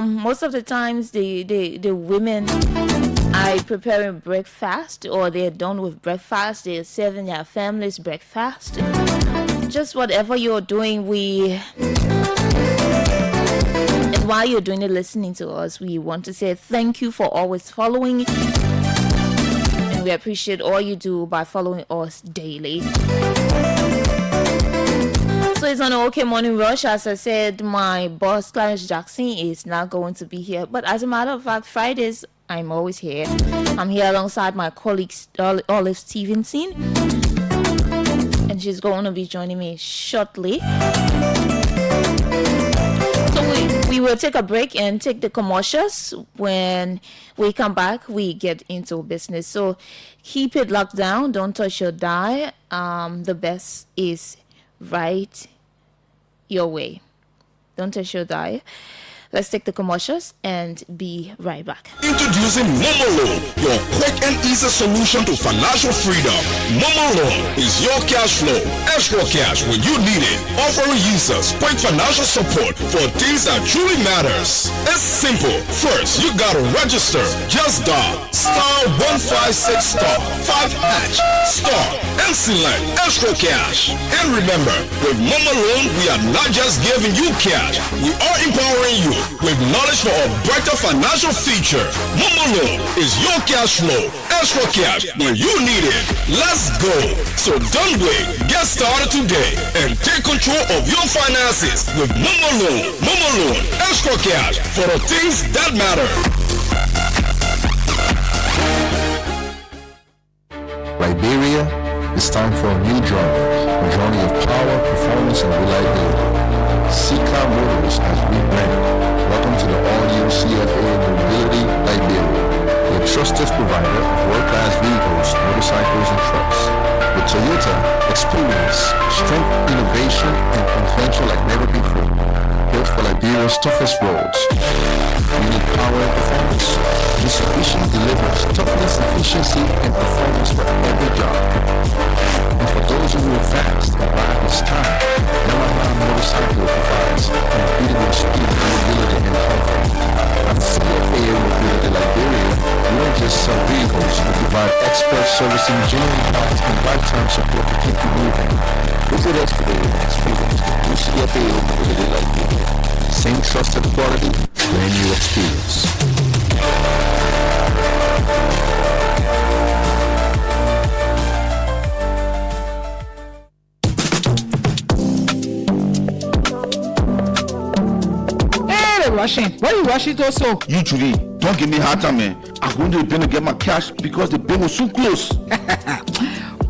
most of the times the women are preparing breakfast, or they're done with breakfast, they're serving their families breakfast. Just whatever you're doing, and while you're doing it, listening to us, we want to say thank you for always following, and we appreciate all you do by following us daily. So it's on the OK Morning Rush. As I said, my boss Clarence Jackson is not going to be here, but as a matter of fact, Fridays I'm always here. I'm here alongside my colleague Olive Stevenson, and she's going to be joining me shortly. So we will take a break and take the commercials. When we come back, we get into business. So keep it locked down. Don't touch your dial. The best is right your way. Don't touch your dial. Let's take the commercials and be right back. Introducing Momolo, your quick and easy solution to financial freedom. Momolo is your cash flow, extra cash when you need it, offering users quick financial support for things that truly matters. It's simple. First, you gotta register. Just dial *156*5# and select extra cash. And remember, with Momolo, we are not just giving you cash, we are empowering you with knowledge for a brighter financial future. Momolo is your cash flow, extra cash when you need it. Let's go. So don't wait. Get started today and take control of your finances with Momolo. Momolo, extra cash for the things that matter. Liberia, it's time for a new journey of power, performance, and reliability. Sika Motors has rebranded. Welcome to the all-new CFA Mobility Liberia, your trusted provider of world-class vehicles, motorcycles, and trucks. With Toyota, experience, strength, innovation, and adventure like never before. Built for Liberia's toughest roads. You need power and performance. Mitsubishi delivers toughness, efficiency, and performance for every job. And for those who move fast and ride with style, Yamaha Motorcycle provides unbeatable speed, mobility, and comfort. At CFA Mobility Liberia, we don't just sell vehicles, we provide expert servicing, genuine parts, and lifetime support to keep you moving. Visit us today and experience new CFA Mobility Liberia. Same trusted quality, brand new experience. Rushing. Why are you rushing also? You Julie, don't give me hard time, man. I'm going to the bank to get my cash because the bank was so close.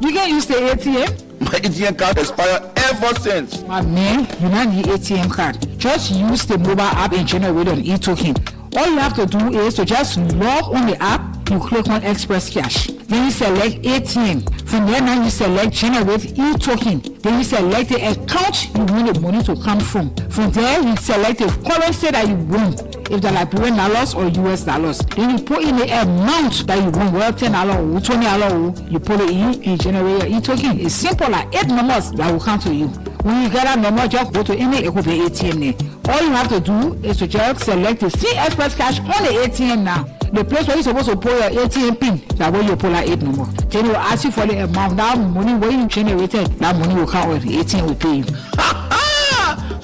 You can use the ATM? My ATM card expired ever since. My man, you don't need ATM card. Just use the mobile app and generate an e-token. All you have to do is to just log on the app, you click on Express Cash. Then you select ATM. From there now you select Generate e-token. Then you select the account you want the money to come from. From there you select the currency that you want. If they're Liberian dollars or US dollars. Then you put in the amount that you want, whether $10 or $20, you put it in and generate your e-token. It's simple, like 8 numbers that will come to you. When you get that number, just go to any ATM name. All you have to do is to just select the See Express Cash on the ATM now. The place where you're supposed to put your ATM pin, that way you pull that 8 number. Then will ask you for the amount. That money when you generated, that money will come with the ATM will pay you.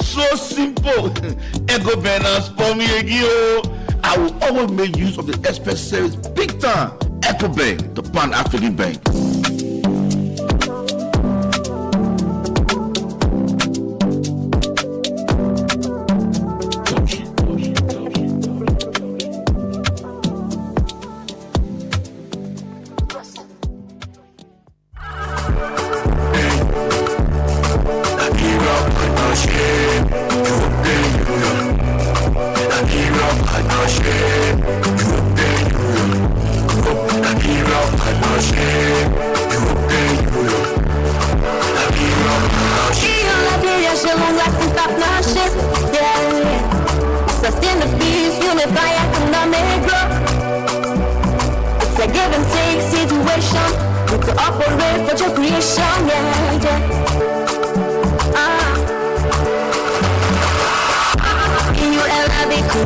So simple. Ego Banners for me again. I will always make use of the Express service big time. Echo Bank, the Pan-African Bank.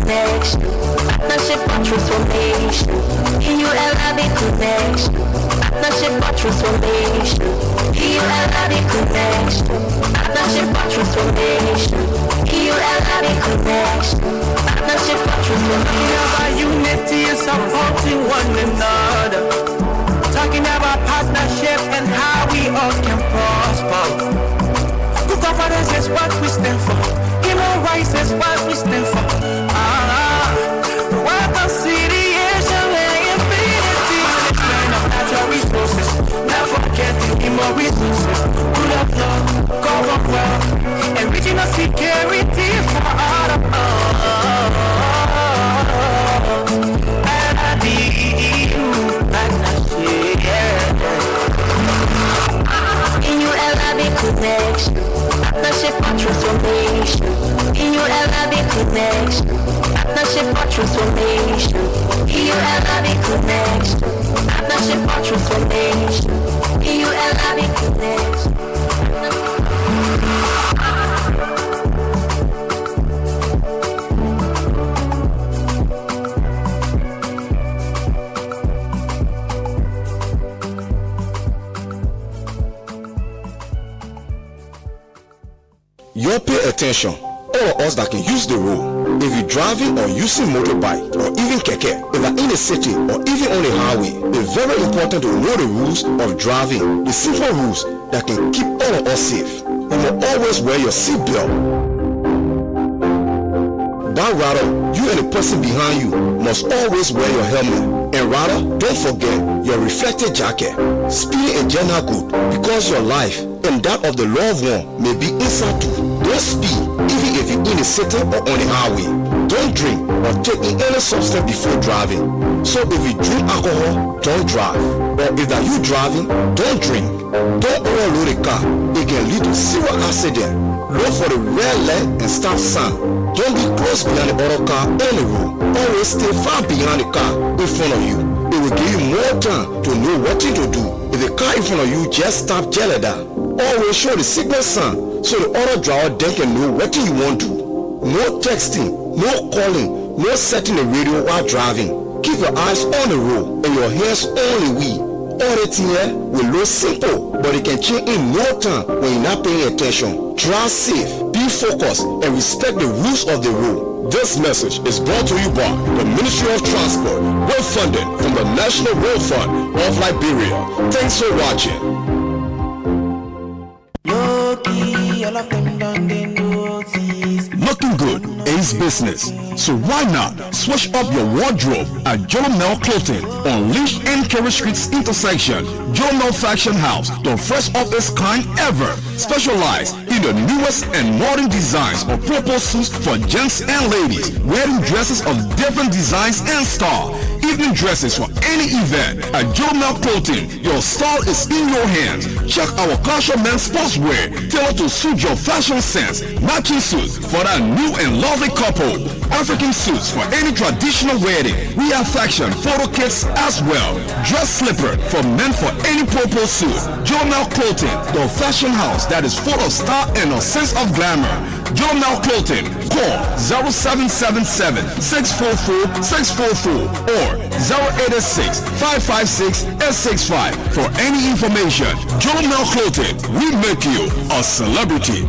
connection. Partnership for transformation. EULAB connection. Partnership for transformation. EULAB connection. Partnership for transformation. EULAB connection. Partnership for transformation. About unity and supporting one another. Talking about partnership and how we all can prosper. Good governance is what we stand for. Human rights is what we stand for. Welcome citiation and infinity. Land of natural resources. Never forgetting more resources. Rule of law, government wealth, and regional security for all of us. And I need partnership. EULAB connection. Partnership for transformation. EULAB connection. Partnership for transformation. EULAB connection. Partnership for transformation. EULAB connection. You pay attention. All of us that can use the road. If you're driving or using motorbike or even keke, if you're in a city or even on a highway, it's very important to know the rules of driving. The simple rules that can keep all of us safe. You must always wear your seatbelt. That rather, you and the person behind you must always wear your helmet. And rather, don't forget your reflective jacket. Speeding is just not good because your life and that of the loved one may be inside too. Don't speed, even if you're in a city or on a highway. Don't drink or take in any substance before driving. So if you drink alcohol, don't drive. Or if that you driving, don't drink. Don't overload a car. It can lead to serious accident. Look for the red light and stop sign. Don't be close behind the other car on the road. Always stay far behind the car in front of you. It will give you more time to know what to do. If the car in front of you just stop jelly down, always show the signal sign so the other driver then can know what you want to do. No texting, no calling, no setting the radio while driving. Keep your eyes on the road and your hands on the wheel. All the thing here will look simple, but it can change in no time when you're not paying attention. Drive safe, be focused, and respect the rules of the road. This message is brought to you by the Ministry of Transport, well funded from the National Road Fund of Liberia. Thanks for watching. Looking good is business, so why not switch up your wardrobe at Jolomel Clothing on Lynch and Kerry Streets intersection. Jolomel Fashion House, the first of its kind ever, specialized in the newest and modern designs of purple suits for gents and ladies, wearing dresses of different designs and style. Evening dresses for any event at Jolomel Clothing. Your style is in your hands. Check our casual men's sportswear tailored to suit your fashion sense. Matching suits for that new and lovely couple. African suits for any traditional wedding. We have fashion photo kits as well. Dress slipper for men for any purple suit. Jolomel Clothing, the fashion house that is full of style and a sense of glamour. Jolomel Clothing. Call 0777-644-644 or 086-556-865 for any information. Jolomel Clothing, we make you a celebrity.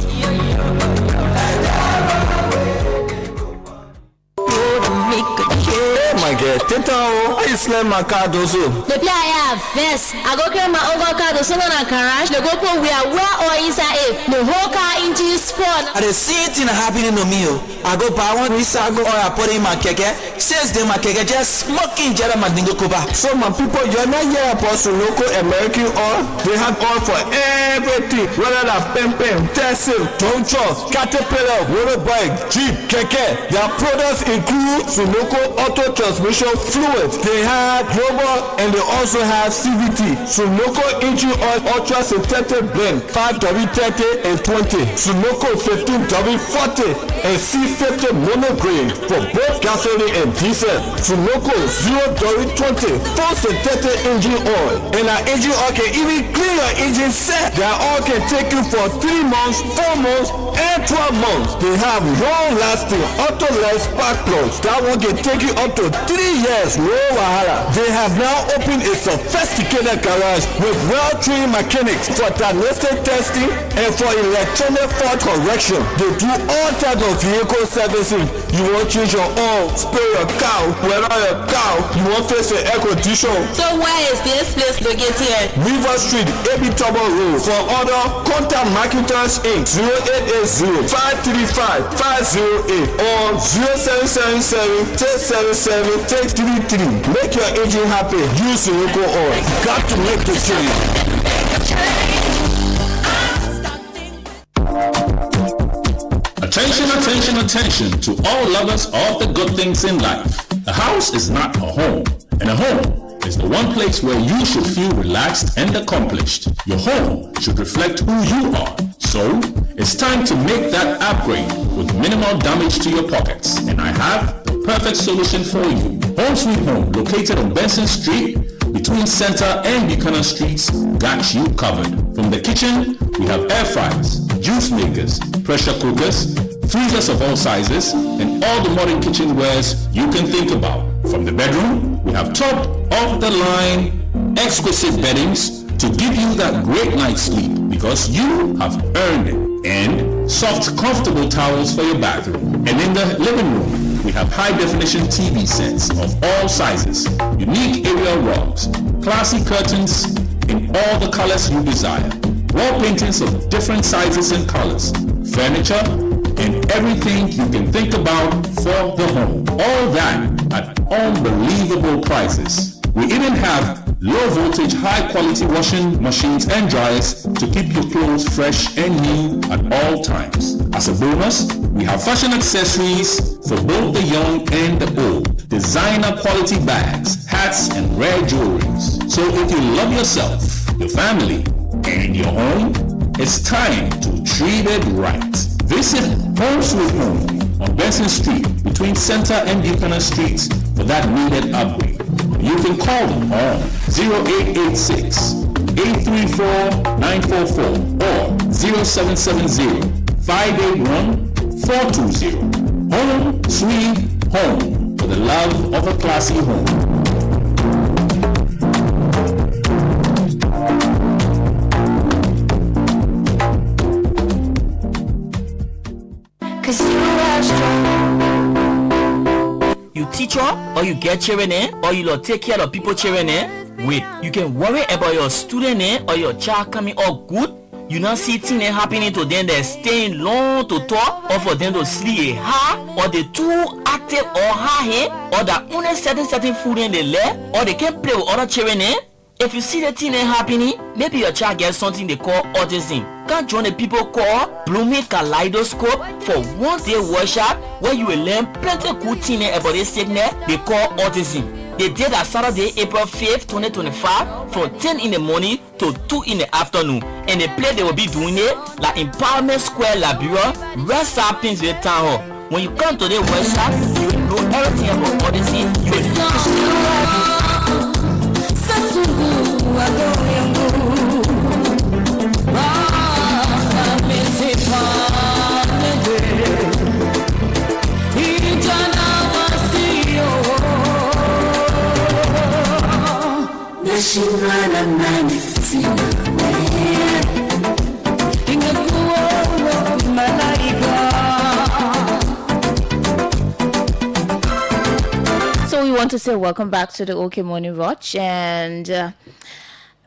My girl, Teta, I slam my card also. The play I have first. I go carry my over card also on a garage. The GoPro we are where or inside it. The whole car engine spawn. I see it in happening to me. I go buy one resago or I put in my keke. Says them my keke just smoking jara madingo koba. So my people, you're not here apostle local American oil. They have oil for everything. Whether that pem, Tesla, Toncho, Caterpillar, motorbike, Jeep, keke. Their products include Sunoco auto transmission fluid. They have global and they also have CVT. Sunoco engine oil ultra synthetic blend 5W30 and 20. Sunoco 15W40 and C50 monograde for both gasoline and and diesel. Sunoco 0-20 full synthetic engine oil. And our engine oil can even clean your engine set. Their oil can take you for 3 months, 4 months, and 12 months. They have long-lasting auto-less spark plugs. That one can take you up to 3 years. No wahala. They have now opened a sophisticated garage with well-trained mechanics for diagnostic testing and for electronic fault correction. They do all types of vehicle servicing. You want to change your oil, spray your car, weather your car, you want to fix the air condition. So where is this place located? River Street, AB Trouble Road. For order, contact Marketers Inc. 0880-535-508 or 0777-677-633. Make your engine happy. Use Sunoco oil. Got to make the change. Attention, attention, attention to all lovers of the good things in life. A house is not a home, and a home is the one place where you should feel relaxed and accomplished. Your home should reflect who you are. So, it's time to make that upgrade with minimal damage to your pockets. And I have the perfect solution for you. Home Sweet Home, located on Benson Street, between Center and Buchanan Streets, got you covered. From the kitchen, we have air fryers, juice makers, pressure cookers, freezers of all sizes, and all the modern kitchenwares you can think about. From the bedroom, we have top-of-the-line, exquisite beddings to give you that great night's sleep because you have earned it. And soft, comfortable towels for your bathroom. And in the living room, we have high-definition TV sets of all sizes, unique aerial rugs, classy curtains in all the colors you desire, wall paintings of different sizes and colors, furniture, and everything you can think about for the home. All that at unbelievable prices. We even have low voltage, high quality washing machines and dryers to keep your clothes fresh and new at all times. As a bonus, we have fashion accessories for both the young and the old, designer quality bags, hats, and rare jewelries. So if you love yourself, your family, and your home, it's time to treat it right. Visit Home Sweet Home on Benson Street between Center and Buchanan Streets for that needed upgrade. You can call them on 0886-834-944 or 0770-581-420. Home Sweet Home for the love of a classy home. You teacher or you get children or you lot take care of people children wait, you can worry about your student or your child coming all good. You not see things happening to them that staying long to talk or for them to sleep hard or they too active or high or that only certain food in the left or they can play with other children. If you see the thing happening, maybe your child gets something they call autism. Can join the people call Blooming Kaleidoscope for one-day workshop where you will learn plenty of good things about this sickness they call autism. They did that Saturday, April 5th, 2025 from 10 in the morning to 2 in the afternoon. And the place they will be doing it like Empowerment Square Liberia, Rest Happens with Town Hall. When you come to the workshop, you will know everything about autism. You will know. So we want to say welcome back to the OK Morning Watch, and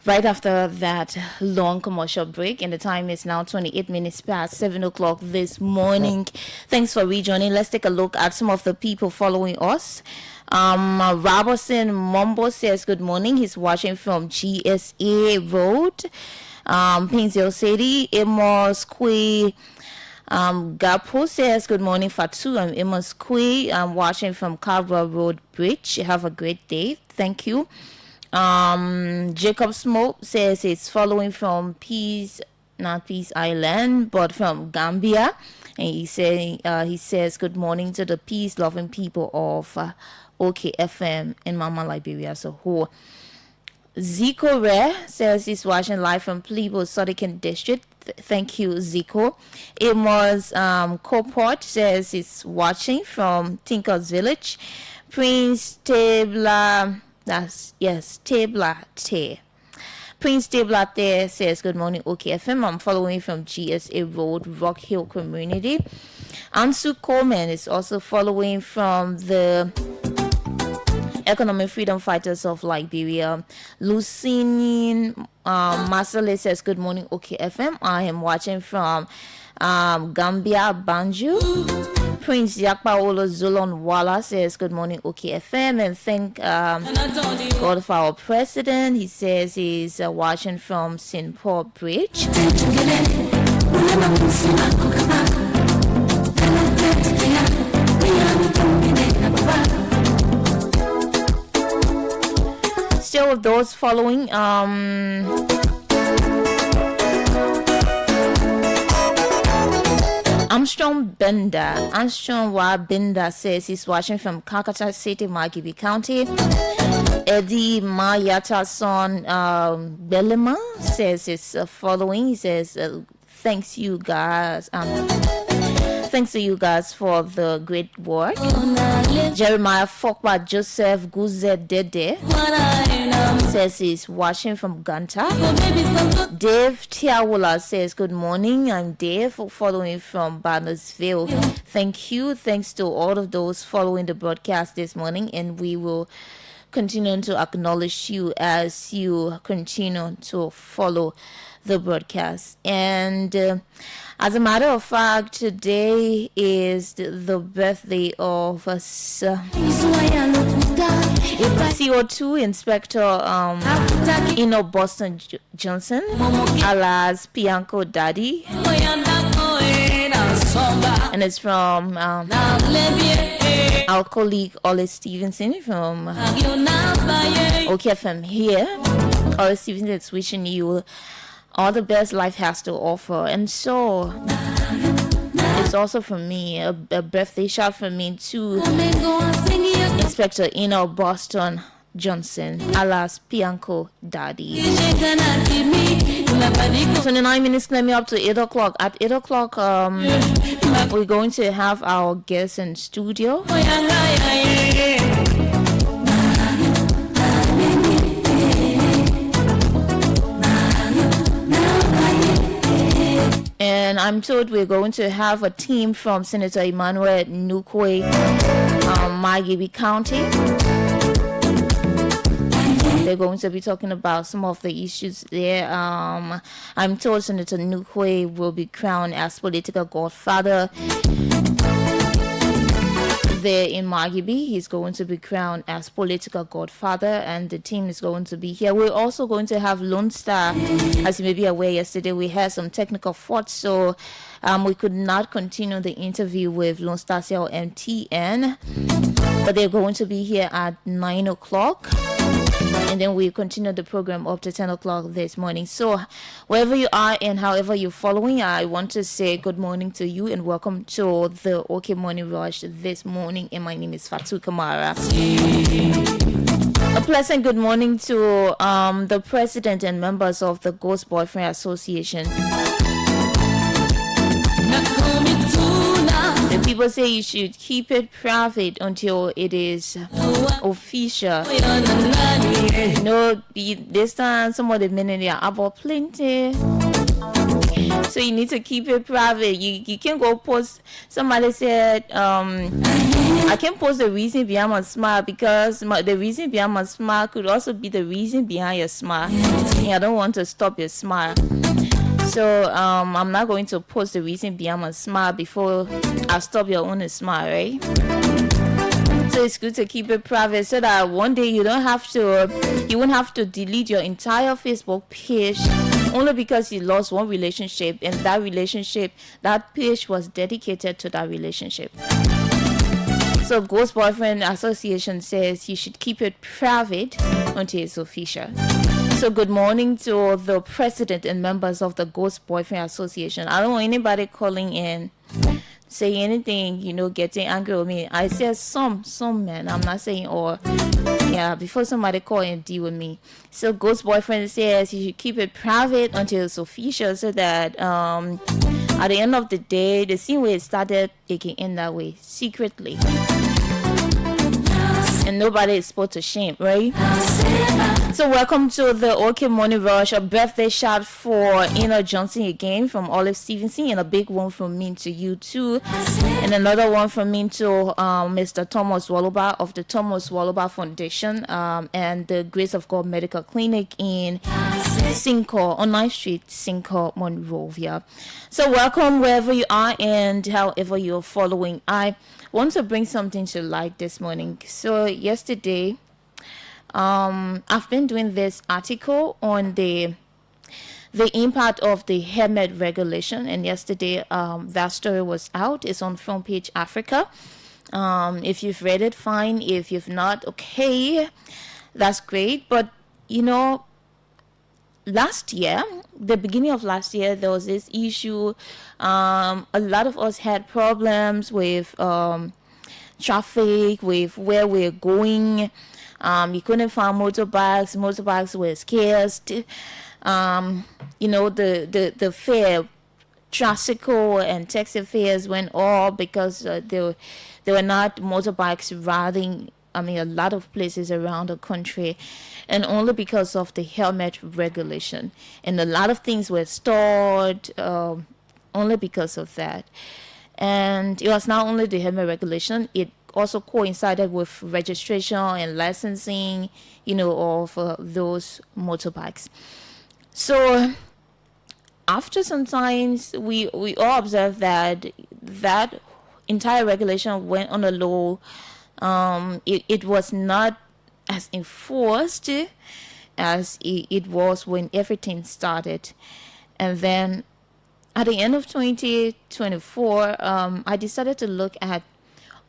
right after that long commercial break, and the time is now 28 minutes past 7 o'clock this morning. Thanks for rejoining. Let's take a look at some of the people following us. Robertson Mombo says good morning. He's watching from GSA Road, Painesville City. Amos Kui Gapo says good morning, Fatu. I'm Amos Kui. I'm watching from Cabra Road Bridge. Have a great day. Thank you. Jacob Smoke says it's following from not Peace Island, but from Gambia. And he says good morning to the peace-loving people of OKFM in Mama Liberia as a whole. Zico Rare says he's watching live from Plebo Sodican District. Thank you, Zico. Amos Coport says he's watching from Tinker's Village. Prince Tabla, Tabla Te. Prince Tabla Te says good morning, OKFM. I'm following from GSA Road, Rock Hill Community. Ansu Coleman is also following from the Economic Freedom Fighters of Liberia. Lucine Masale says good morning, OKFM. I am watching from Gambia, Banjo. Prince Yakpaolo Zulon Wala says good morning, OKFM, and thank God for our president. He says he's watching from St. Paul Bridge. Still with those following, Armstrong Benda says he's watching from Kakata City, Magibi County. Eddie Mayata's son Belema says he's following. He says thanks to you guys for the great work. Jeremiah Fokwa Joseph Guze Dede says he's watching from Ganta. Dave Tiawula says good morning. I'm Dave, following from Bannersville. Thank you. Thanks to all of those following the broadcast this morning, and we will continue to acknowledge you as you continue to follow the broadcast. And as a matter of fact, today is the birthday of CO2 Inspector Boston Johnson, alias Pianco Daddy, and it's from our colleague Ole Stevenson from OKFM here. Ole Stevenson is wishing you all the best life has to offer. And so it's also from me a birthday shout from me to Inspector Boston Johnson, alias Pianco Daddy. 29 minutes climbing up to 8 o'clock. At 8 o'clock, we're going to have our guests in studio. And I'm told we're going to have a team from Senator Emmanuel Nukwe, Magibi County. They're going to be talking about some of the issues there. I'm told Senator Nukwe will be crowned as political godfather there in Magibi. He's going to be crowned as political godfather, and the team is going to be here. We're also going to have Lone Star. As you may be aware, yesterday we had some technical faults, so we could not continue the interview with Lone Star Cell MTN, but they're going to be here at 9 o'clock. And then we continue the program up to 10 o'clock this morning. So wherever you are and however you're following, I want to say good morning to you and welcome to the OK Morning Rush this morning. And my name is Fatu Kamara. A pleasant good morning to the president and members of the Ghost Boyfriend Association. The people say you should keep it private until it is official. This time some of the men in there are about plenty. So you need to keep it private. You can't go post. Somebody said, I can't post the reason behind my smile because the reason behind my smile could also be the reason behind your smile. And I don't want to stop your smile. So I'm not going to post the reason behind my smile before I stop your own smile, right? So it's good to keep it private so that one day you won't have to delete your entire Facebook page only because you lost one relationship, and that page was dedicated to that relationship. So Ghost Boyfriend Association says you should keep it private until it's official. So good morning to the president and members of the Ghost Boyfriend Association. I don't want anybody calling in say anything, getting angry with me. I said some men. I'm not saying all. Yeah, before somebody call and deal with me. So Ghost boyfriend says you should keep it private until it's official, so that at the end of the day, the same way it started, it can end that way, secretly. And nobody is put to shame, right? So welcome to the OK Morning Rush. A birthday shout for Ina Johnson again from Olive Stevenson, and a big one from me to you too. And another one from me to Mr. Thomas Waluba of the Thomas Waluba Foundation and the Grace of God Medical Clinic in Cinco, on 9th Street, Cinco, Monrovia. So welcome wherever you are and however you're following. I want to bring something to light this morning. So yesterday, I've been doing this article on the impact of the helmet regulation, and yesterday that story was out. It's on Front Page Africa. If you've read it, fine. If you've not, okay, that's great. But last year, the beginning of last year, there was this issue. A lot of us had problems with traffic, with where we're going. You couldn't find motorbikes. Motorbikes were scarce. The fare, tricycle and taxi fares went up because there were not motorbikes riding. A lot of places around the country, and only because of the helmet regulation. And a lot of things were stored only because of that. And it was not only the helmet regulation, it also coincided with registration and licensing, of those motorbikes. So after some times, we all observed that entire regulation went on a low. It was not as enforced as it was when everything started. And then at the end of 2024, I decided to look at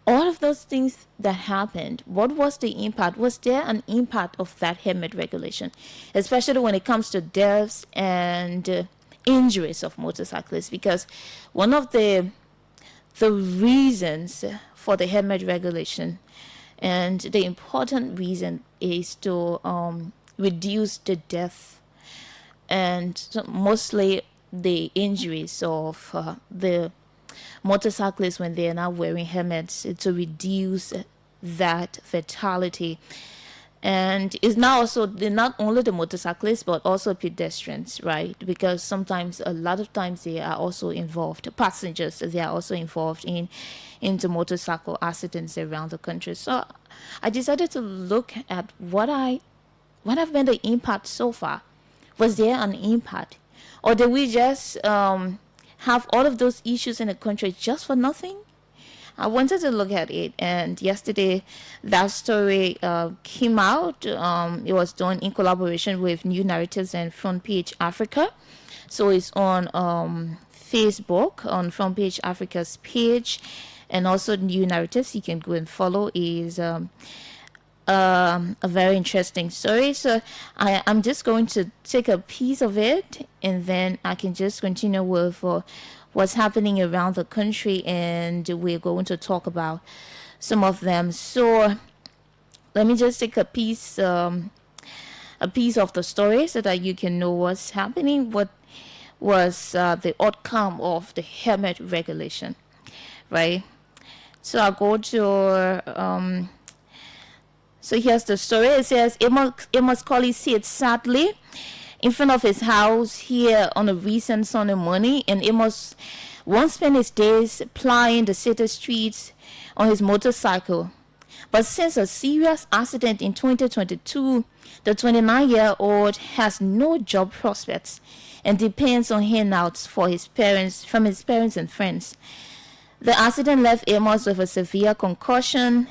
all of those things that happened. What was the impact? Was there an impact of that helmet regulation, especially when it comes to deaths and injuries of motorcyclists? Because one of the reasons for the helmet regulation, and the important reason, is to reduce the death and mostly the injuries of the motorcyclists when they are not wearing helmets, to reduce that fatality. And it's now also not only the motorcyclists but also pedestrians, right? Because a lot of times they are also involved, passengers, they are also involved into motorcycle accidents around the country. So I decided to look at what have been the impact so far. Was there an impact, or did we just have all of those issues in the country just for nothing? I wanted to look at it, and yesterday that story came out. It was done in collaboration with New Narratives and Front Page Africa. So it's on Facebook, on Front Page Africa's page, and also New Narratives. You can go and follow. Is a very interesting story. So I'm just going to take a piece of it, and then I can just continue with what's happening around the country, and we're going to talk about some of them. So let me just take a piece of the story so that you can know what's happening, what was the outcome of the helmet regulation, right? So I'll go to so here's the story. It says Amos Colley said sadly in front of his house here on a recent Sunday morning, and Amos once spent his days plying the city streets on his motorcycle. But since a serious accident in 2022, the 29-year-old has no job prospects and depends on handouts from his parents and friends. The accident left Amos with a severe concussion,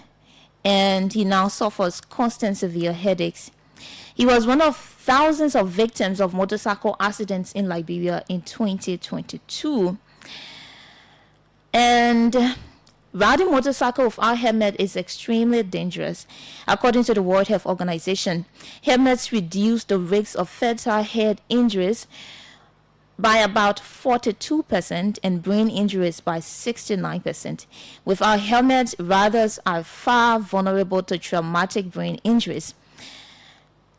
and he now suffers constant severe headaches. He was one of thousands of victims of motorcycle accidents in Liberia in 2022. And riding motorcycle without helmet is extremely dangerous. According to the World Health Organization, helmets reduce the risk of fatal head injuries by about 42% and brain injuries by 69%. Without helmets, riders are far vulnerable to traumatic brain injuries.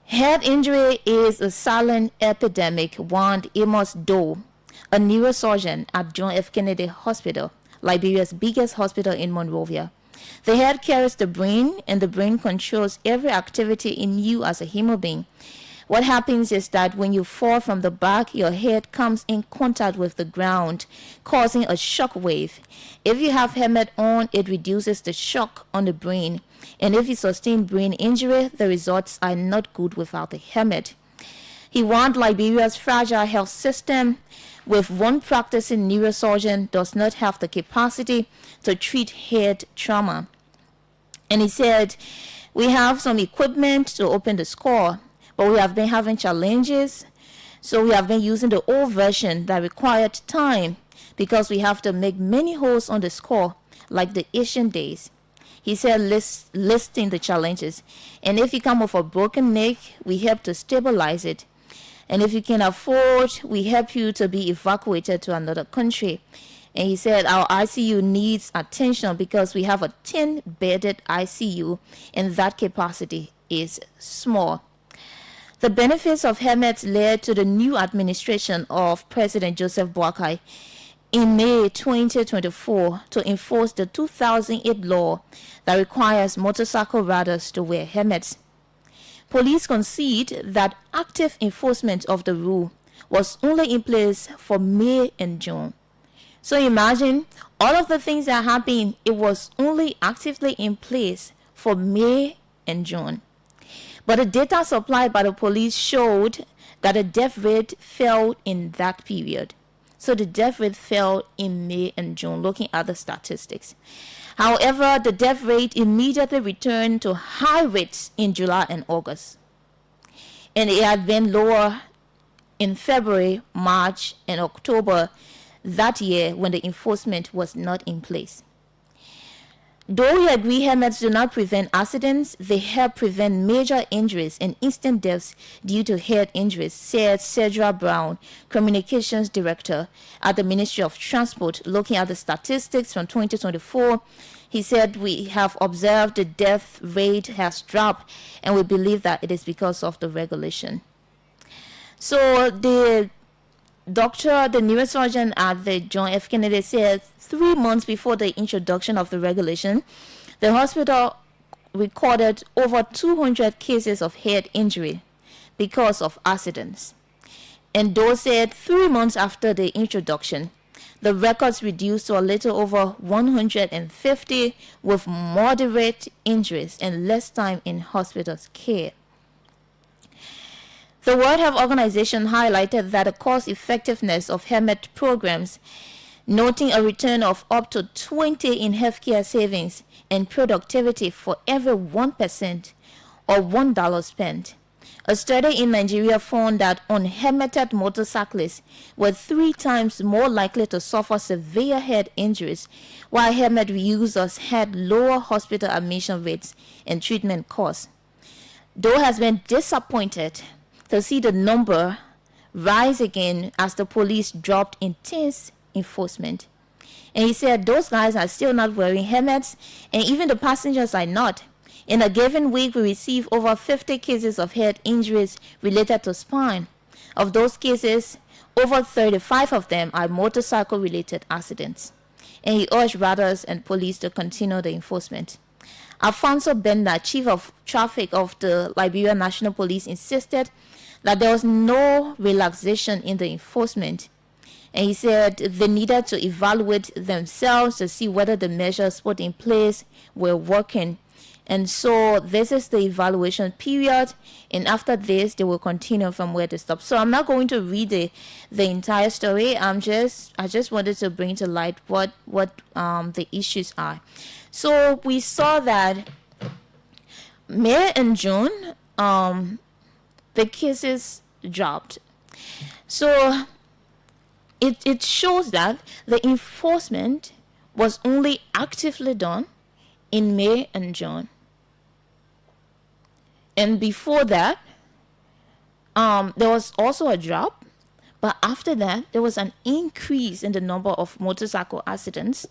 Head injury is a silent epidemic, warned Amos Doe, a neurosurgeon at John F. Kennedy Hospital, Liberia's biggest hospital in Monrovia. The head carries the brain, and the brain controls every activity in you as a human being. What happens is that when you fall from the back, your head comes in contact with the ground, causing a shock wave. If you have helmet on, it reduces the shock on the brain. And if you sustain brain injury, the results are not good without the helmet. He warned Liberia's fragile health system, with one practicing neurosurgeon, does not have the capacity to treat head trauma. And he said, we have some equipment to open the skull, but we have been having challenges. So we have been using the old version that required time because we have to make many holes on the skull like the ancient days. He said, listing the challenges. And if you come with a broken neck, we help to stabilize it. And if you can afford, we help you to be evacuated to another country. And he said, our ICU needs attention because we have a 10-bedded ICU, and that capacity is small. The benefits of helmets led to the new administration of President Joseph Boakai in May 2024 to enforce the 2008 law that requires motorcycle riders to wear helmets. Police concede that active enforcement of the rule was only in place for May and June. So imagine all of the things that happened, it was only actively in place for May and June. But the data supplied by the police showed that the death rate fell in that period. So the death rate fell in May and June, looking at the statistics. However, the death rate immediately returned to high rates in July and August. And it had been lower in February, March, and October that year when the enforcement was not in place. Though we agree helmets do not prevent accidents, they help prevent major injuries and instant deaths due to head injuries, said Cedra Brown, Communications Director at the Ministry of Transport, looking at the statistics from 2024. He said, we have observed the death rate has dropped, and we believe that it is because of the regulation. So the doctor, the neurosurgeon at the John F. Kennedy, said 3 months before the introduction of the regulation, the hospital recorded over 200 cases of head injury because of accidents. And those said 3 months after the introduction, the records reduced to a little over 150 with moderate injuries and less time in hospital's care. The World Health Organization highlighted that the cost effectiveness of helmet programs, noting a return of up to 20 in healthcare savings and productivity for every 1% or $1 spent. A study in Nigeria found that unhelmeted motorcyclists were 3 times more likely to suffer severe head injuries, while helmet users had lower hospital admission rates and treatment costs. Doe has been disappointed to see the number rise again as the police dropped intense enforcement. And he said those guys are still not wearing helmets, and even the passengers are not. In a given week, we receive over 50 cases of head injuries related to spine. Of those cases, over 35 of them are motorcycle-related accidents. And he urged riders and police to continue the enforcement. Alfonso Benda, Chief of Traffic of the Liberia National Police, insisted that there was no relaxation in the enforcement. And he said they needed to evaluate themselves to see whether the measures put in place were working. And so this is the evaluation period, and after this they will continue from where they stop. So I'm not going to read the entire story. I just wanted to bring to light what the issues are. So we saw that May and June the cases dropped. So it shows that the enforcement was only actively done in May and June. And before that, there was also a drop, But after that, there was an increase in the number of motorcycle accidents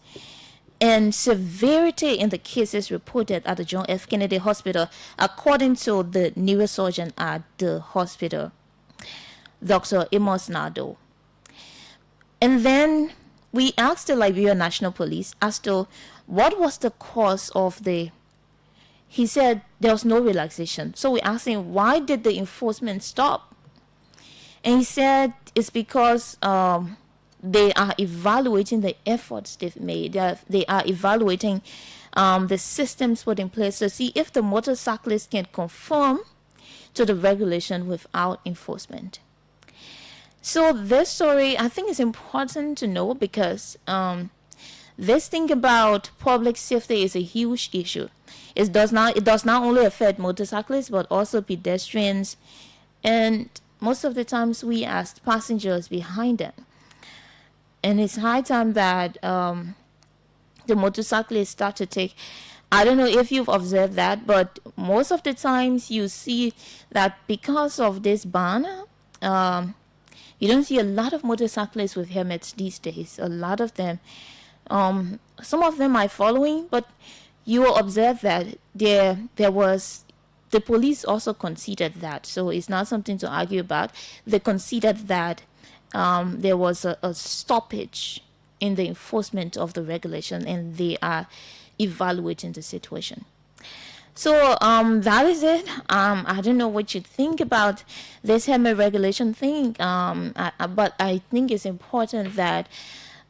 and severity in the cases reported at the John F. Kennedy Hospital, according to the neurosurgeon at the hospital, Dr. Amos Nado. And then we asked the Liberia National Police as to what was the cause of the. He said there was no relaxation. So we asked him, why did the enforcement stop? And he said it's because they are evaluating the efforts they've made. They are evaluating the systems put in place to see if the motorcyclists can conform to the regulation without enforcement. So this story, I think, is important to know because this thing about public safety is a huge issue. It does not only affect motorcyclists but also pedestrians, and most of the times we as passengers behind them. And it's high time that the motorcyclists start to take. I don't know if you've observed that, but most of the times you see that because of this ban, you don't see a lot of motorcyclists with helmets these days. A lot of them. Some of them are following, but you will observe that there was. The police also conceded that, so it's not something to argue about. They conceded that there was a stoppage in the enforcement of the regulation, and they are evaluating the situation. So that is it. I don't know what you think about this helmet regulation thing, but I think it's important that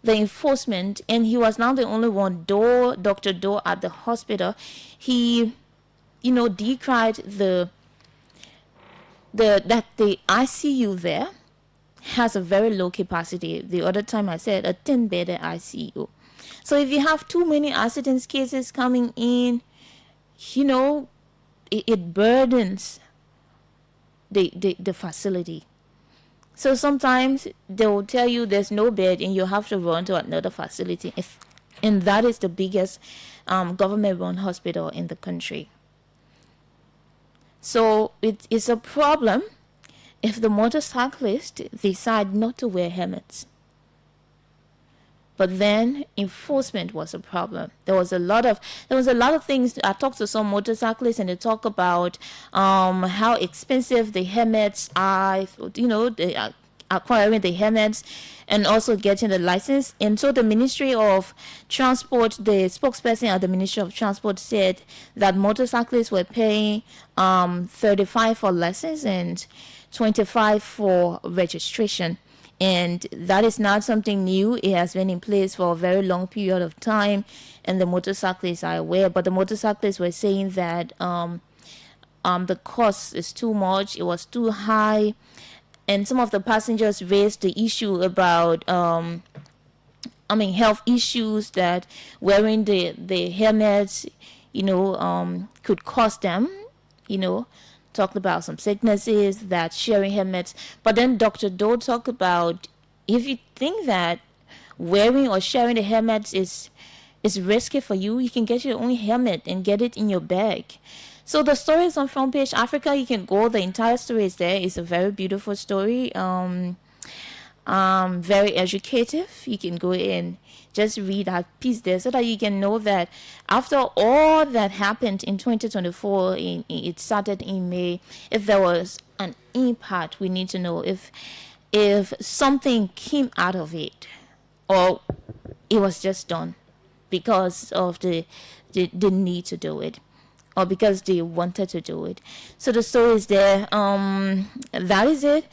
the enforcement, and he was not the only one. Dr. Doe at the hospital, he, decried that the ICU there has a very low capacity. The other time I said a 10-bedded ICU. So if you have too many accidents cases coming in, it burdens the facility. So sometimes they will tell you there's no bed and you have to run to another facility. And that is the biggest government-run hospital in the country. So it's a problem if the motorcyclists decide not to wear helmets. But then enforcement was a problem. There was a lot of things. I talked to some motorcyclists and they talk about how expensive the helmets are. They are acquiring the helmets and also getting the license. And so the Ministry of Transport, the spokesperson at the Ministry of Transport said that motorcyclists were paying $35 for license and $25 for registration. And that is not something new. It has been in place for a very long period of time, and the motorcyclists are aware. But the motorcyclists were saying that the cost is too much. It was too high. And some of the passengers raised the issue about health issues, that wearing the helmets, could cost them, talked about some sicknesses, that sharing helmets. But then Dr. Doe talked about, if you think that wearing or sharing the helmets is risky for you, you can get your own helmet and get it in your bag. So the story is on Front Page Africa. You can go. The entire story is there. It's a very beautiful story. Very educative. You can go in, just read that piece there so that you can know that after all that happened in 2024, it started in May, if there was an impact, we need to know if something came out of it or it was just done because of the need to do it or because they wanted to do it. So the story is there. That is it.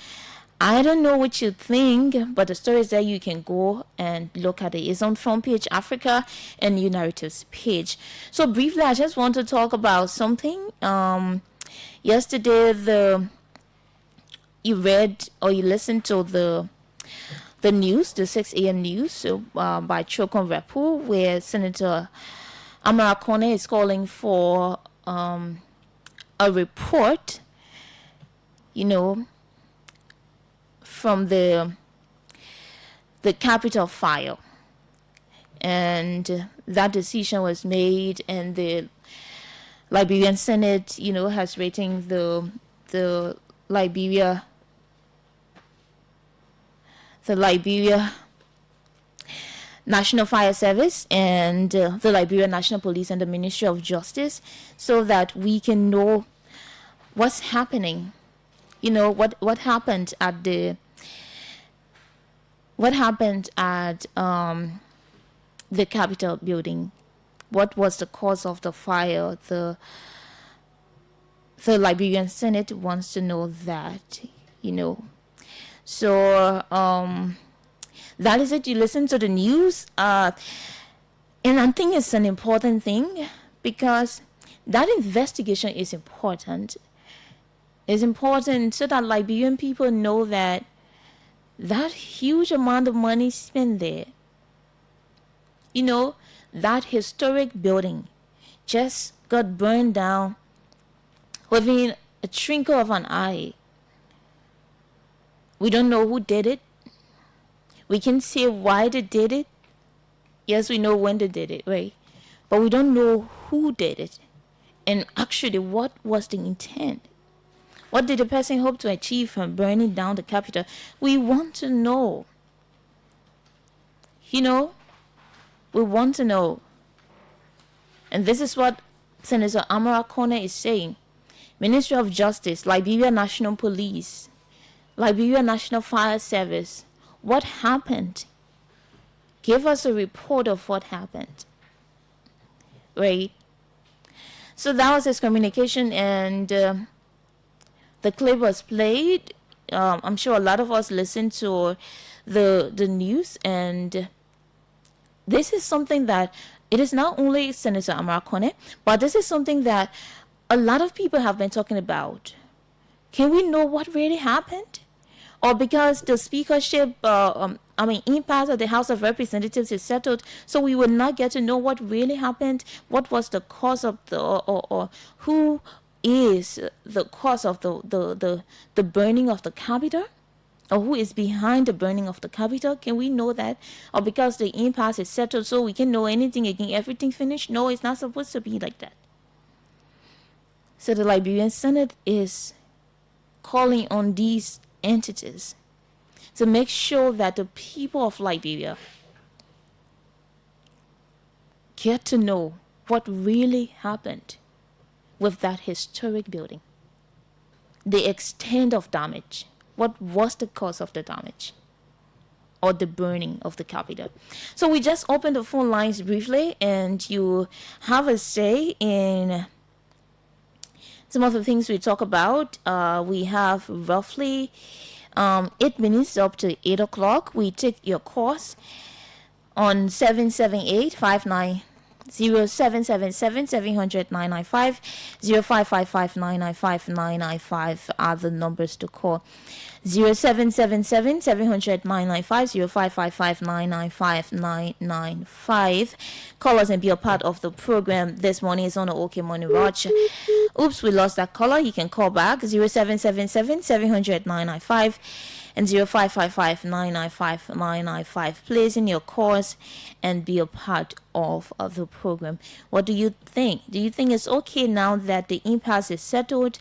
I don't know what you think, but the story is there. You can go and look at it. It's on Front Page Africa and New Narratives page. So briefly, I just want to talk about something. Yesterday, you read or you listened to the news, the 6 a.m. news by Chokon Rapu, where Senator Kamara Kone is calling for a report, from the Capitol file, and that decision was made, and the Liberian Senate, has rating the Liberia the Liberia National Fire Service and the Liberia National Police and the Ministry of Justice, so that we can know what's happening. You know, what happened at the Capitol building. What was the cause of the fire? The Liberian Senate wants to know that, you know. So that is it. You listen to the news, and I think it's an important thing, because that investigation is important. It's important so that Liberian people know that that huge amount of money spent there, you know, that historic building just got burned down within a twinkle of an eye. We don't know who did it. We can say why they did it. Yes, we know when they did it, right? But we don't know who did it. And actually, what was the intent? What did the person hope to achieve from burning down the Capitol? We want to know. You know, we want to know. And this is what Senator Amara Kone is saying. Ministry of Justice, Liberia National Police, Liberia National Fire Service. What happened? Give us a report of what happened. Right? So that was his communication, and the clip was played. I'm sure a lot of us listened to the news, and this is something that it is not only Senator Amara Kone, but this is something that a lot of people have been talking about. Can we know what really happened? Or because the speakership, impasse of the House of Representatives is settled, so we will not get to know what really happened, what was the cause of the, or who is the cause of the burning of the Capitol, or who is behind the burning of the Capitol? Can we know that? Or because the impasse is settled, so we can know anything again, everything finished? No, it's not supposed to be like that. So the Liberian Senate is calling on these entities to make sure that the people of Liberia get to know what really happened with that historic building, the extent of damage, what was the cause of the damage or the burning of the Capitol. So we just opened the phone lines briefly, and you have a say in some of the things we talk about. We have roughly 8 minutes up to 8 o'clock. We take your calls on 778-59 0777-700-995 0555-995-995 are the numbers to call. 0777-700-995 0555-995-995. Call us and be a part of the program. This morning is on the OK Morning Watch. Oops, we lost that caller. You can call back 0777-700-995 and 0555-995-995. Place in your calls and be a part of the program. What do you think? Do you think it's okay now that the impasse is settled?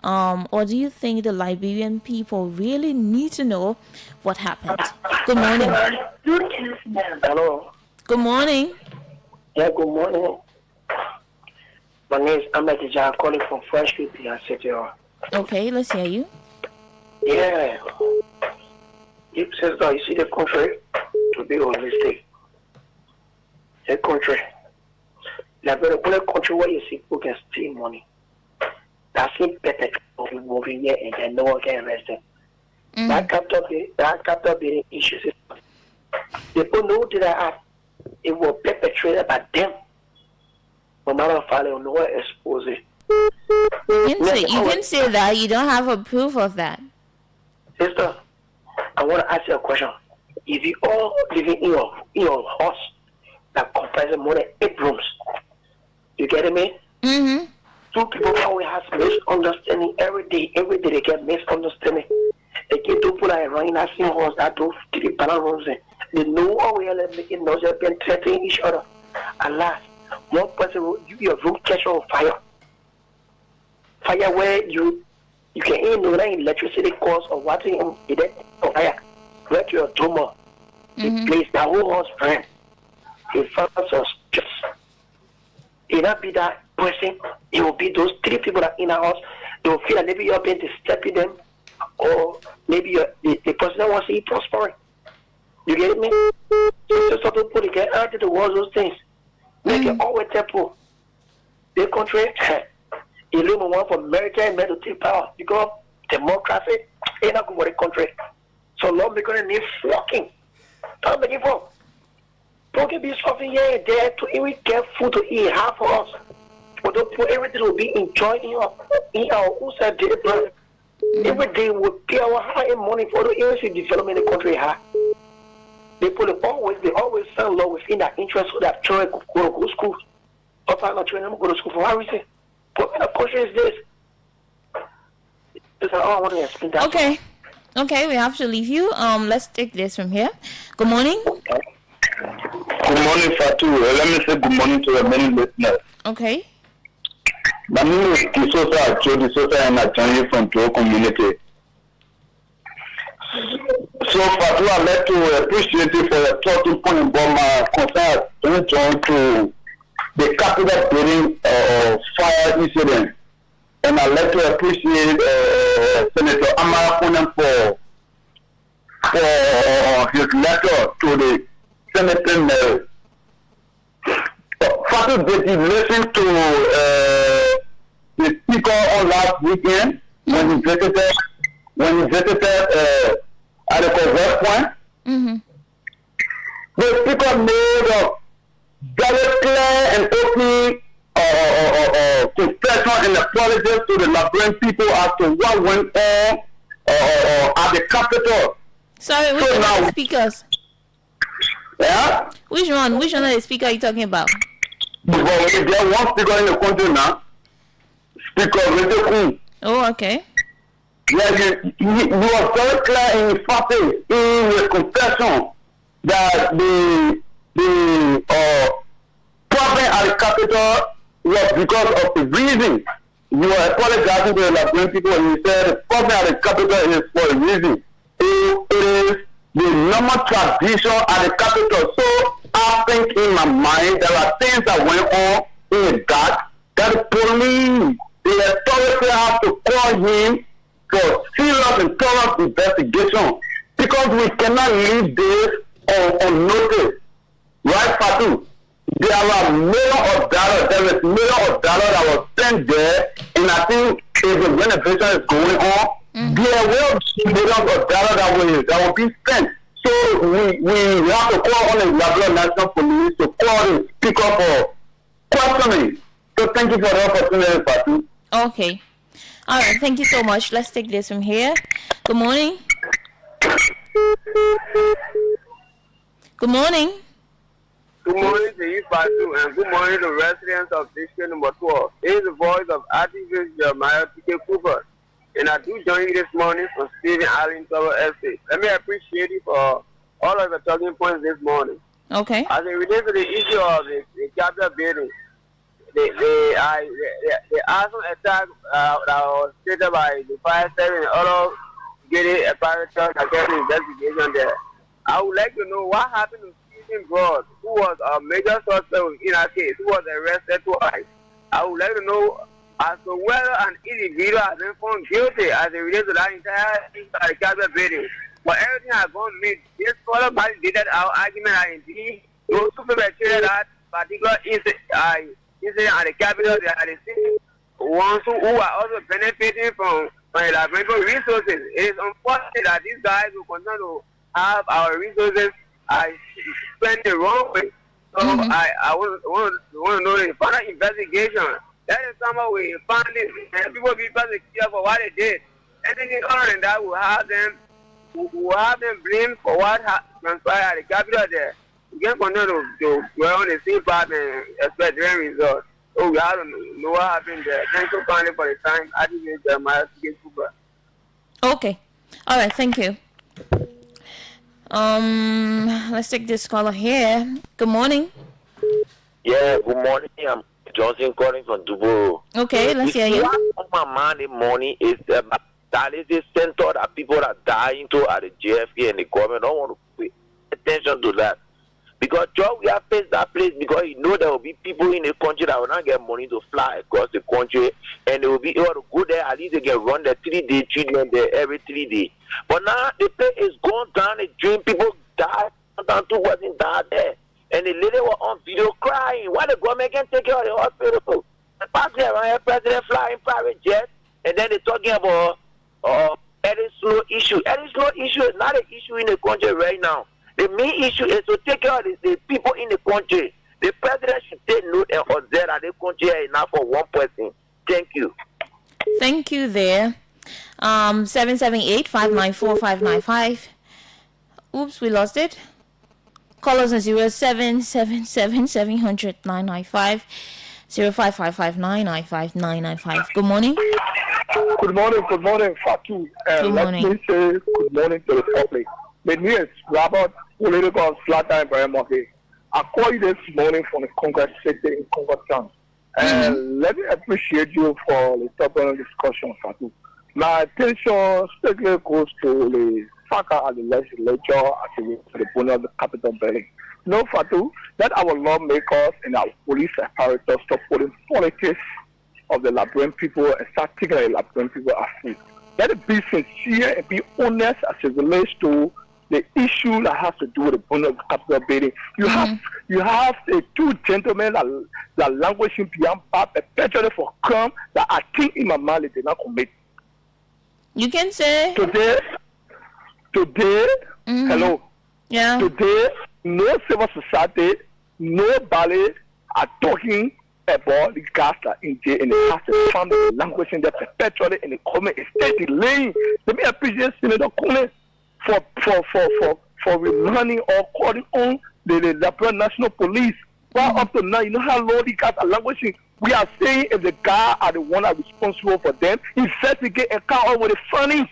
Or do you think the Liberian people really need to know what happened? Good morning. Hello. Good morning. Yeah, good morning. My name is Ahmed Jan, calling from Fresh People and City. Okay, let's hear you. Yeah. You see the country to be holistic. The country. Like the only country where you see people can steal money. That's it better moving here and then no one can arrest them. That capital building issues. People know that it will perpetrate by them. No matter how they know it, expose it. You can say that. You don't have a proof of that. Sister, I want to ask you a question. If you all living in your house that comprises more than 8 rooms, you get me? Mm-hmm. 2 people always have misunderstanding every day they get misunderstanding. They get 2 people that running that same house that do 3 banana rooms. They know how we are making noise, they've been threatening each other. Alas, one person your room catch on fire. Fire where you can even know that electricity cause or water in it fire. went to your tumor. The place, the whole house friend. He found some stress. It not be that person. It will be those 3 people that in the house. They will feel that maybe you're being disturbing them, or maybe the person that wants to see you prospering. You get me? So some people they get out of the world those things. Make it always temple. The country, you live in one for America and to take power because democracy ain't not good for the country. So Lord, we're gonna need flocking. Don't make it for. Don't get be something here and there to even get food to eat half for us. But don't put everything will be enjoyed in our own side daily brother. Every day we pay our high money for the areas development in the country high. They always send law within their interest so that children could go to school. But I'm not children go to school for what reason? What kind of country is this? That's all I want to explain that. Okay, we have to leave you. Let's take this from here. Good morning. Good morning, Fatu. Let me say good morning to the many listeners. Okay. My name is Kisosa Jody Sosa, and I'm joining from Joe community. So, Fatu, I'd like to appreciate you for your talking point about my concern when joined to the capital building fire incident. And I'd like to appreciate Senator Kamara for his letter to the Senate mayor. Fatu, did you listen to the speaker on last weekend when he visited at the West Point? The speaker made a very clear and open confession and apologies to the Liberian people as to what went on at the Capitol. Sorry, which one of the speakers? Yeah? Which one of the speaker are you talking about? Well, there one speaker in the country now. Speaker Rede. Oh, okay. Yeah, you are very clear and emphatic in your confession that the problem at the Capitol was because of the reason. You are apologizing to the Liberian people and you said the problem at the Capitol is for a reason. It is the normal tradition at the Capitol. So I think in my mind there are things that went on in the dark that the police, the authority have to call him for serious and thorough investigation, because we cannot leave this unnoticed. Right, Fatu? There are millions of dollars. There is millions of dollars that was spent there, and I think if the renovation is going on, there will be millions of dollars that will be spent. So we have to call on the Liberia National Police to call and speak up for questioning. So thank you for the opportunity, Fatu. Okay. All right. Thank you so much. Let's take this from here. Good morning. Good morning. Good morning to you, Fatu, and good morning to residents of District Number 12. This is the voice of activist Jeremiah P.K. Cooper, and I do join you this morning from Stephen Island Tower Estate. Let me appreciate you for all of the talking points this morning. Okay. As it relates to the issue of the Capitol building, the awesome attack that was stated by the fire service and other getting a private church that kept an investigation there. I would like to know what happened to Stephen Broad, who was a major suspect in our case, who was arrested twice. I would like to know as to whether an individual has been found guilty as it relates to that entire thing at the Capitol building. But everything has gone made. This further validated our argument that indeed those who perpetrated that particular incident at the Capitol, they are the same ones who are also benefiting from the Liberian resources. It is unfortunate that these guys will continue to have our resources spent the wrong way. So I want to know the further investigation. That is somehow we found it, and people be prosecuted for what they did. Anything other than that will have them blamed for what transpired at the Capitol there. We can't continue to go on the same path and expect different results. So we have to know what happened there. Thanks so kindly for the time. I think it's Jeremiah P.K. Cooper. Okay. All right. Thank you. Let's take this caller here. Good morning. Yeah, good morning. I'm Johnson calling from Dubo. Okay, let's hear you. What on my mind this morning is That is the center that people are dying to at the JFK, and the government don't want to pay attention to that. Because Joe, we have faced that place because you know there will be people in the country that will not get money to fly across the country, and they will be able to go there. At least they can run the 3-day treatment there every 3 days. But now the place is gone down the drain. People die. Down to wasn't down there, and the lady was on video crying. Why the government can take care of the hospital? The passing around here, president flying private jet, and then they're talking about any slow issue. Any slow issue is not an issue in the country right now. The main issue is to take care of the people in the country. The president should take note and observe that the country is enough for one person. Thank you. Thank you there. 778-594-595. Oops, we lost it. Call us on 0777-700-995, 0555-995-995. Good morning. Good morning, Fatu. Good morning. Let me say good morning to the public. My name is Robert, political Slata in Brian. I call you this morning from the Congress City in Congress Town. And let me appreciate you for the topic discussion, Fatu. My attention strictly goes to the fact at the legislature as it relates to the bonus of the Capitol building. No, Fatu, that our lawmakers and our police apparatus stop putting politics of the Liberian people and start taking the Liberian people as food. Let it be sincere and be honest as it relates to the issue that has to do with the bonus of the Capitol building. You have the two gentlemen that languishing beyond bar perpetually for crime that I think in my mind they did not commit. You can say today, hello. Yeah. Today, no civil society, nobody are talking about the gas in jail and the has to find the language in there perpetually in the comment is steady delaying. Let me appreciate Senator Kone for remanding or calling on the Liberian National Police. Well, up to now, you know how low the gas are languishing. We are saying if the guy are the one that are responsible for them, investigate and count over the funding.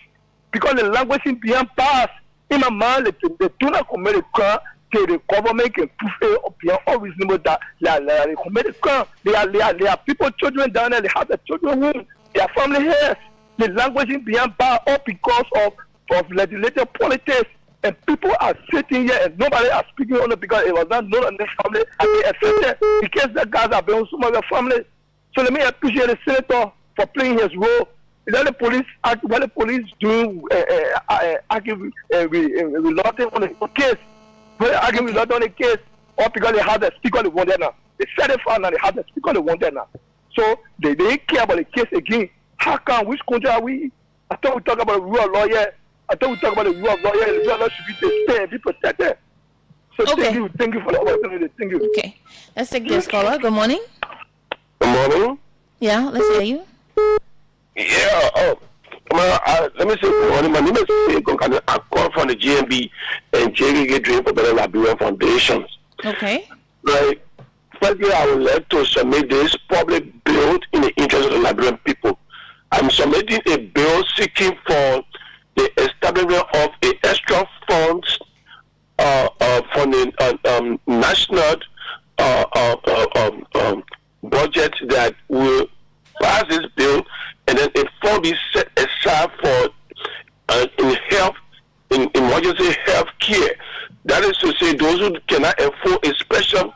Because the language is beyond past. In my mind, they do not commit a crime till the government can prove it or beyond all reasonable that they commit a crime. They are people, children down there, they have the children home, their family has. The language is beyond past all because of legislative politics. And people are sitting here and nobody are speaking on it because it was not known in the family and they affected because the guys are being some of their family. So let me appreciate the senator for playing his role. When the police doing arguing reluctant on the case, when they arguing reluctant on the case, or because they have the speaker they want there now. They said it for now, they have the speaker they want there now. So they care about the case again. How come, which country are we? I thought we talk about the rule of law here. I thought we talk about the rule of law here. The rule of law should be sustained and be protected. So thank you for the opportunity. Thank you. Okay. Let's take this caller. Good morning. Good morning. Yeah, let's hear you. Yeah, let me say good morning. My name is Stevenson. I call from the GMB and JGG Dream for Better Liberian Foundations. Okay. Right. Firstly, I would like to submit this public bill in the interest of the Liberian people. I'm submitting a bill seeking for the establishment of an extra funds for the national budget that will pass this bill, and then a fund be set aside for in emergency health care. That is to say, those who cannot afford a special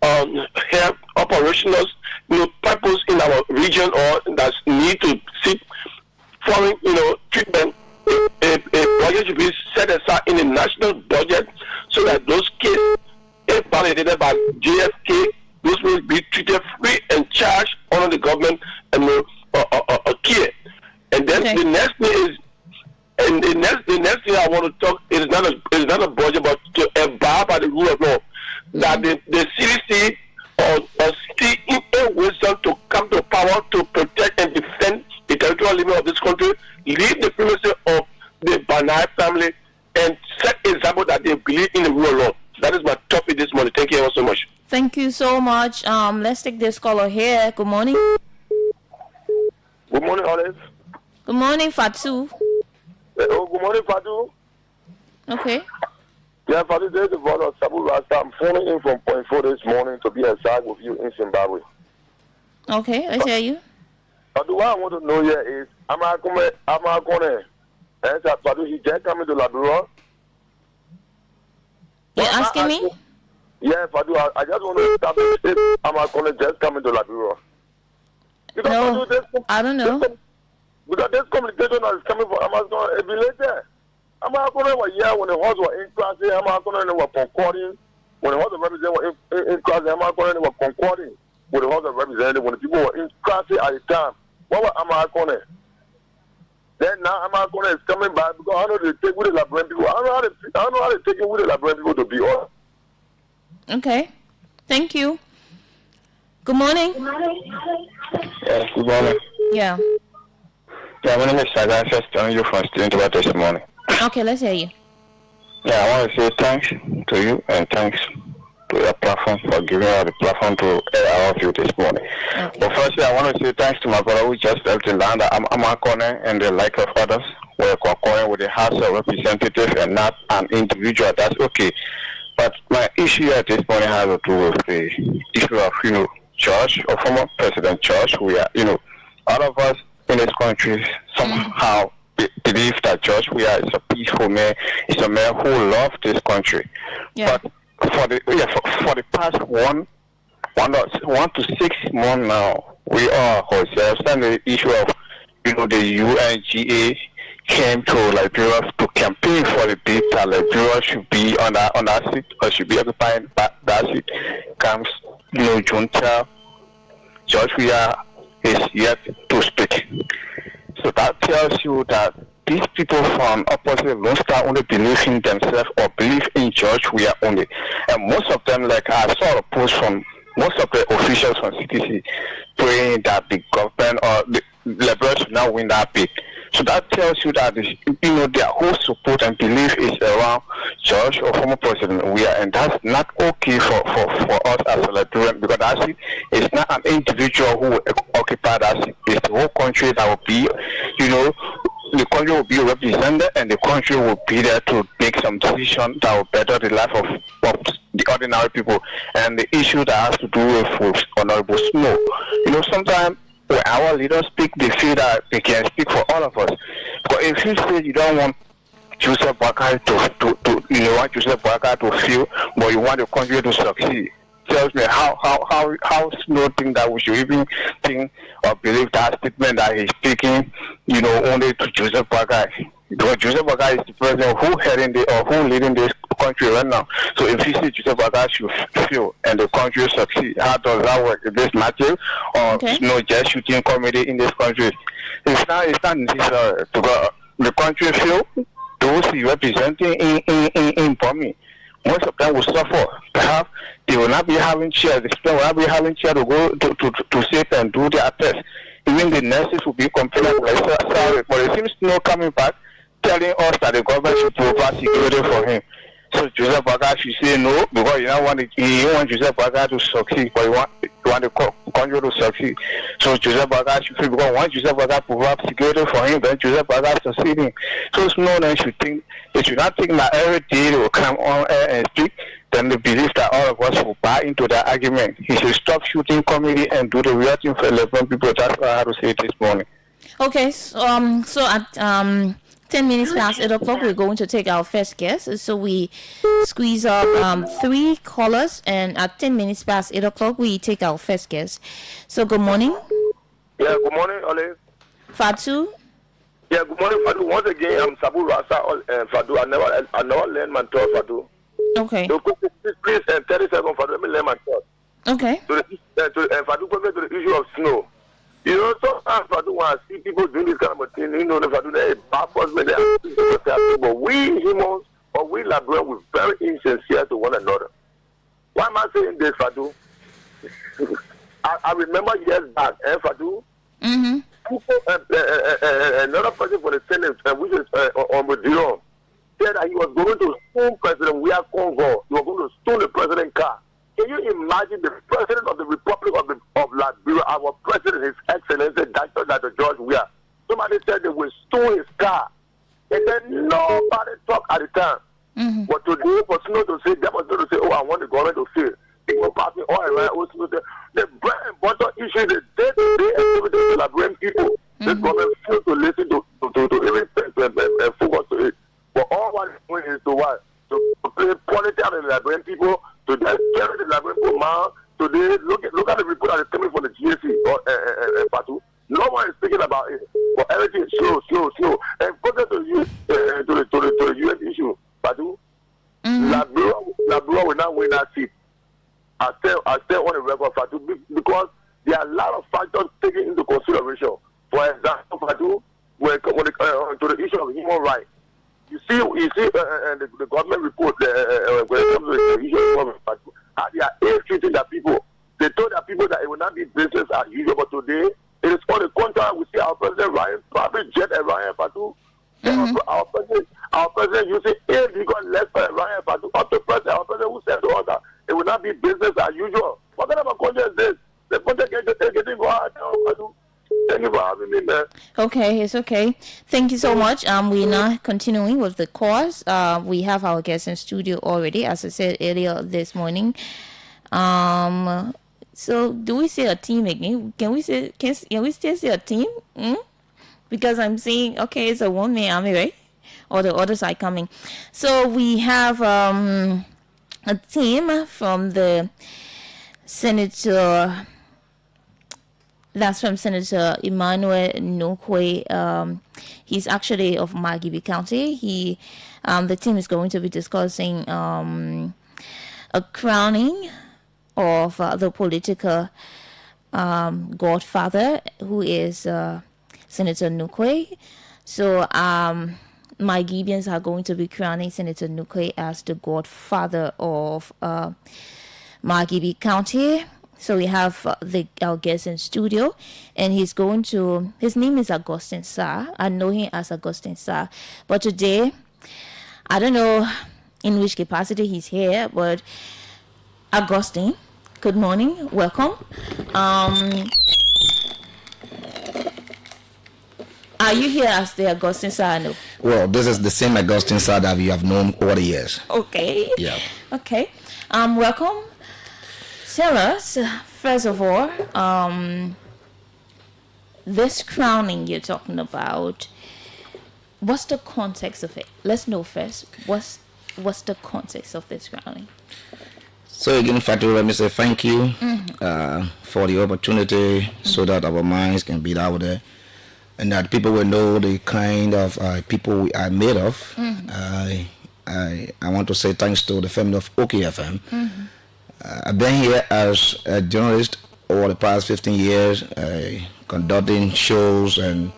health operational purpose in our region or that need to seek foreign treatment. A budget should be set aside in the national budget so that those cases, if validated by JFK, those will be treated free and charged under the government and care. And then the next thing is, and the next thing I want to talk is not a budget, but to abide by the rule of law. That the CDC or see in a wisdom to come to power to protect and defend the territorial limit of this country, leave the premises of the Banai family, and set example that they believe in the rule of law. That is my topic this morning. Thank you so much. Thank you so much. Let's take this caller here. Good morning. Good morning, Olive. Good morning, Fatu. Good morning, Fatu. Okay. Yeah, Fatu, this is the brother of Sabu Rasta. I'm phoning in from Point 4 this morning to be aside with you in Zimbabwe. Okay, let's hear you. But what I want to know here is, am I going to, Fatu, he just coming to Labrador? You're asking me? Yeah, Fatu, I just want to establish if am I going to just coming to Labrador? No, I don't know. Because this communication that is coming from Amazon, it be later. I'm not going to hear when the horse was in class, I'm not going to concording. When the horse of representative were in class, I'm not going to concording with the horse of representative. When the people were in class at the time, what was Amakone? Then now Amakone is coming back because I know they take with the Labrador people. I don't know how they take it with the Labrador people to be honest. Okay. Thank you. Good morning. Yes, good morning. Yeah. Yeah, my name is Saga. Just telling you from student about this morning. Okay, let's hear you. Yeah, I want to say thanks to you and thanks to your platform for giving us the platform to air our view this morning. Okay. But firstly, I want to say thanks to my brother who just left the land. I'm Amakone and the like of others. We're concurring with the House of Representatives and not an individual. That's okay. But my issue at this morning has to do with the issue of, George, or former President George. We are, all of us in this country somehow believe that George Weah is a peaceful man. He's a man who loves this country. Yeah. But for the past one to 6 months now, we are ourselves and the issue of the UNGA came to Liberia to campaign for the bid that Liberia should be on that seat or should be occupying that seat. Comes June 12, George Weah is yet to speak. So that tells you that these people from opposite don't start only believe in themselves or believe in George Weah only. And most of them, like I saw a post from most of the officials from CTC praying that the government or the Liberia should not win that bid. So that tells you that their whole support and belief is around George or former President Weah, and that's not okay for us as a Liberian, because that seat is not an individual who will occupy that seat. It's the whole country that will be, the country will be represented, and the country will be there to make some decision that will better the life of the ordinary people. And the issue that has to do with Honorable Snow, sometimes when our leaders speak, they feel that they can speak for all of us. But if you say you don't want Joseph Boakai to feel, but you want the country to succeed, tells me how Snow think that we should even think or believe that statement that he's speaking, only to Joseph Boakai. Because Joseph Boakai is the president who leading this country right now. So if you see Joseph Boakai should feel and the country succeed, how does that work? Is this massive or just shooting comedy in this country? It's not necessary because the country feel those he representing in Burma. Most of them will suffer. Perhaps they will not be having chairs. The students will not be having chairs to go to sit and do their test. Even the nurses will be complaining like sorry, but it seems no coming back, telling us that the government should provide security for him. So Joseph Boakai should say no, because you don't want Joseph Boakai to succeed, but you want the country to succeed. So Joseph Boakai should feel, because once Joseph Boakai provide security for him, then Joseph Boakai succeeding. So Snow then they should not think that every day they will come on air and speak, then they believe that all of us will buy into that argument. He should stop shooting comedy and do the real thing for 11 people. That's what I have to say this morning. Okay, so at 10 minutes past 8 o'clock, we're going to take our first guest. So we squeeze up 3 callers, and at 10 minutes past 8 o'clock, we take our first guest. So good morning. Yeah, good morning, Ole. Fatu. Yeah, good morning, Fatu. Once again, I'm Sabu Rasa, Fatu. I never learned my thought, Fatu. Okay. So please, 30 seconds, Fatu. Let me learn my thought. Okay. Fatu, go back to the issue of snow. Sometimes Fatu, when I see people doing this kind of thing, Fatu, they baffles me. But we humans, or we Liberians, we're very insincere to one another. Why am I saying this, Fatu? I remember years back, Fatu. Mm-hmm. Another person for the Senate, which is Omodiro, said that he was going to stone President Weah Congo. He was going to stone the president's car. Can you imagine the president of the Republic of Liberia, our president, His Excellency, Dr. George Weah? Somebody said they will stone his car. And then nobody talked at the time. Mm-hmm. But today, for Snow to say, that was going to say, I want the government to fail. People passing all around. The bread and butter issue, the day-to-day activities in Liberian people. This government fails to listen to even focus to it. But all what it's doing is to what? To play politics on the Liberian people, to just carry the Liberian people man. Today, look at the report that is coming from the GSC or Fatu. No one is thinking about it. But everything is slow. And focus to the US issue, Fatu. Laburo will not win that seat. I still on the record, Fatu, because there are a lot of factors taken into consideration. For example, Fatu, when it comes to the issue of human rights, you see, the government report when it comes to the issue of human rights, how they are ill-treating their people. They told their people that it will not be business as usual, but today it is on the contrary. We see our president Ryan, private jet and Ryan Fatu. Our president using aid because less Ryan Fatu. Up to president, our president who said to us that it will not be business as usual. What kind of a country is this? The country getting hard now. Thank you for having me, man. Okay, it's okay. Thank you so much. We're now continuing with the course. We have our guests in studio already, as I said earlier this morning. So do we say a team again? Can we still say a team? Because I'm saying, okay, it's a one-man army, right? Or the other side coming. So we have a team from the Senator. That's from Senator Emmanuel Nokwe. He's actually of Margibi County. The team is going to be discussing a crowning of the political godfather, who is Senator Nokwe. So Margibians are going to be crowning Senator Nokwe as the godfather of Margibi County. So we have our guest in studio, and his name is Augustine Sarr. I know him as Augustine Sarr. But today, I don't know in which capacity he's here, but Augustine, good morning, welcome. Are you here as the Augustine Sarr? No? Well, this is the same Augustine Sarr that we have known over the years. Okay. Yeah. Okay. Welcome. Tell us, first of all, this crowning you're talking about, what's the context of it? Let's know first, what's the context of this crowning? So again, Fatu, let me say thank you for the opportunity so that our minds can be out there and that people will know the kind of people we are made of. I want to say thanks to the family of OKFM. I've been here as a journalist over the past 15 years, conducting shows, and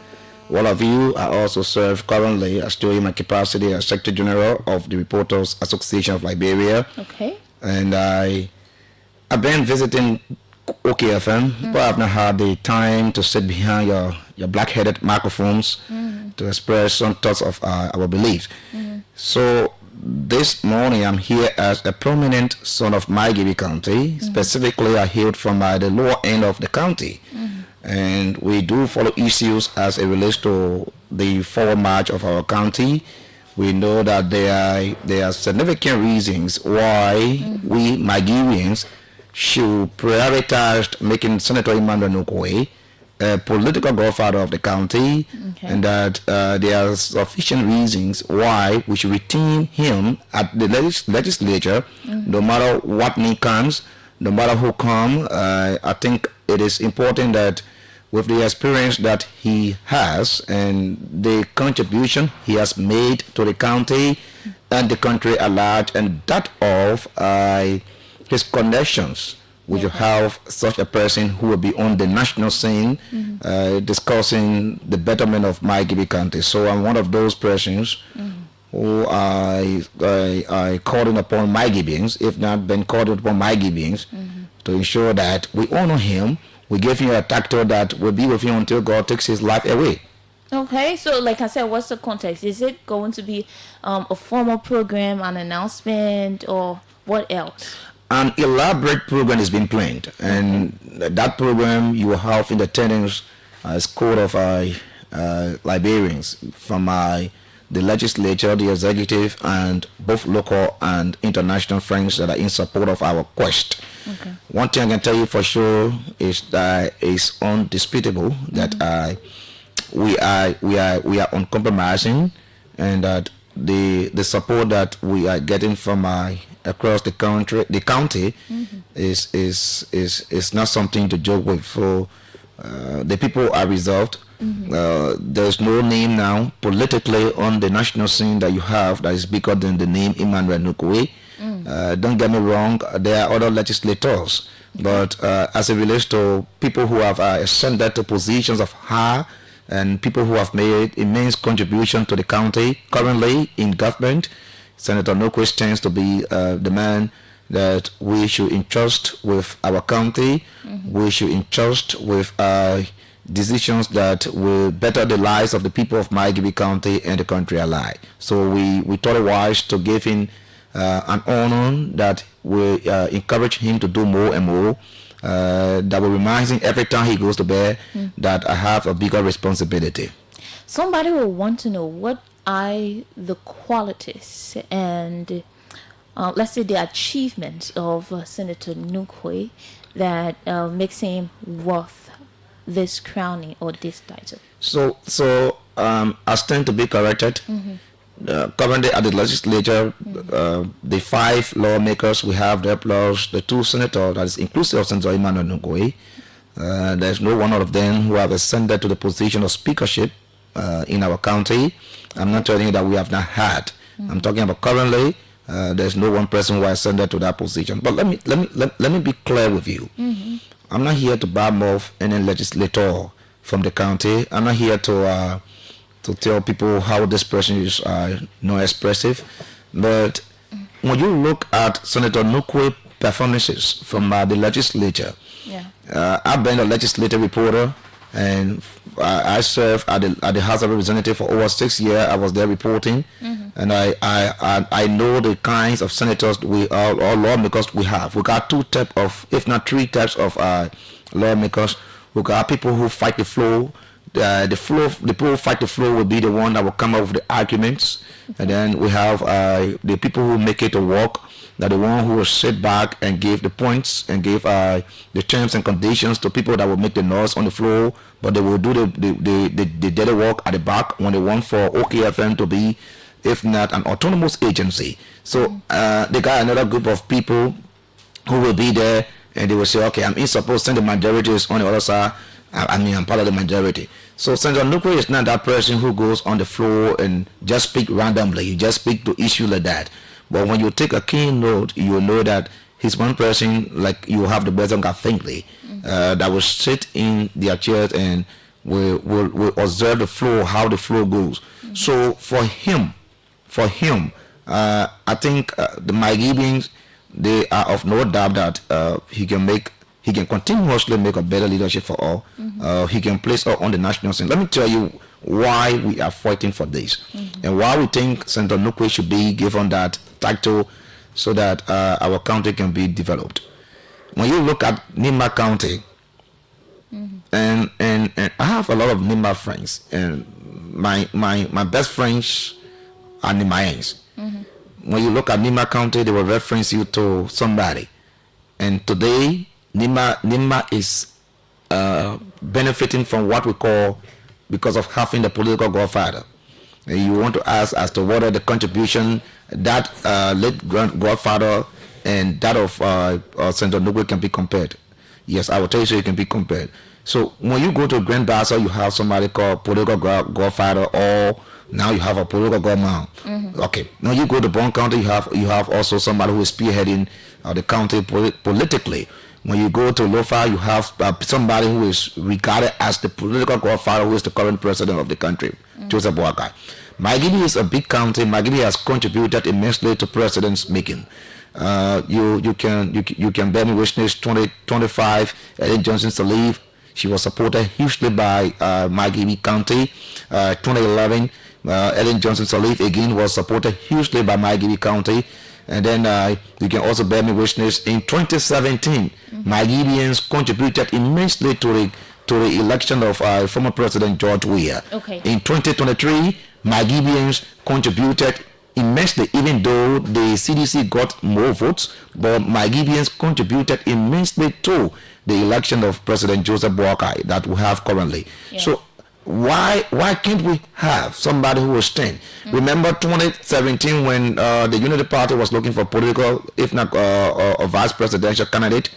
all of you. I also serve currently, I still in my capacity as Secretary General of the Reporters Association of Liberia. Okay. And I've been visiting OKFM, but I've not had the time to sit behind your black-headed microphones to express some thoughts of our beliefs. So this morning I'm here as a prominent son of Margibi County. Specifically, I hail from the lower end of the county. And we do follow issues as it relates to the forward march of our county. We know that there are significant reasons why we Margibians should prioritize making Senator Emmanuel Nokwe a political godfather of the county, and that there are sufficient reasons why we should retain him at the legislature, no matter what need comes, no matter who come. I think it is important that with the experience that he has and the contribution he has made to the county and the country at large, and that of his connections, we should have such a person who will be on the national scene discussing the betterment of Margibi County. So I'm one of those persons who I calling upon Margibians, if not been called upon Margibians, to ensure that we honor him. We give him a tractor that will be with him until God takes his life away. Okay, so like I said, what's the context? Is it going to be a formal program, an announcement, or what else? An elaborate program is being planned, and that program you will have in attendance a squad of Liberians from the legislature, the executive, and both local and international friends that are in support of our quest. Okay. One thing I can tell you for sure is that it's undisputable that we are uncompromising, and that the support that we are getting from across the county is not something to joke with. So the people are resolved. There's no name now politically on the national scene that you have that is bigger than the name Emmanuel Nukwe. Don't get me wrong, there are other legislators, but as it relates to people who have ascended to positions of high and people who have made immense contribution to the county currently in government, Senator Nukwe stands to be the man that we should entrust with our county. We should entrust with decisions that will better the lives of the people of Maigibi County and the country alike. So we thought it wise to give him an honor that will encourage him to do more and more, that will remind him every time he goes to bed that I have a bigger responsibility. Somebody will want to know what are the qualities and let's say the achievements of Senator Nukwe that makes him worth this crowning or this title. So I stand to be corrected. Currently at the legislature, the 5 lawmakers we have there plus the 2 senators, that is inclusive of Senator Emmanuel Nukwe. There's no one of them who have ascended to the position of speakership in our county. I'm not telling you that we have not had. I'm talking about currently. There's no one person who has ascended to that position. But let me be clear with you. I'm not here to badmouth off any legislator from the county. I'm not here to tell people how this person is not expressive. But when you look at Senator Nukwe performances from the legislature, I've been a legislative reporter, and I served at the House of Representatives for over 6 years. I was there reporting, and I know the kinds of senators we are, or lawmakers we have. We got 2 types of, if not 3 types of lawmakers. We got people who fight the floor. The people who fight the floor will be the one that will come up with the arguments, and then we have the people who make it to work. That the one who will sit back and give the points and give the terms and conditions to people that will make the noise on the floor, but they will do the dirty work at the back when they want for OKFM to be, if not an autonomous agency. So they got another group of people who will be there, and they will say, okay, I'm in supposed, and the majority is on the other side. I'm part of the majority. So Senator Nukwe is not that person who goes on the floor and just speak randomly. He just speak to issues like that. But when you take a keen note, you know that he's one person, like you have the President Gathingley, that will sit in their chairs and will observe the flow, how the flow goes. So for him, I think the Maigibians, they are of no doubt that he can continuously make a better leadership for all. He can place us on the national scene. Let me tell you why we are fighting for this, and why we think Senator Nukwe should be given that title so that our county can be developed. When you look at Nima County, and I have a lot of Nima friends, and my best friends are Nimaens. When you look at Nima County, they will reference you to somebody, and today Nima is benefiting from what we call, because of having the political godfather. And you want to ask as to what are the contribution that late godfather and that of Senator Nukwe can be compared. Yes, I will tell you so it can be compared. So when you go to Grand Bassa, you have somebody called political godfather, or now you have a political godmom. Okay. Now you go to Bond County, you have also somebody who is spearheading the county politically. When you go to Lofa, you have somebody who is regarded as the political godfather, who is the current president of the country, Joseph Boakai. Maigibi is a big county. Maigibi has contributed immensely to president's making. You can bear me witness 2025, Ellen Johnson Sirleaf. She was supported hugely by Maigibi County. 2011, Ellen Johnson Sirleaf again was supported hugely by Maigibi County. And then you can also bear me witness in 2017, Maigibians contributed immensely to the election of former President George Weah. Okay. In 2023, Magibians contributed immensely, even though the CDC got more votes, but Magibians contributed immensely to the election of President Joseph Boakai that we have currently. Yeah. So why can't we have somebody who will stand? Remember 2017 when the Unity Party was looking for political, if not a vice presidential candidate?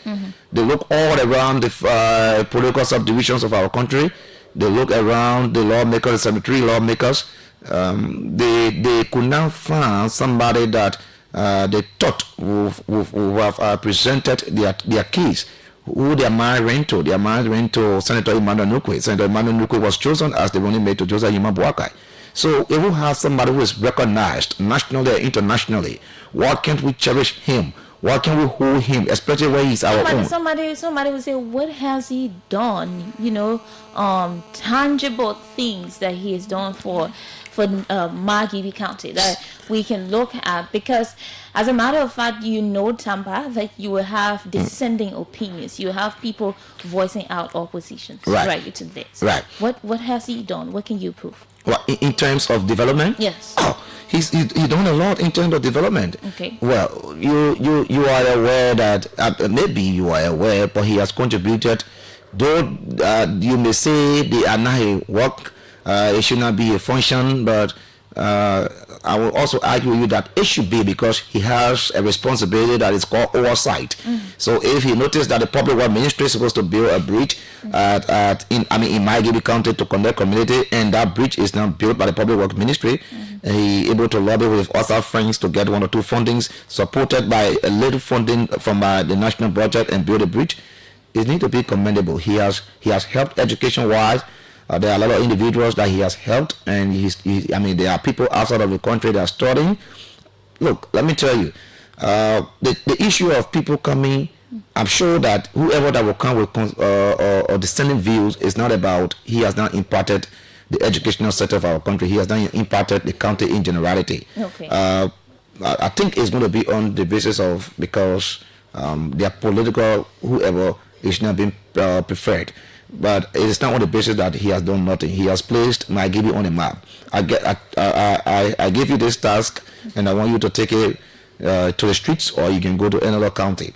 They look all around the political subdivisions of our country. They look around the lawmakers, the 73 lawmakers. They could not find somebody that they thought would have presented their case. Who their mind ran to? Their mind ran to Senator Emmanuel Nukwe. Senator Emmanuel Nukwe was chosen as the running mate to Joseph Yuma Boakai. So if we have somebody who is recognized nationally or internationally, why can't we cherish him? Why can't we hold him, especially when he's our own? Somebody will say, what has he done? You know, tangible things that he has done for Margibi County that we can look at, because as a matter of fact, you know, Tampa, that you will have dissenting opinions. You have people voicing out oppositions right to this. Right. What has he done? What can you prove? Well, in terms of development? Yes. Oh, he's done a lot in terms of development. Okay. Well, you are aware that maybe you are aware, but he has contributed. Though you may say they are not a work, it should not be a function, but I will also argue with you that it should be, because he has a responsibility that is called oversight. So if he noticed that the public work ministry is supposed to build a bridge in Margibi County to connect community, and that bridge is now built by the public work ministry, he able to lobby with other friends to get one or two fundings supported by a little funding from the national budget and build a bridge. It needs to be commendable. He has helped education wise. There are a lot of individuals that he has helped, and there are people outside of the country that are studying. Look, let me tell you, the issue of people coming, I'm sure that whoever that will come with or dissenting views is not about, he has not impacted the educational sector of our country. He has not impacted the county in generality. Okay. I think it's going to be on the basis of, because their political, whoever is not being preferred. But it is not on the basis that he has done nothing. He has placed Margibi on the map. I give you this task, and I want you to take it to the streets, or you can go to another county.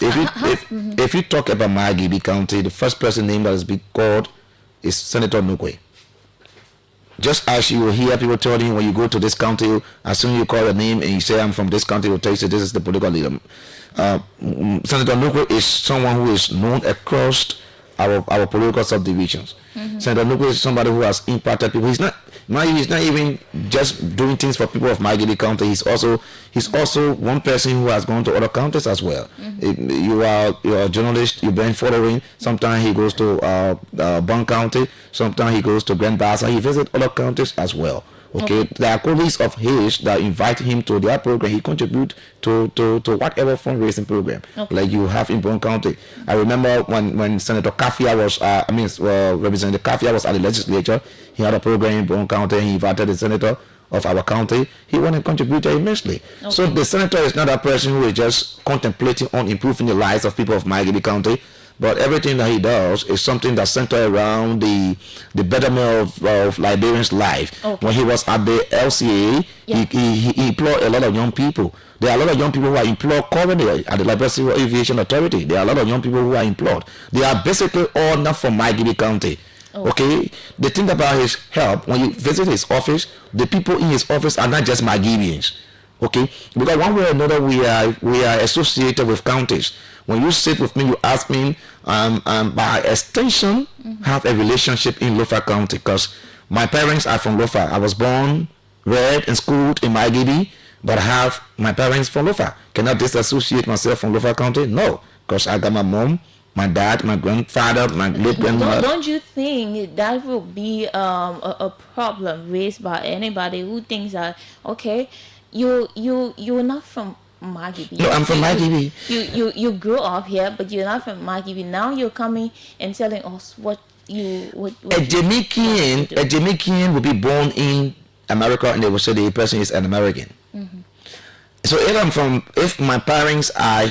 If you talk about Margibi County, the first person name that is being called is Senator Nukwe. Just as you will hear people telling you when you go to this county, as soon as you call a name and you say I'm from this county, will tell you this is the political leader. Senator Nukwe is someone who is known across our political subdivisions. Senator Nukwe is somebody who has impacted people. He's not even just doing things for people of Margibi County. He's also one person who has gone to other counties as well. You are a journalist. You've been following. Sometimes he goes to Bond County. Sometimes he goes to Grand Bassa. He visits other counties as well. Okay, there are colleagues of his that invite him to their program. He contributes to whatever fundraising program like you have in Bond County. I remember when Senator Kafia was, Representative Kafia was at the legislature. He had a program in Bond County. He invited the senator of our county. He went and contributed immensely. So the senator is not a person who is just contemplating on improving the lives of people of Margibi County. But everything that he does is something that's centered around the betterment of Liberians' life. When he was at the LCA, he employed a lot of young people. There are a lot of young people who are employed currently at the Liberia Civil Aviation Authority. There are a lot of young people who are employed. They are basically all not from Margibi County. Okay, the thing about his help, when you visit his office, the people in his office are not just Margibians. Okay, because one way or another we are associated with counties. When you sit with me, you ask me, by extension, have a relationship in Lofa County, because my parents are from Lofa. I was born, reared, and schooled in Margibi, but I have my parents from Lofa. Can I disassociate myself from Lofa County? No, because I got my mom, my dad, my grandfather, my late grandmother. Don't you think that will be a problem raised by anybody who thinks that, okay, you're not from Margibi? No, I'm from Margibi. You grew up here, but you're not from Margibi. Now you're coming and telling us what a Jamaican will be born in America, and they will say the person is an American. So if my parents are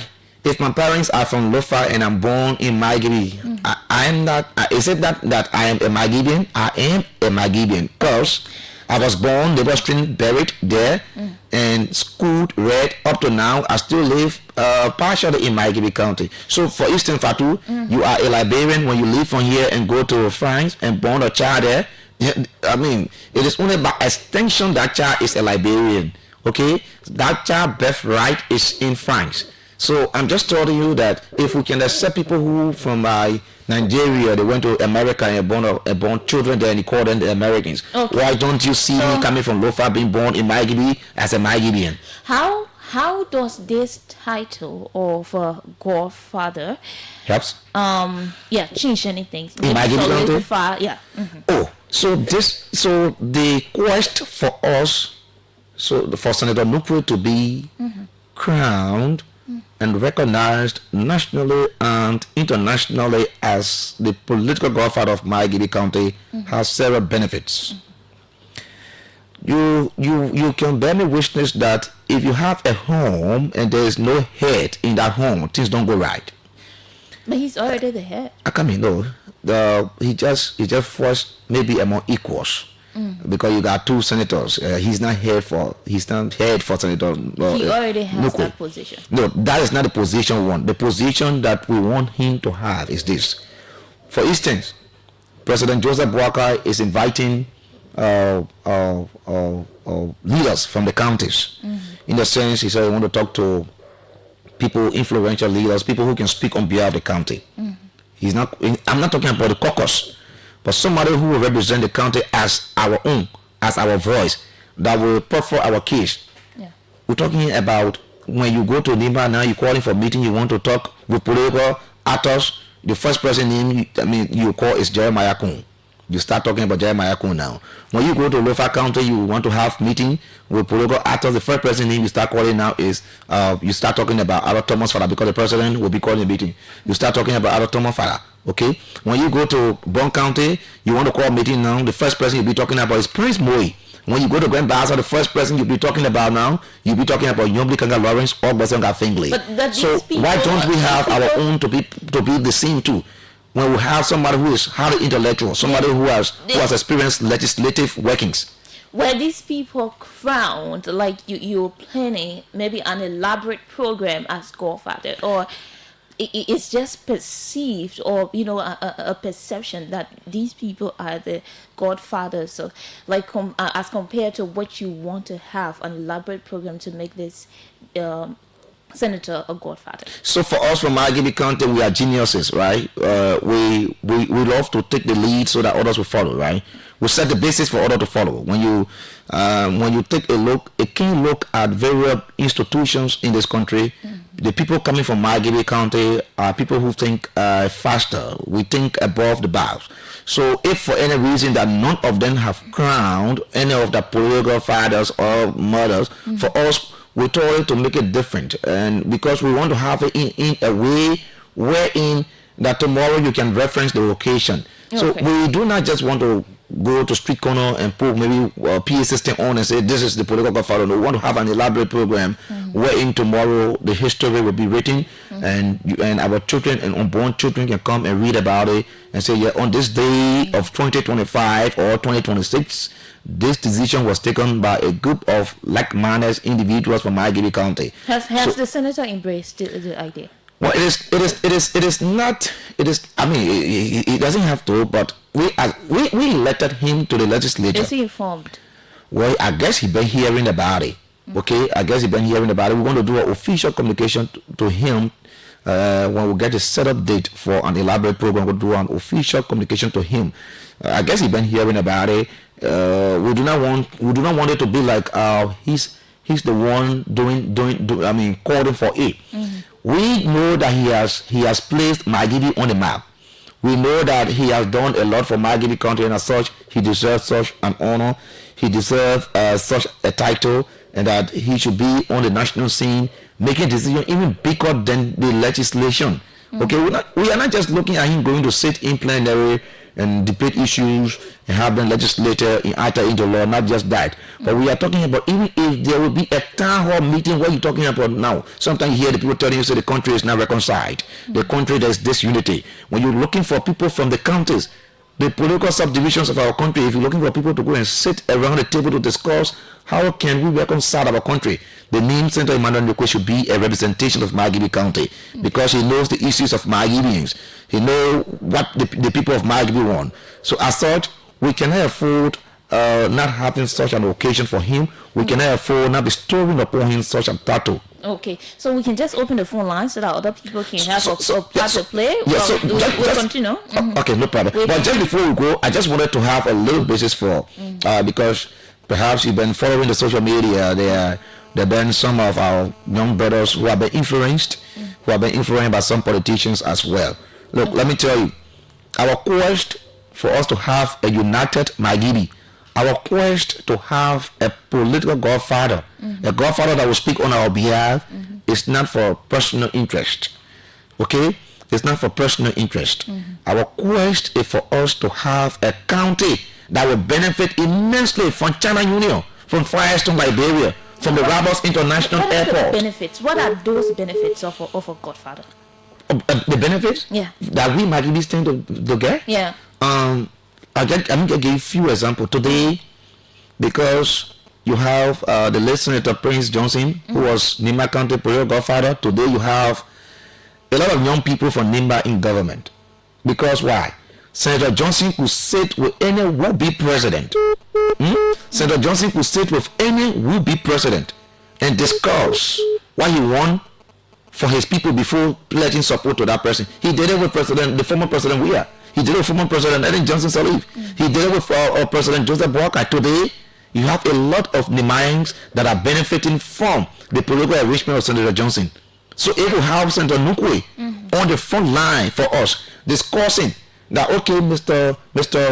from Lofa and I'm born in Margibi, I am not. Is it that I am a Margibian? I am a Margibian because I was born, they were still buried there, and schooled, read. Up to now, I still live partially in Miami County. So, for instance, Fatu, you are a Liberian. When you leave from here and go to France and born a child there, I mean, it is only by extension that child is a Liberian. Okay, that child birthright is in France. So I'm just telling you that if we can accept people who from Nigeria, they went to America and born children there and you call them the Americans. Okay. Why don't you see me coming from Lofa being born in Miami as a Miamian? How does this title of Godfather helps? Change anything? In Miami, yeah. Oh, so the quest for us, for Senator Nupro to be crowned and recognized nationally and internationally as the political godfather of Miami County has several benefits. You can bear me witness that if you have a home and there is no head in that home, things don't go right. But he's already the head. I mean, no. He just forced maybe among equals. Because you got two senators. He's not head for Senator. He already has that position. No, that is not the position we want. The position that we want him to have is this. For instance, President Joseph Boakai is inviting leaders from the counties. In the sense, he said he want to talk to people, influential leaders, people who can speak on behalf of the county. I'm not talking about the caucus, but somebody who will represent the county as our own, as our voice, that will prefer our case. Yeah. We're talking about when you go to Nima now, you calling for meeting, you want to talk with political actors. The first person name you call is Jeremiah Kun. You start talking about Jeremiah Kun now. When you go to Lofa County, you want to have meeting with political actors. The first person name you start calling now is you start talking about Albert Thomas Father, because the president will be calling a meeting. You start talking about Albert Thomas Father. Okay. When you go to Bon County, you want to call a meeting now. The first person you'll be talking about is Prince Moy. When you go to Grand Baza, the first person you'll be talking about now, you'll be talking about Yombli Kanga Lawrence or Basanga Fingley. So why don't we have our own to be the same too? When we have somebody who is highly intellectual, somebody who has experienced legislative workings. Were these people crowned like you're planning maybe an elaborate program as Godfather, or it's just perceived, or a perception that these people are the godfathers? So like as compared to what you want to have an elaborate program to make this senator a godfather. So for us from Miami County, we are geniuses, right? We love to take the lead so that others will follow, right? We set the basis for others to follow. When you take a keen look at various institutions in this country, the people coming from Miami County are people who think faster. We think above the bounds. So if for any reason that none of them have crowned any of the political fathers or mothers, for us, we told to make it different, and because we want to have it in a way wherein that tomorrow you can reference the location. Okay. So we do not just want to go to street corner and put maybe a PA system on and say this is the political godfather. No, we want to have an elaborate program wherein tomorrow the history will be written, and our children and unborn children can come and read about it and say, yeah, on this day of 2025 or 2026, this decision was taken by a group of like-minded individuals from Miami County. Has the senator embraced the idea? Well, it is not. I mean, it doesn't have to, but we elected him to the legislature. Is he informed? Well, I guess he's been hearing about it. Okay, I guess he's been hearing about it. We're going to do an official communication to him when we get a set-up date for an elaborate program. We'll do an official communication to him. I guess he's been hearing about it. We do not want it to be like he's the one doing calling for it. We know that he has placed Magidi on the map. We know that he has done a lot for Magidi County, and as such he deserves such an honor. He deserves such a title, and that he should be on the national scene making decisions even bigger than the legislation. Okay, we are not just looking at him going to sit in plenary and debate issues and have them legislated and enter into law. Not just that, but we are talking about even if there will be a town hall meeting. What are you talking about now? Sometimes you hear the people telling you, say the country is not reconciled. The country, there's disunity. When you're looking for people from the counties, the political subdivisions of our country, if you're looking for people to go and sit around the table to discuss how can we reconcile our country, the name Senator Emmanuel Nukwe should be a representation of Margibi County, because he knows the issues of Margibians. He knows what the people of Margibi want. So as such, we cannot afford not having such an occasion for him. We cannot afford not bestowing upon him such a title. Okay, so we can just open the phone line so that other people can have a part to play. We'll continue. Okay, no problem. But just before we go, I just wanted to have a little basis for because perhaps you've been following the social media. There have been some of our young brothers who have been influenced, by some politicians as well. Look, let me tell you, our quest for us to have a united Margibi, our quest to have a political godfather, a godfather that will speak on our behalf, is not for personal interest. Okay? It's not for personal interest. Our quest is for us to have a county that will benefit immensely from China Union, from Firestone, Liberia, from the Rabos International Airport. Benefits. What are those benefits of a godfather? The benefits? Yeah. That we Margibi stand to get? Yeah. I'm going to give a few examples today, because you have the late Senator Prince Johnson, who was Nimba County political godfather. Today you have a lot of young people from Nimba in government. Because why? Senator Johnson could sit with any would-be president. Senator Johnson could sit with any would-be president and discuss what he want for his people before pledging support to that person. He did it with the former president we are. He did it with former President Ellen Johnson Sirleaf. He did it with President Joseph Boakai. Today, you have a lot of Nimayans that are benefiting from the political enrichment of Senator Johnson. So it will have Senator Nukwe on the front line for us, discussing that, okay, Mr.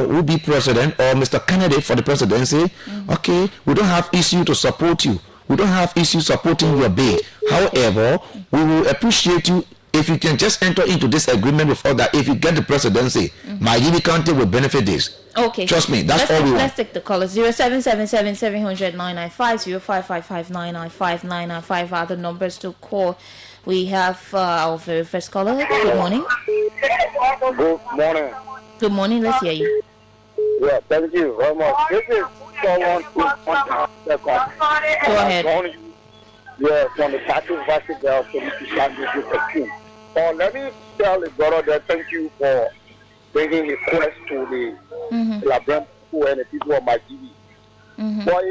would-be president or Mr. candidate for the presidency, okay, we don't have issue to support you. We don't have issue supporting your bid. However, we will appreciate you if you can just enter into this agreement with us that if you get the presidency, Margibi County will benefit this. Okay. Trust me, that's all we want. Let's take the callers. 0777-700-995, 0555-995-995 are the numbers to call. We have our very first caller. Good morning. Good morning. Good morning. Let's hear you. Yeah, thank you very much. This is someone who wants to go ahead. Yeah, from the Fatu Abigail Community Championship team. Let me tell the brother that thank you for bringing the quest to the Labram people and the people of Margibi. But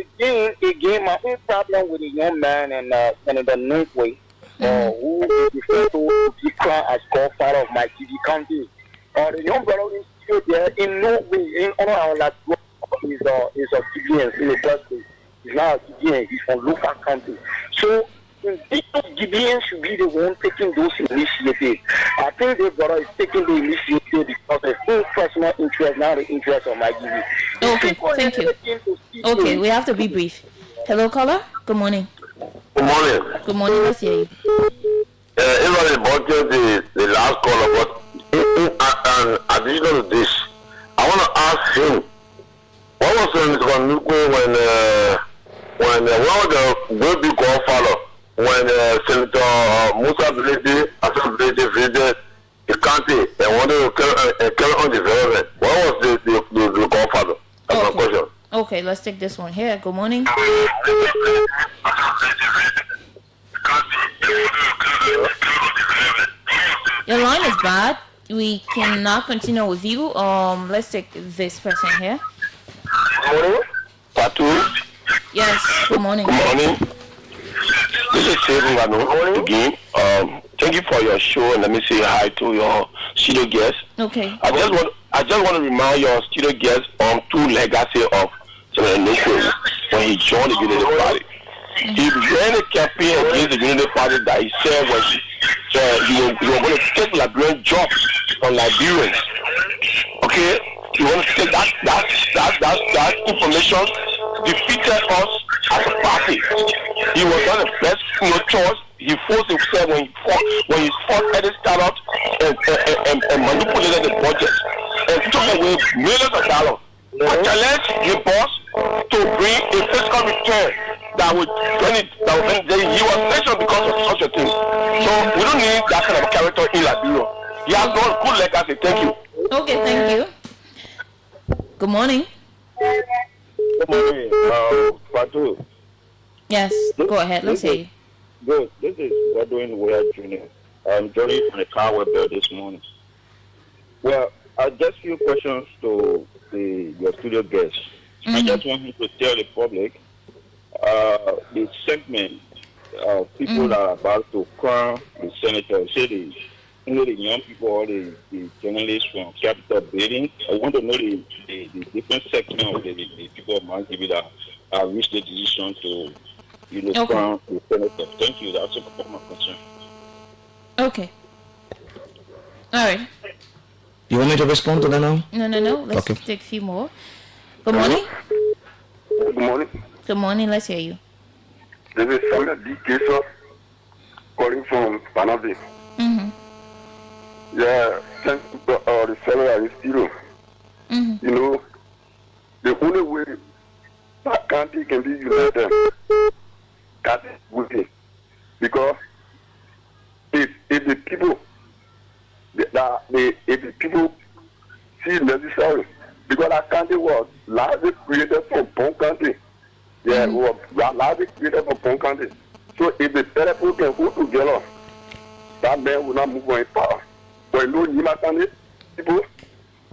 again, my own problem with the young man and the Nukwe, who is referred to declare as godfather of Margibi County. The young brother is still there in no way, in honor of that is a Gideon in the first place. He's not a Gideon, he's from local county. So, Gideon should be the one taking those initiatives. I think the brother is taking the initiative because of his personal interest, not the interest of Margibi. Okay, thank you. Okay, we have to be brief. Hello, caller. Good morning. Good morning. Good morning. Let's hear you. Even about the last caller, but in addition to this, I want to ask him, what was Mr. Nukwe when one of the great big godfather, when Senator Musa Bilete visited the county and wanted to carry on development? What was the godfather? That's my question. Okay, let's take this one here. Good morning. Your line is bad. We cannot continue with you. Let's take this person here. Hello? Fatu? Yes, good morning. Good morning. This is Stevenson again. Thank you for your show, and let me say hi to your studio guests. Okay. I just want to remind your studio guests on two legacy of Senator Nukwe when he joined the Unity Party. He ran a campaign against the Unity Party that he said was you were going to take Liberian jobs from Liberians. Okay? You want to take that information, defeated us as a party. He was not the best choice. He forced himself when he fought Eddie Startup and manipulated the budget and took away millions of dollars. I challenge your boss to bring a fiscal return that would he was mentioned because of such a thing. So we don't need that kind of character in Liberia. He has got good legacy. Thank you. Okay, thank you. Good morning. Good morning, Fatu. Yes, go ahead. Let's hear you. Good. This is Godwin Ware Jr. I'm joining from the car webber this morning. Well, I just few questions to your studio guests. I just want you to tell the public the segment of people that are about to crown the senator. Say the young people or the journalists from Capitol Building. I want to know the different section of the people of Mount David that have reached the decision to crown the senator. Thank you. That's all my concern. Okay. All right. You want me to respond to that now? No. Let's take a few more. Good morning. Good morning. Good morning. Let's hear you. This is Samuel D. Kesha calling from Panama. Yeah, thank you for the salary studio. You know, the only way that country can be united, that is with it. Because if the people see necessary, because that country was largely created from one country. Yeah, it was largely created from one country. So if the people can go together, that man will not move on in power. But you know, Nimakani people,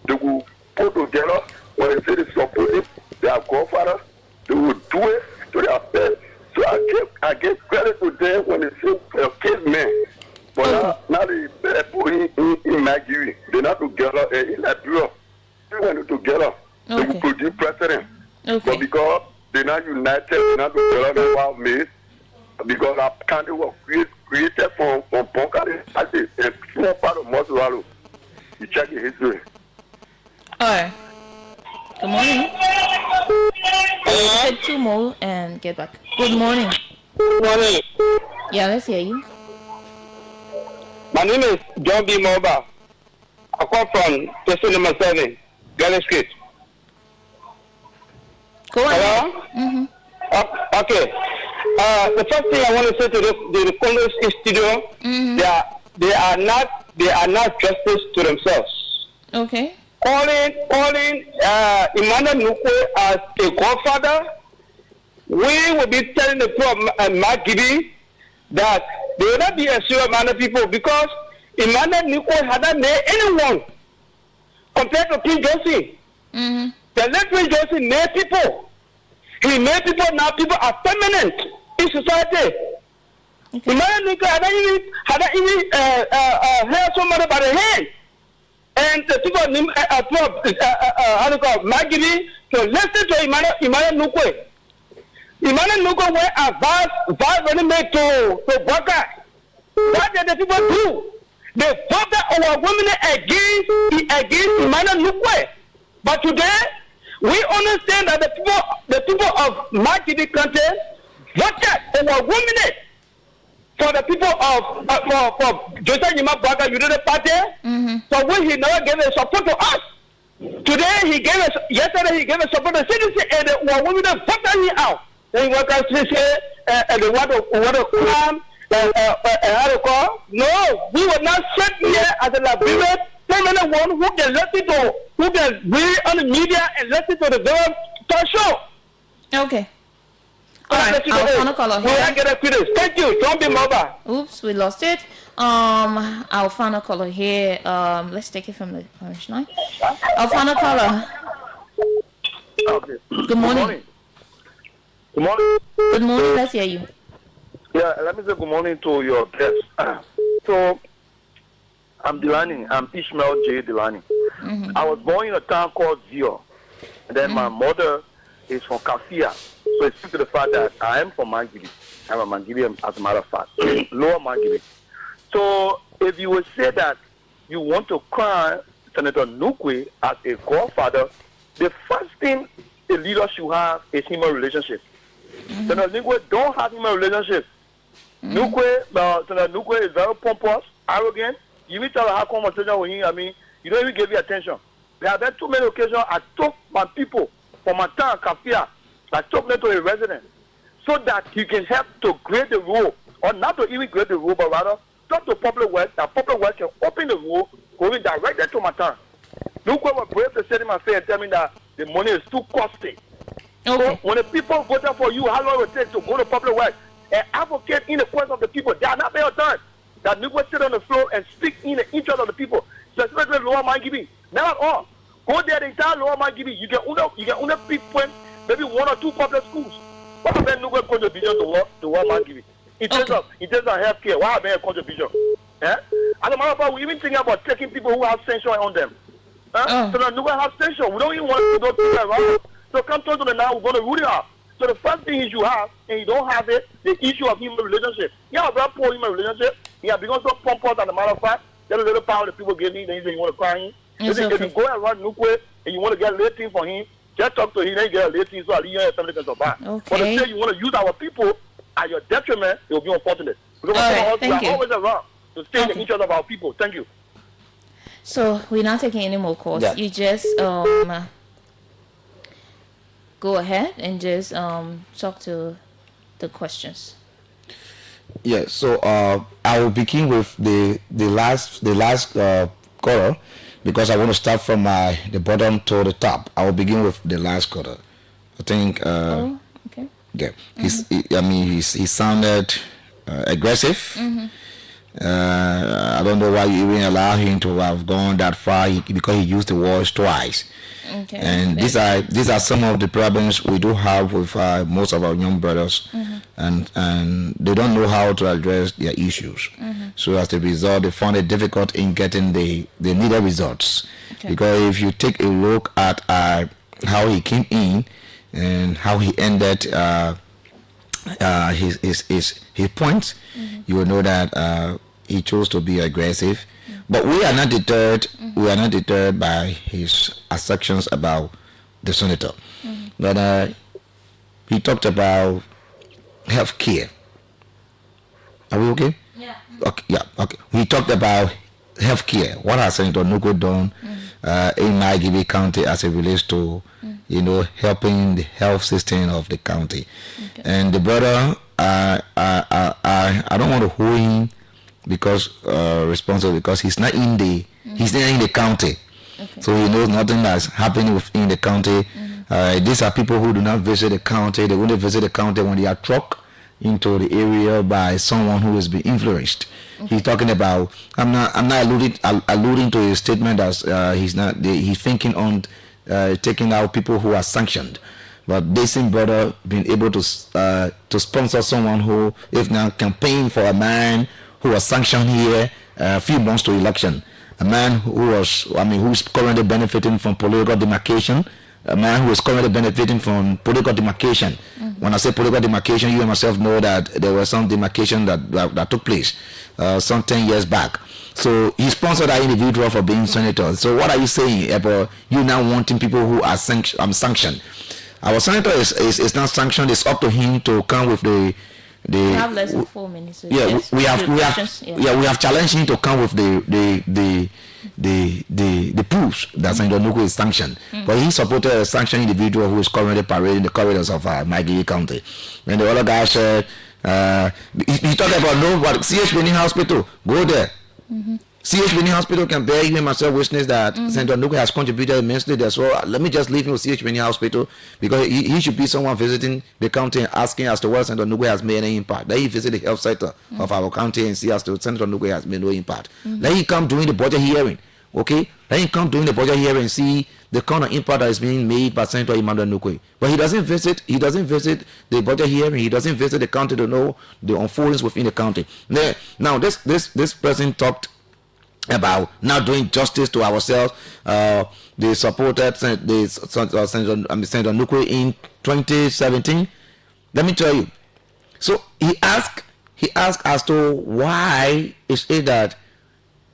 they will put together when they say they support it, their godfather, they will do it to their best. So I give credit to them when they say cavemen. But now the people in Nigeria, they're not together. In Liberia, they went together. They will produce president. But because they're not united, they're not together, they were made. Because our country was created from Ponkari, as a small part of Mosualo. You check the history. All right. Good morning. We'll take two more and get back. Good morning. Good morning. Yeah, let's hear you. My name is John B. Moba. I come from station number 7, Galley Street. Go on. Hello? Okay. The first thing I want to say to the Congress studio, they are not justice to themselves. Okay. Calling Emmanuel Nukwe as a godfather, we will be telling the poor Mark Gibby that they will not be a serious amount of people because Emmanuel Nukwe had not made anyone compared to King Josie. The late King Josie made people. He made people, now people are permanent in society. Emmanuel Nukwe had not even held somebody by the hand. And the people Magidi to listen to Emmanuel Nukwe. Emmanuel Nukwe went advised when he made to Baka. What did the people do? They voted our women against Emmanuel Nukwe. But today, we understand that the people of Magidi country voted our women for the people of for Joseph Yima Baka United Party. So when he never gave a support to us. Today yesterday he gave a support to citizens and the women voted him out. Then what can say they want to come and how to call? No, we will not sit here as a Liberian permanent one who can read on the media and listen to the government talk show. Okay. All right, our final caller here. Thank you. Don't be mobile. Oops, we lost it. Our final caller here. Let's take it from the orange line. Our final caller. Okay. Good morning. Good morning. Good morning. Let's hear you. Yeah, let me say good morning to your guests. So, I'm Delany. I'm Ishmael J. Delany. I was born in a town called Zio. And then my mother is from Kafia. So it's due to the fact that I am from Mangili. I'm a Mangili, as a matter of fact. Lower Mangili. So if you would say that you want to crown Senator Nukwe as a godfather, the first thing a leader should have is human relationship. Senator Nukwe don't have human relationship. Senator Nukwe is very pompous, arrogant. You will tell her conversation with him, I mean, you don't even give you attention. There have been too many occasions I took my people from my town, Kafia, I took them to a resident so that he can help to create the rule, or not to even create the rule, but rather talk to public works, that public works can open the rule, going directly to my town. Look what was brave to say in my face and tell me that the money is too costly. Okay. So when the people voted for you, how long will it take to go to public work and advocate in the cause of the people? They are not paying attention. That people sit on the floor and speak in the interest of the people, especially lower man giving. Not at all. Go there the entire lower man giving. You get only pinpoint maybe 1 or 2 public schools. What have been no contribution to what man giving? In terms of healthcare, what have been a contribution? Eh? As a matter of fact, we even think about taking people who have censure on them. So that no one have censure. We don't even want to go to them around. So come to the now, we're going to rule it out. So the first thing is you have, and you don't have it, the issue of human relationship. You have a very poor human relationship. You have become so pompous, as a matter of fact, that a little power that people give me, then you want to cry him. If you go around Nukwe and you want to get a late thing for him, just talk to him, then you get a late thing so at least you have something to survive. Okay. But to say you want to use our people at your detriment, it will be unfortunate. Because we are always around to stay in the interest of our people. Thank you. So we're not taking any more calls. Yeah. You just go ahead and just talk to the questions. Yeah, so I will begin with the last caller because I want to start from the bottom to the top. I will begin with the last caller. I think. Okay. Yeah, he sounded aggressive. Mm-hmm. I don't know why you even allow him to have gone that far because he used the words twice. Okay. And these are some of the problems we do have with most of our young brothers, and they don't know how to address their issues. So as a result, they find it difficult in getting the needed results. Okay. Because if you take a look at how he came in and how he ended his points, you will know that he chose to be aggressive. But we are not deterred. We are not deterred by his assertions about the senator. But he talked about health care. Are we okay? Yeah. Okay. Yeah. Okay. He talked about health care. What has Senator Nugo done in Maghibie County as it relates to, helping the health system of the county? Okay. And the brother, I don't want to hold him because responsible because he's not in the county. Okay. So he knows nothing that's happening within the county. These are people who do not visit the county. They only visit the county when they are trucked into the area by someone who has been influenced. Okay. He's talking about. I'm not alluding to his statement as he's thinking on taking out people who are sanctioned. But this same brother being able to sponsor someone who, if not campaign for a man who was sanctioned here a few months to election, a man who's currently benefiting from political demarcation, a man who is currently benefiting from political demarcation. When I say political demarcation, you and myself know that there was some demarcation that took place some 10 years back. So he sponsored that individual for being senator. So what are you saying about you now wanting people who are sanctioned? Our senator is not sanctioned. It's up to him to come with the. We have less than 4 minutes. So yeah, yes, we have challenged him to come with the proofs that Senator Nuku is sanctioned. But he supported a sanctioned individual who is currently parading the corridors of Maghibie County. And the other guy said he talked about CH Benin Hospital. Go there. CH Benin Hospital can bear even myself witness that Senator Nuku has contributed immensely there. So let me just leave him with CH Benin Hospital because he should be someone visiting the county and asking as to whether Senator Nuku has made any impact. Let him visit the health sector of our county and see as to Senator Nuku has made no impact. Let him come during the budget hearing. Okay? Let him come during the budget hearing and see the kind of impact that is being made by Senator Emmanuel Nukwe. But he doesn't visit the budget hearing. He doesn't visit the county to know the unfoldings within the county. Now this person talked about not doing justice to ourselves. They supported Senator Nukwe in 2017. Let me tell you. So he asked as to why is it that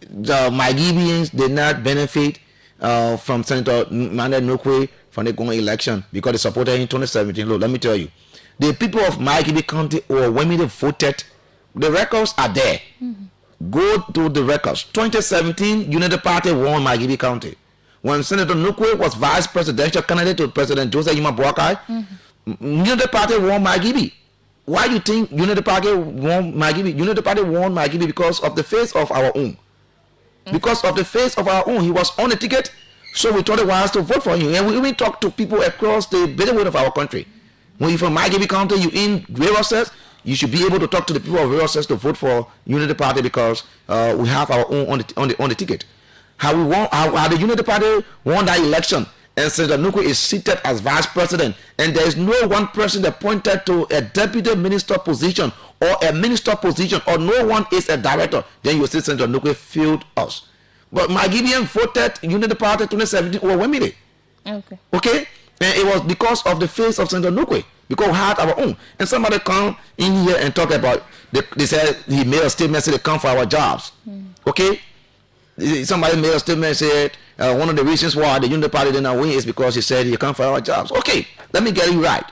the Maghibians did not benefit from Senator Emmanuel Nukwe from the going election because they supported him in 2017. Look, let me tell you, the people of Maghibie County overwhelmingly voted. The records are there. Go to the records. 2017, United Party won Maghibie County. When Senator Nukwe was vice presidential candidate to President Joseph Yuma Boakai, United Party won Maghibie. Why do you think United Party won Maghibie? United Party won Maghibie because of the face of our own. Because of the face of our own. He was on a ticket So we thought it was to vote for you. And we even talk to people across the middle of our country. When you're from Miami County, you in Riverside, you should be able to talk to the people of Riverside to vote for Unity Party because we have our own on the ticket. How the Unity Party won that election, and Senator Nukwe is seated as vice president, and there is no one person appointed to a deputy minister position or a minister position, or no one is a director, then you will see Senator Nukwe failed us. But my Gideon voted Unity Party 2017 overwhelmingly. Okay? And it was because of the face of Senator Nukwe, because we had our own. And somebody come in here and talk about, they said he made a statement, said they come for our jobs. Okay? Somebody made a statement, said one of the reasons why the Unity Party did not win is because he said he come for our jobs. Okay, let me get you right.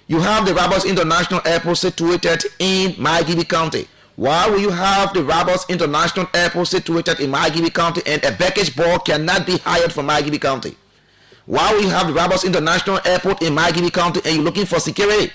You have the Roberts International Airport situated in Miami County. Why will you have the Roberts International Airport situated in Miami County and a package ball cannot be hired from Miami County? Why will you have the Roberts International Airport in Miami County and you're looking for security?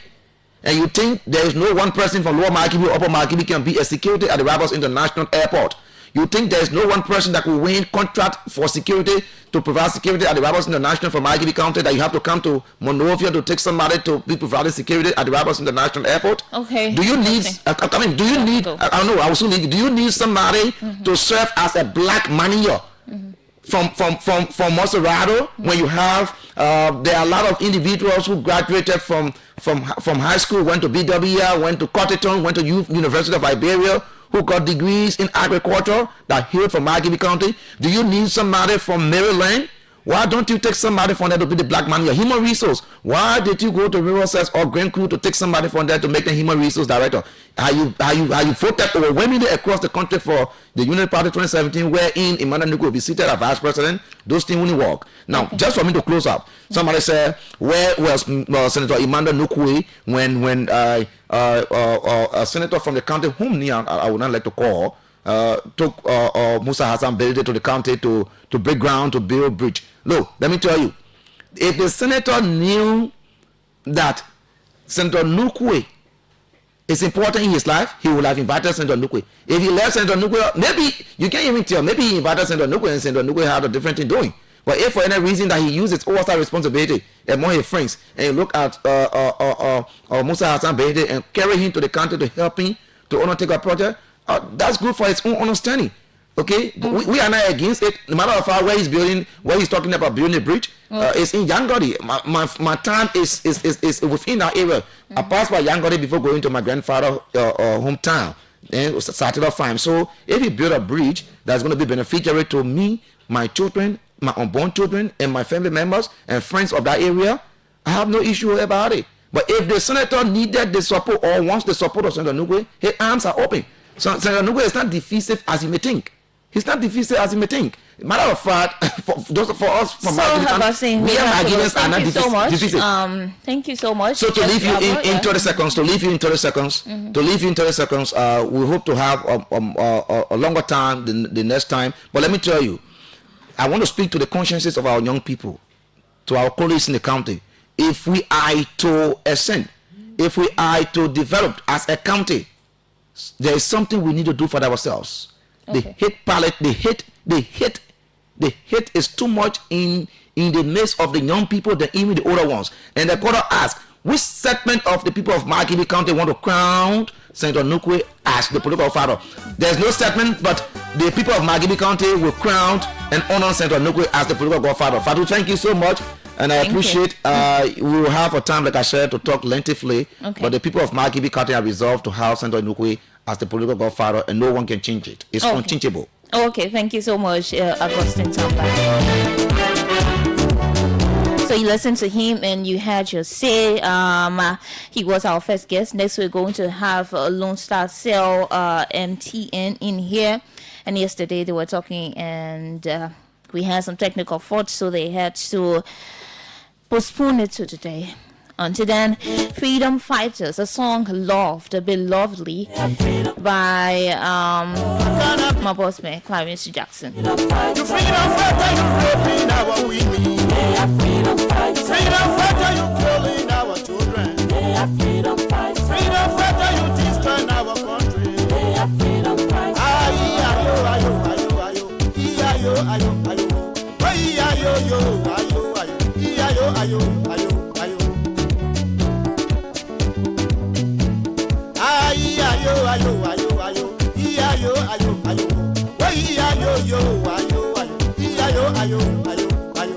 And you think there is no one person from Lower Miami or Upper Miami can be a security at the Roberts International Airport? You think there is no one person that will win contract for security to provide security at the Roberts International from Miami County, that you have to come to Monrovia to take somebody to be providing security at the Roberts International Airport? Okay. Do you need, I don't know, I will soon need, do you need somebody to serve as a black manager from Monserrato when you have, there are a lot of individuals who graduated from high school, went to BWR, went to Cotterton, went to University of Iberia, who got degrees in agriculture that hailed from Miami County? Do you need somebody from Maryland? Why don't you take somebody from there to be the black manager? Human resource. Why did you go to Riverside or Grand Crew to take somebody from there to make the human resource director? Are you voted overwhelmingly across the country for the Unity Party 2017, wherein Emmanuel Nukwe will be seated as vice president? Those things wouldn't work. Now, just for me to close up, somebody said, where was Senator Emmanuel Nukwe when a senator from the county, whom I would not like to call, took Musa Hassan Belede to the county to break ground, to build a bridge? Look, let me tell you, if the senator knew that Senator Nukwe is important in his life, he would have invited Senator Nukwe. If he left Senator Nukwe, maybe you can't even tell, maybe he invited Senator Nukwe and Senator Nukwe had a different thing doing. But if for any reason that he uses oversight responsibility among his friends, and you look at Musa Hassan Belede and carry him to the country to help him to undertake a project, that's good for his own understanding. Okay, we are not against it. No matter of fact, where he's talking about building a bridge, it's in Yangodi. My time is within that area. I passed by Yangodi before going to my grandfather's hometown, and it started off fine. So if he build a bridge that's going to be beneficiary to me, my children, my unborn children, and my family members and friends of that area, I have no issue about it. But if the senator needed the support or wants the support of Senator Nukwe, his arms are open. So Senator Nukwe is not divisive as you may think. He's not divisive as you may think. Matter of fact, for us from Thank you so much. So to leave you in 30 seconds, we hope to have a longer time the next time. But let me tell you, I want to speak to the consciences of our young people, to our colleagues in the county. If we are to ascend, if we are to develop as a county, there is something we need to do for ourselves. The hate palette, the hate is too much in the midst of the young people than even the older ones. And the quarter asks, which segment of the people of Miami County want to crown Senator Nukwe as the political father? There's no segment, but the people of Miami County will crown and honor Senator Nukwe as the political godfather. Fatu, thank you so much. And I appreciate we will have a time, like I said, to talk lengthily. But the people of Miami County are resolved to have Senator Nukwe as the political godfather, and no one can change it. It's unchangeable. Okay, thank you so much, Augustine Tamba. So you listened to him and you had your say. He was our first guest. Next we're going to have Lone Star Cell MTN in here. And yesterday they were talking and we had some technical faults, so they had to postpone it to today. Until then, Freedom Fighters, a song loved, a bit lovely by my boss man, Clarence Jackson. Freedom fighter, you raping our women. Freedom fighter, you killing our children. Freedom fighter, you destroying our country. Ayo, ayo, ayo, ayo, ayo, ayo, ayo, ayo, ayo. Iya yo ayo ayo. Iya yo ayo ayo ayo. Iya yo ayo ayo ayo. Iya yo ayo ayo. Oh iya yo ayo ayo. Iya yo ayo ayo ayo.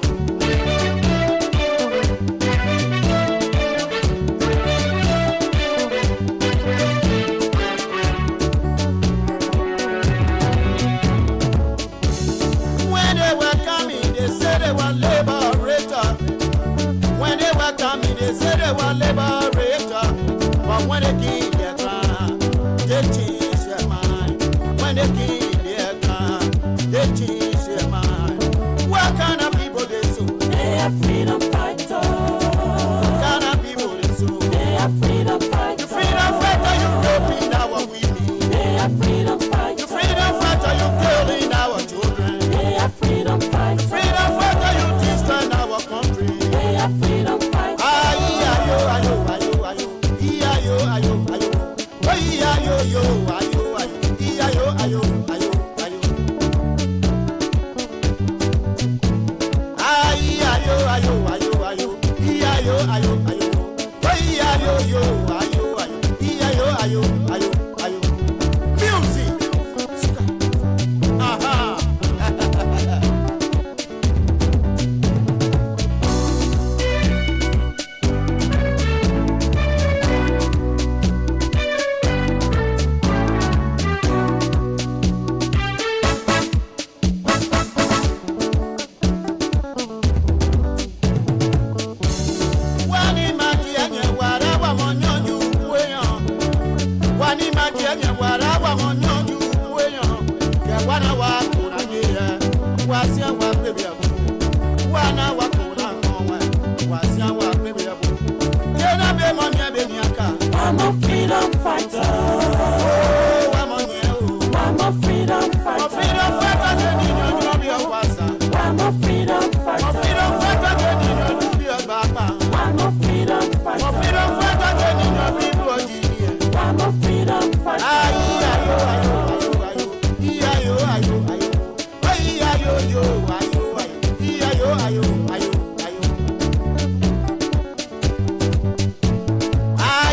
When they were coming, they said they were liberator. When they were coming, they said they were liberator. But when they came their crown, they changed their mind. When they came their crown, they changed their mind. What kind of people they so? They are freedom fighters. What kind of people they so? They are freedom fighters. You freedom fighter, you raping our women. They are freedom fighters. You freedom fighter, you killing our children. They are freedom fighters. Freedom fighter, you destroying our country. They are freedom fighters. Ayo ayo ayo ayo. Iya yo ayo ayo. Oh iya yo ayo ayo. Iya yo ayo ayo ayo. Iya yo ayo ayo ayo. Iya yo ayo ayo. Oh iya yo ayo ayo. Iya yo ayo ayo ayo. Music. Aha. Wani maji enye wara wa monyonyu kweyan. Wani maji enye wara wa monyonyu kweyan. Ke wana wa kuna niye. Wasia wa bebe abu. Wana wa kuna konwe. Wasia wa bebe abu. Kena be monye be nyaka. I'm a freedom fighter. Oh, I'm on you. I'm a freedom fighter. I'm a freedom fighter. Then you know be a wasa. I'm a freedom fighter. I'm a freedom fighter. Then you know be a baba. I'm a freedom fighter. I'm a freedom fighter. Then you know be a genius. I'm a freedom fighter. Ayo ayo ayo ayo. Iya yo ayo ayo. Oh iya yo ayo ayo. Iya yo ayo ayo ayo.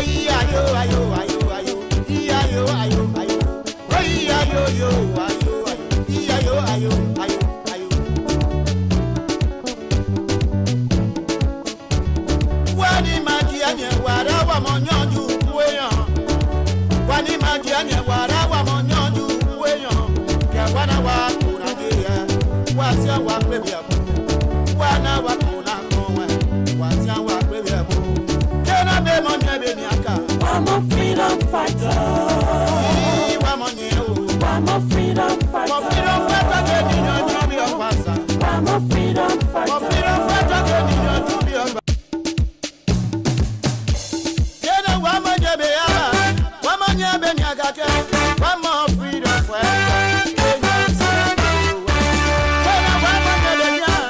Iya yo ayo ayo ayo. Iya yo ayo ayo. Oh iya yo ayo ayo. Iya yo ayo ayo ayo. Wani maji anye wara wa monyonju kweyan. Wani maji anye wara wa monyonju kweyan. Ke wana wa kuna niye. Wasia wa bebe abu. Wana wa kuna konwe. Wasia wa bebe abu. Kena be monye be nyaka. I'm a freedom fighter. I'm a freedom fighter. I'm a freedom fighter. Then you know be a wasa. I'm a freedom fighter. I'm a freedom fighter. Then you know be a wasa. Kena wa monye be yaba. Wa monye be nyaka ke. Wa mo freedom fighter. Kena wa monye be nyaka.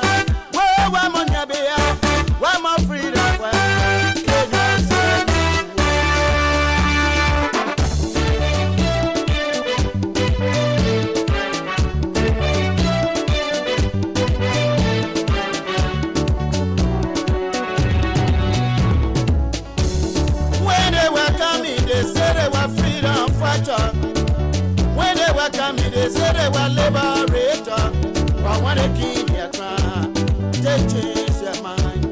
Wa monye be yaba. Wa mo freedom fighter. When they were coming, they said they were freedom fighter. When they were coming, they said they were liberator. But when they came their crown, they changed their mind.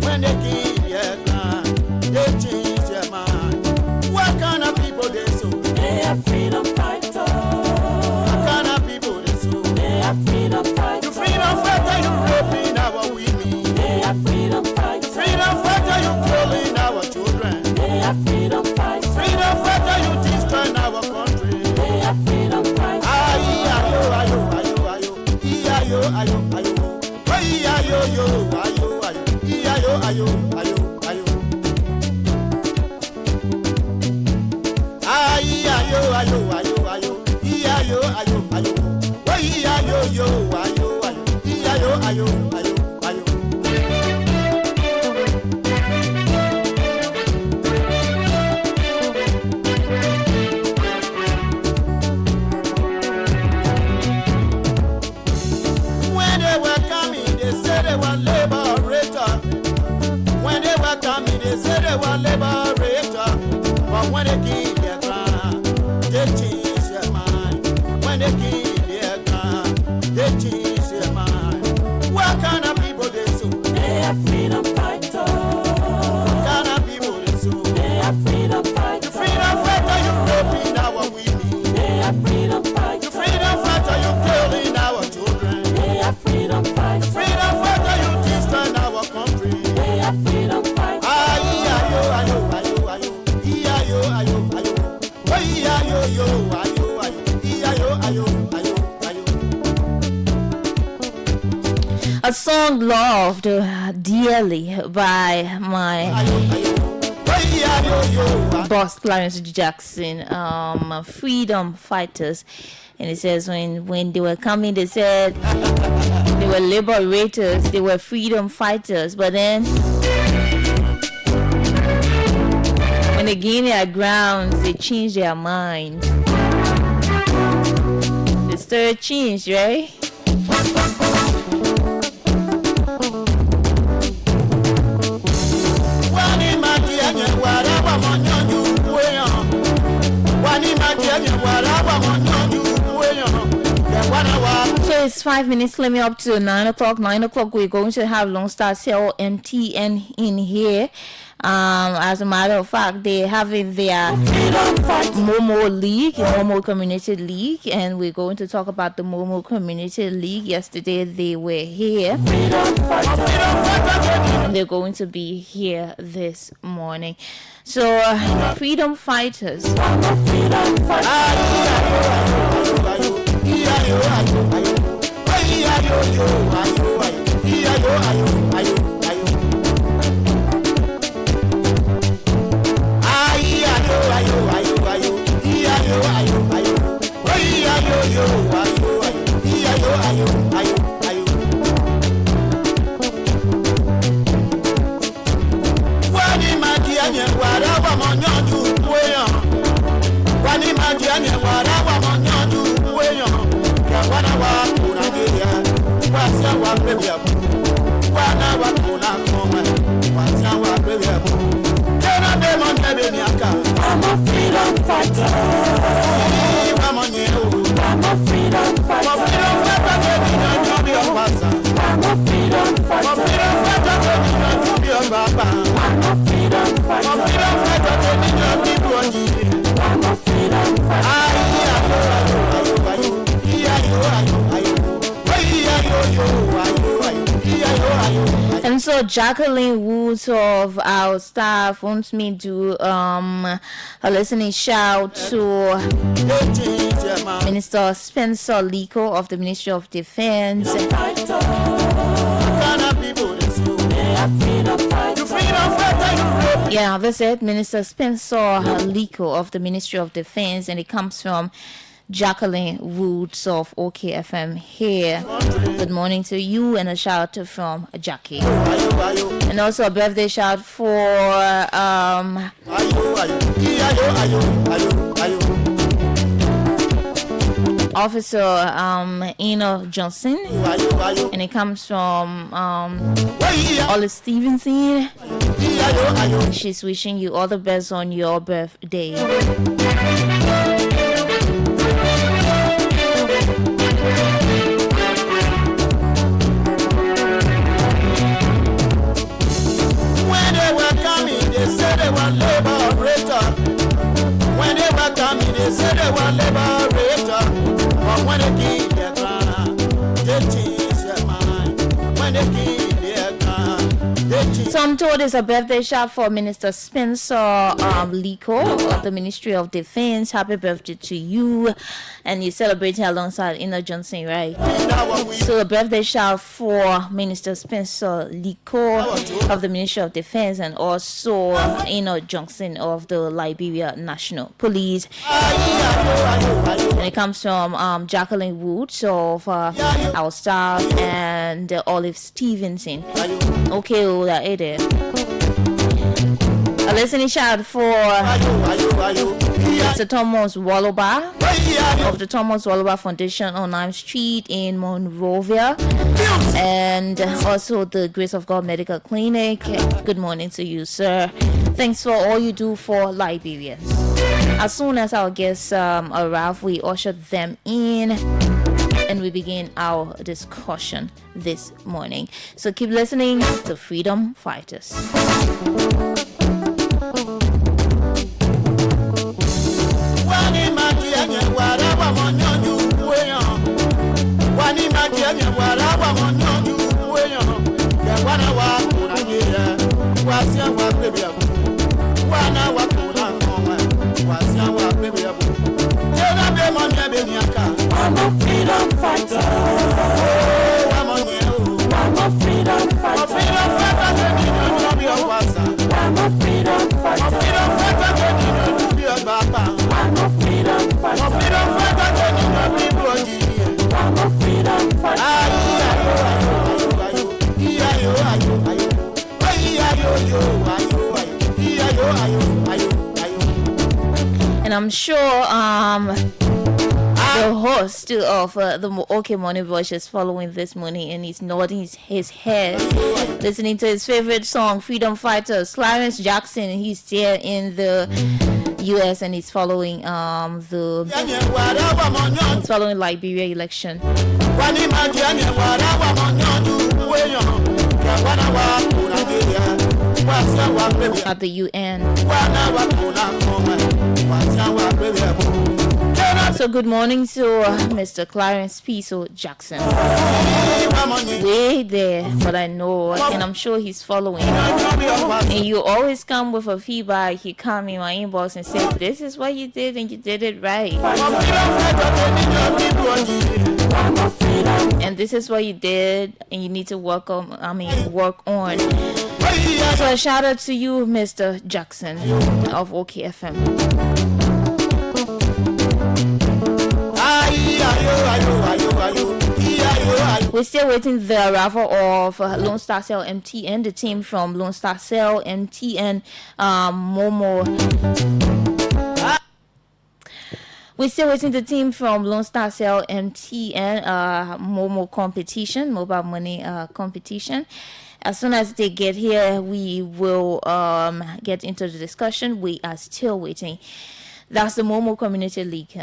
When they came their crown, they changed their mind. What kind of people they so? They are freedom fighters. What kind of people they so? They are freedom fighters. You freedom fighter, you raping our women. They are freedom fighters. Freedom fighter, you killing our children. They are freedom fighters. Freedom fighter, you destroying our country. They are freedom fighters. Ayo ayo ayo ayo. Iya yo ayo ayo. Oh iya yo ayo ayo. Iya yo ayo ayo ayo. Iya yo ayo ayo ayo. Iya yo ayo ayo. Oh iya yo ayo ayo. Iya yo ayo ayo ayo. When they were coming, they said were liberator. When they were coming, they said they were liberator. But when they give their ground, they change their mind. When they give their ground, they change their mind. What kind of people they sue? They are freedom fighters. What kind of people they sue? They are freedom fighters. The freedom fighter you raping our women. They are freedom fighters. The freedom fighter you killing our children. They are freedom fighters. The freedom fighter you destroying our country. They are freedom fighters. Ayo, ayo, ayo, ayo, ayo, ayo, ayo, ayo, ayo, ayo, ayo, ayo, ayo, ayo. A song loved dearly by my boss Clarence Jackson, freedom fighters. And it says when they were coming, they said they were liberators, they were freedom fighters. But then when they gained their grounds, they changed their mind. The story changed, right? So it's 5 minutes claiming up to 9 o'clock. 9 o'clock we're going to have Lone Star Cell MTN in here. As a matter of fact, they're having their Momo League, Momo Community League, and we're going to talk about the Momo Community League. Yesterday they were here, and they're going to be here this morning. So, freedom fighters. I'm a freedom fighter. I'm a freedom fighter. I'm a freedom fighter. I'm a freedom fighter. I'm a freedom fighter. And so Jacqueline Woods of our staff wants me to a listening shout to Minister Spencer Liko of the Ministry of Defense. Yeah, that's it. Minister Spencer Liko of the Ministry of Defense, and it comes from Jacqueline Woods of OKFM here. Good morning to you, and a shout out from Jackie. And also a birthday shout for Officer Eno Johnson, and it comes from Olive Stevenson. She's wishing you all the best on your birthday. They said they were liberator. When they were coming, they said they were liberator. But when they give their ground, they change their mind. When they give their ground, they change. So I'm told it's a birthday shout for Minister Spencer Liko of the Ministry of Defense. Happy birthday to you. And you're celebrating alongside Ina Johnson, right? So a birthday shout for Minister Spencer Liko of the Ministry of Defense, and also Ina Johnson of the Liberia National Police. And it comes from Jacqueline Woods of our staff, and Olive Stevenson. Okay, that it is. A listening shout for Mr. Thomas Wallaby of the Thomas Wallaby Foundation on 9th Street in Monrovia, and also the Grace of God Medical Clinic. Good morning to you, sir. Thanks for all you do for Liberians. As soon as our guests arrive, we usher them in and we begin our discussion this morning. So keep listening to Freedom Fighters. I'm a freedom fighter. I'm a freedom fighter. I'm a freedom fighter. I'm a freedom fighter. I'm a freedom fighter. And I'm sure the host of the OK Morning Voice is following this morning, and he's nodding his head, listening to his favorite song, Freedom Fighters. Clarence Jackson, he's there in the US, and he's following Liberia election at the UN. So good morning to Mr. Clarence Piso Jackson. Way there, but I know, and I'm sure he's following. And you always come with a feedback. You come in my inbox and say, this is what you did, and you did it right. And this is what you did, and you need to work on. So a shout out to you, Mr. Jackson of OKFM. We're still waiting the arrival of Lone Star Cell MTN, the team from Lone Star Cell MTN Momo. We're still waiting the team from Lone Star Cell MTN Momo competition, mobile money competition. As soon as they get here, we will get into the discussion. We are still waiting. That's the Momo Community League.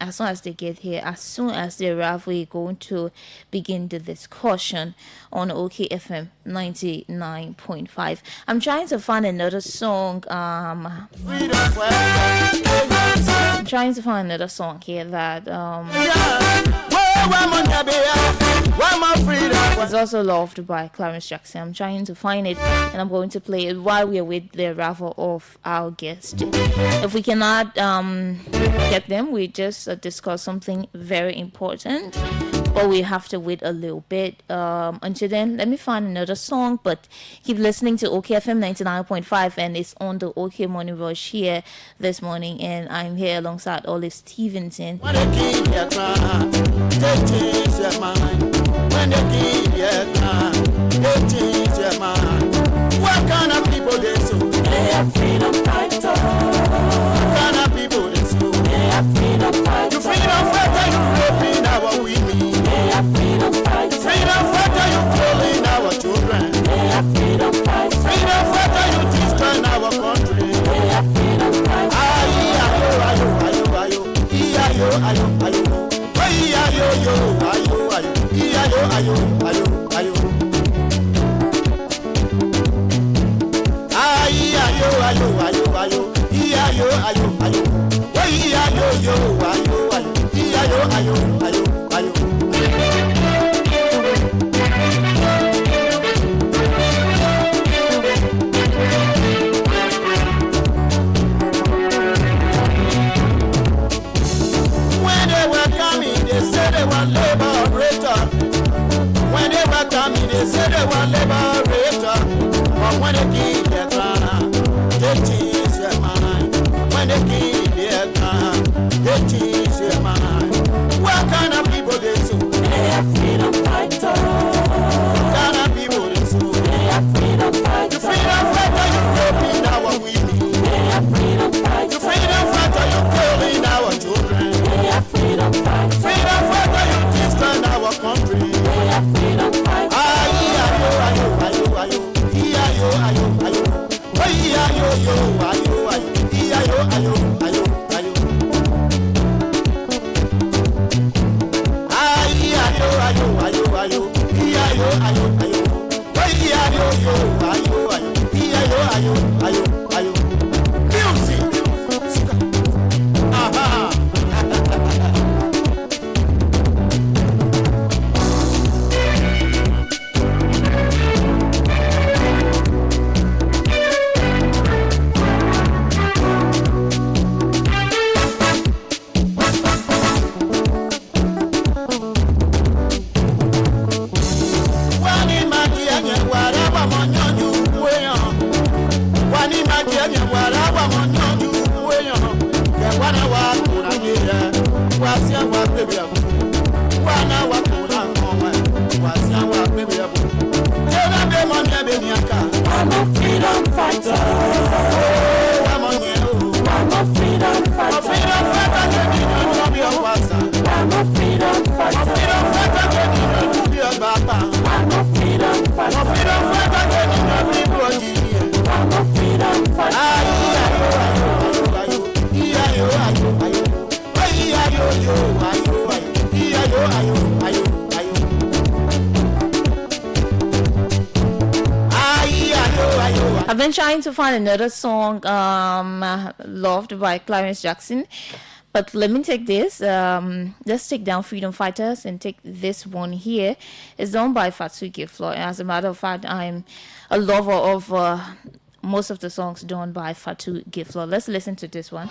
As soon as they get here, as soon as they arrive, we're going to begin the discussion on OKFM 99.5. I'm trying to find another song. I'm trying to find another song here that is also loved by Clarence Jackson. I'm trying to find it, and I'm going to play it while we await the arrival of our guest. If we cannot get them, we just discuss something very important, but we have to wait a little bit. Until then, let me find another song, but keep listening to OKFM 99.5, and it's on the OK Morning Rush here this morning, and I'm here alongside Olive Stevenson. When they keep your crown, they change your mind. When they keep your crown, they change your mind. What kind of people they so? They are freedom fighters. What kind of people they so? They are freedom fighters. You freedom fighter, you raping our women. They are freedom fighters. Freedom fighter, you killing our children. They are freedom fighters. Freedom fighter, you destroying our country. They are freedom fighters. Ayo, ayo, ayo, ayo. Ayo, ayo, ayo. Ayo, ayo, ayo, ayo. Ayo, ayo, ayo, ayo. Ayo, ayo, ayo, ayo. Ayo, ayo, ayo, ayo. Ayo, ayo, ayo, ayo. Ayo, ayo, ayo, ayo. When they were coming, they said they were liberator. When they were coming, they said they were liberator. But when they keep their crown, they change their mind. When they keep their crown, they change their mind. What kind of people they so? They are freedom fighters. What kind of people they so? They are freedom fighters. The freedom fighter, you raping our I've been trying to find another song loved by Clarence Jackson, but let me take this. Let's take down Freedom Fighters and take this one here. It's done by Fatu Giflo. As a matter of fact, I'm a lover of most of the songs done by Fatu Giflo. Let's listen to this one.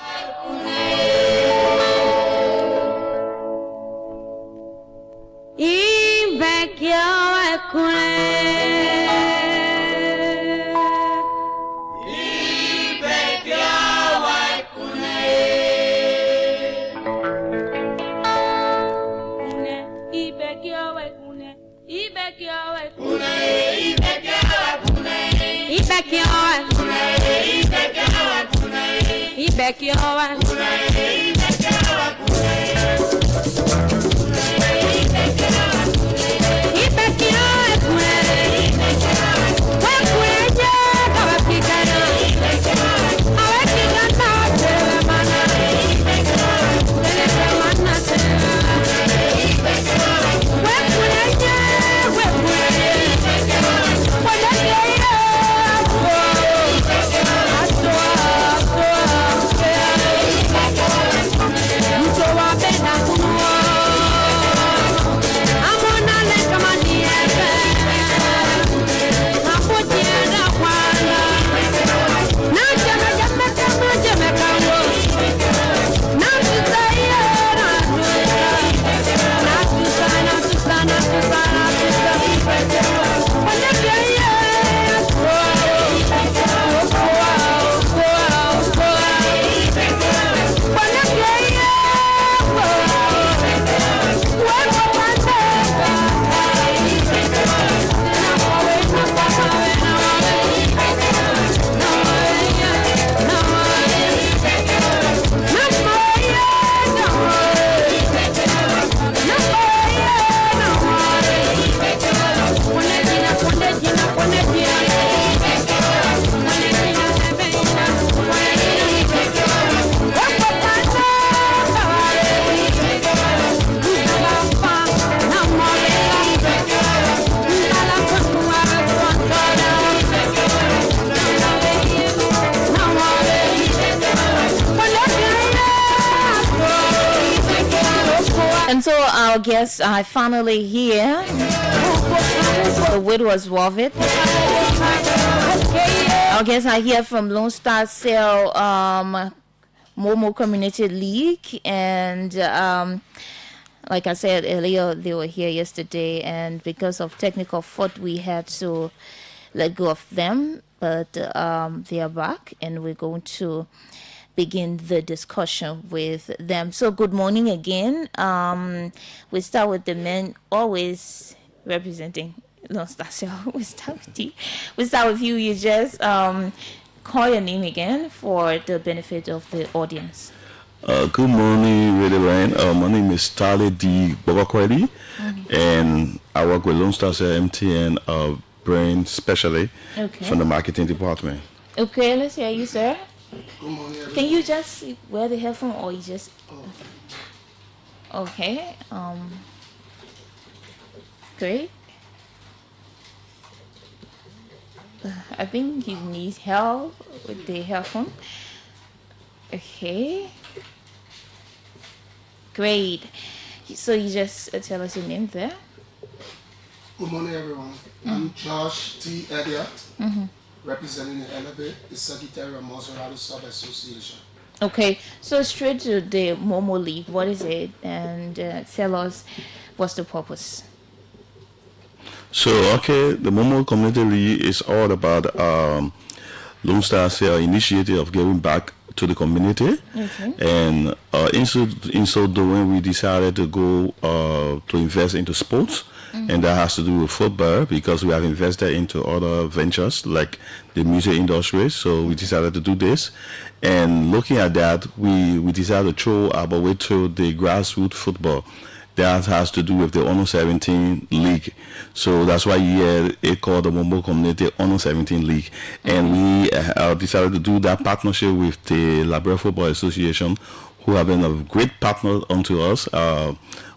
And so our guests are finally here. The wait was worth it. Our guests are here from Lone Star Cell Momo Community League, and like I said earlier, they were here yesterday, and because of technical fault, we had to let go of them. But they are back, and we're going to begin the discussion with them. So good morning again. We start with the men always representing Lone Star Cell. We start with you. We start with you. You just call your name again for the benefit of the audience. Good morning, Radio Line. My name is Tale D. Bobakwedi, and I work with Lone Star Cell MTN Brain Specially from the marketing department. Okay, let's hear you, sir. Good morning, everyone. Can you just wear the headphone, or you just... Okay. I think he needs help with the headphone. Okay. Great. So you just tell us your name there. Good morning, everyone. I'm Josh T. Elliott, representing the Elevate, the Secretary of Maserati Sub Association. Okay, so straight to the Momo League. What is it? And tell us what's the purpose. So, okay, the Momo Community League is all about Lone Star's initiative of giving back to the community. Okay. And in so doing, we decided to go to invest into sports. And that has to do with football because we have invested into other ventures like the music industry. So we decided to do this. And looking at that, we decided to throw our way to the grassroots football. That has to do with the Under 17 League. So that's why it called the Momo Community Under 17 League. And we decided to do that partnership with the Liberia Football Association, who have been a great partner unto us.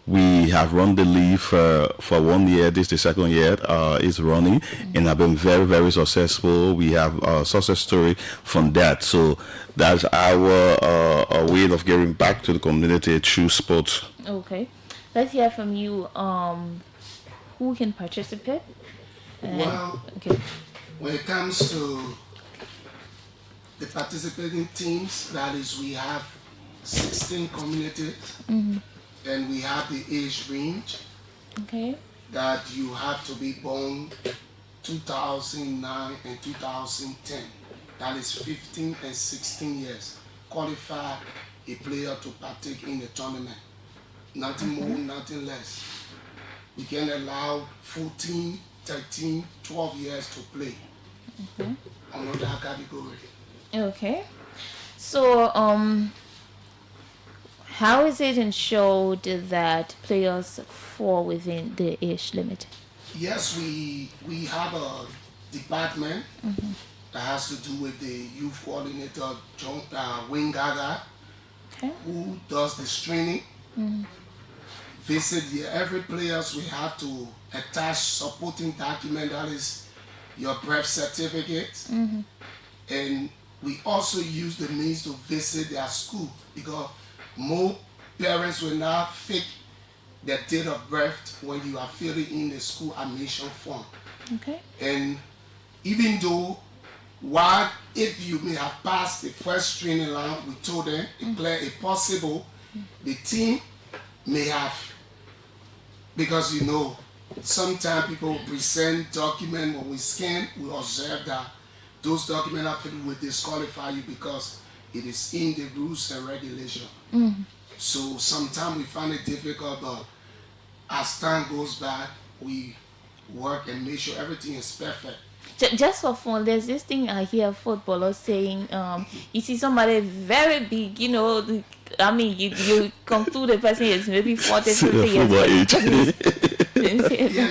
We have run the league for 1 year. This is the second year it's running, and have been very, very successful. We have a success story from that. So that's our way of giving back to the community through sports. Okay. Let's hear from you. Who can participate? Well, okay. When it comes to the participating teams, that is, we have 16 communities. And we have the age range. Okay. That you have to be born 2009 and 2010. That is 15 and 16 years. Qualify a player to partake in the tournament. Nothing more, nothing less. We can allow 14, 13, 12 years to play. Under that category. Okay. So, how is it ensured that players fall within the age limit? Yes, we have a department that has to do with the youth coordinator, Wayne Gaga, who does this training. Visit every players. We have to attach supporting document, that is your birth certificate. And we also use the means to visit their school because more parents will now fake their date of birth when you are filling in the school admission form. Okay. And even though, if you may have passed the first training round, we told them, declare it possible, the team may have, because sometimes people present documents, when we scan, we observe that those documents actually will disqualify you because it is in the rules and regulation. So sometimes we find it difficult, but as time goes by, we work and make sure everything is perfect. Just for fun, there's this thing I hear footballers saying, you see somebody very big, I mean, you conclude the person is maybe 40, 50 years.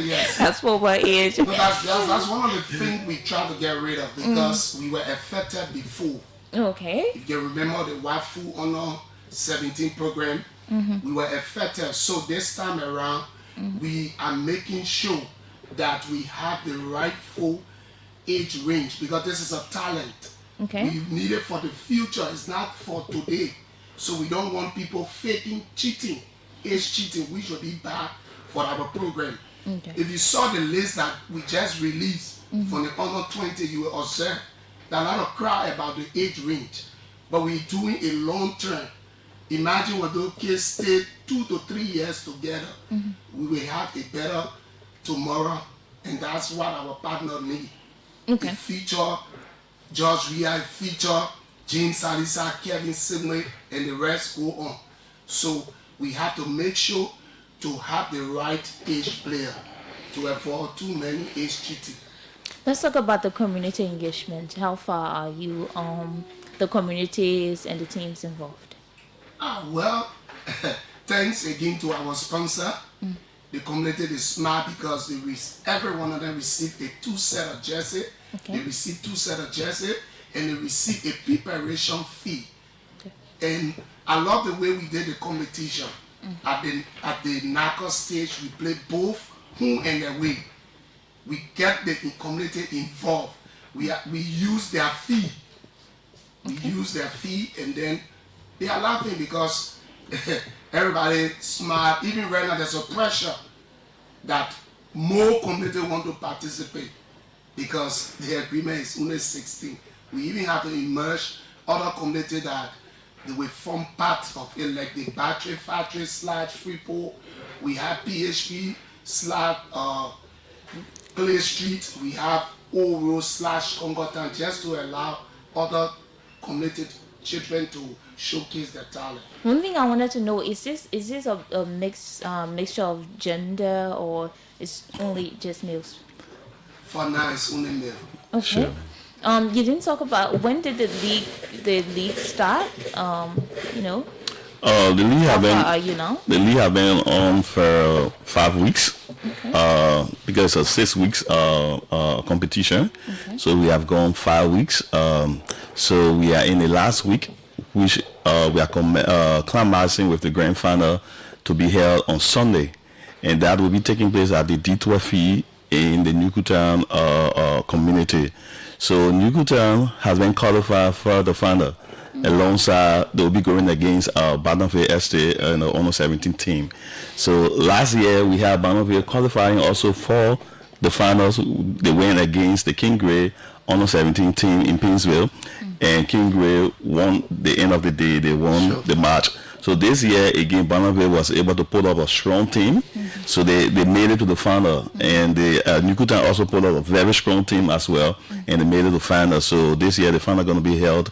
Yes. That's football age. But that's one of the things we try to get rid of because we were affected before. Okay. If you remember the WAFU Honor 17 program, we were affected. So this time around, we are making sure that we have the rightful age range because this is a talent. Okay. We need it for the future. It's not for today. So we don't want people faking cheating, age cheating, which will be bad for our program. Okay. If you saw the list that we just released from the Honor 20, you will observe that a lot of cry about the age range. But we're doing a long term. Imagine when those kids stay 2 to 3 years together, we will have a better tomorrow, and that's what our partner need. Okay. It feature George Ria, feature James Salisa, Kevin Sidney, and the rest go on. So we have to make sure to have the right age player to avoid too many age cheating. Let's talk about the community engagement. How far are you the communities and the teams involved? Well, thanks again to our sponsor. The community is smart because every one of them received a 2 set of jersey. Okay. They received 2 set of jersey and they received a preparation fee. Okay. And I love the way we did the competition. At the knockout stage, we played both home and away. We get the community involved. we use their fee. We use their fee, and then they are laughing because everybody smart. Even right now, there's a pressure that more community want to participate because the agreement is only 16. We even have to immerse other community that they will form part of it, like the Battery Factory / Freeport. We have PHP / Clay Street. We have Old Road / Congotan, just to allow other community children to showcase their talent. One thing I wanted to know is this a mixture of gender, or it's only just males? For now, it's only male. Okay. Sure. You didn't talk about when did the league start? The league have been. Are you now? The league have been on for 5 weeks. Okay. Because of 6 weeks competition, okay. So we have gone 5 weeks. So we are in the last week, which we are climaxing with the grand final to be held on Sunday, and that will be taking place at the D12 in the Newtown community. So Newtown has been qualified for the final. Alongside, they will be going against Barnaville Estate and the Honor 17 team. So last year we had Barnaville qualifying also for the finals. They went against the King Gray Honor 17 team in Painesville, and King Gray won. The end of the day, they won the match. So this year again, Barnaville was able to put up a strong team. So they made it to the final, and the Newtown also put up a very strong team as well, and they made it to the final. So this year the final going to be held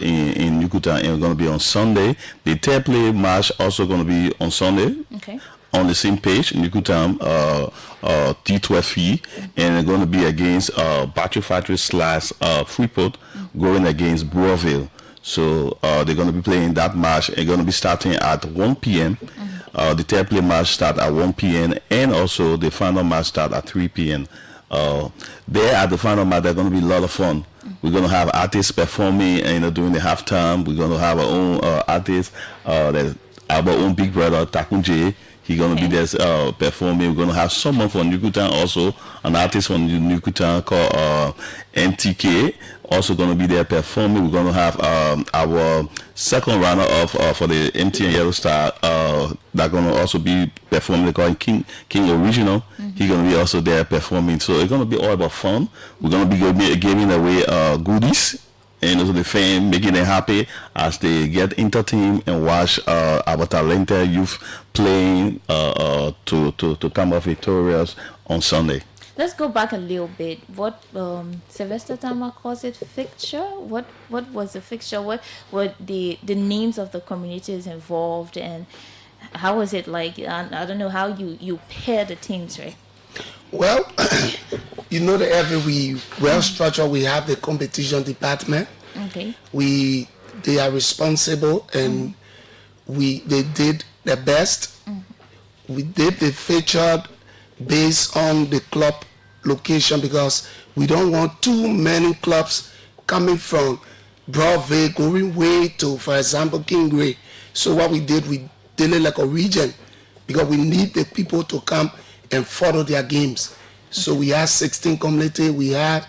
in Newtown, and it's going to be on Sunday. The third play match also going to be on Sunday. Okay. On the same page, Newtown T12, and they're going to be against Battery Factory / Freeport, going against Brewerville. So they're going to be playing that match. It's going to be starting at 1 p.m. The third play match start at 1 p.m. and also the final match start at 3 p.m. There at the final match, there's going to be a lot of fun. We're going to have artists performing, during the halftime. We're going to have our own artists. There's our own big brother Takunje. He's going to be there performing. We're going to have someone from Newtown also, an artist from Newtown called MTK, also going to be there performing. We're going to have our second runner-up for the MTN Yellow Star that's going to also be performing. They call him King Original. He's going to be also there performing. So it's going to be all about fun. We're going to be giving away goodies, and also the fans, making them happy as they get entertained and watch our talented youth playing to come off victorious on Sunday. Let's go back a little bit. What Sylvester Tama calls it fixture? What was the fixture? What were the names of the communities involved, and how was it like? I don't know how you pair the teams, right? Well, that every well structured, we have the competition department. Okay. They are responsible, and they did the best. We did the featured based on the club location, because we don't want too many clubs coming from Broadway going way to, for example, King Gray. So what we did it like a region, because we need the people to come and follow their games. So we have 16 community. We have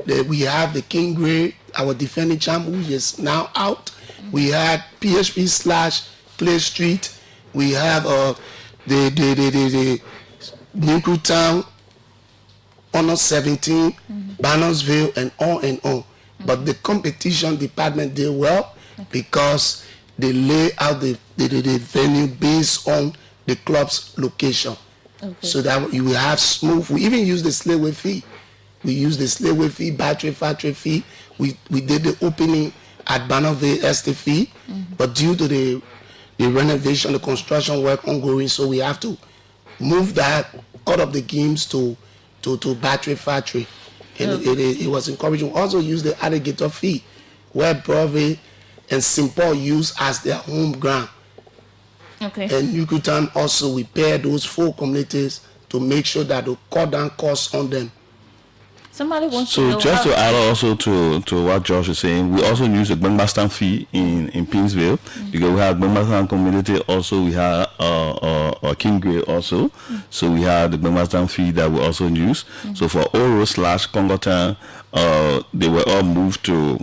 the King Gray, our defending champ, who is now out. We had PHP / Clay Street. We have the Newtown Honor 17, Bannersville, and on. But the competition department did well, because they lay out the venue based on the club's location. Okay. So that you will have smooth. We even use the slayaway fee. We use the slayaway fee, Battery Factory fee. We did the opening at Barnaville Estate fee, but due to the renovation, the construction work ongoing, so we have to move that out of the games to Battery Factory. And it was encouraging. Also use the alligator fee, where Broadway and St. Paul use as their home ground. Okay. And Newtown also, we pair those 4 communities to make sure that we cut down costs on them. Somebody wants to So know just how- to add also to what Josh is saying, we also use the Bengbastan fee in Pinsville because we have Bengbastan community. Also, we have Kingway also. So we have the Bengbastan fee that we also use. So for Oro / Congotan, they were all moved to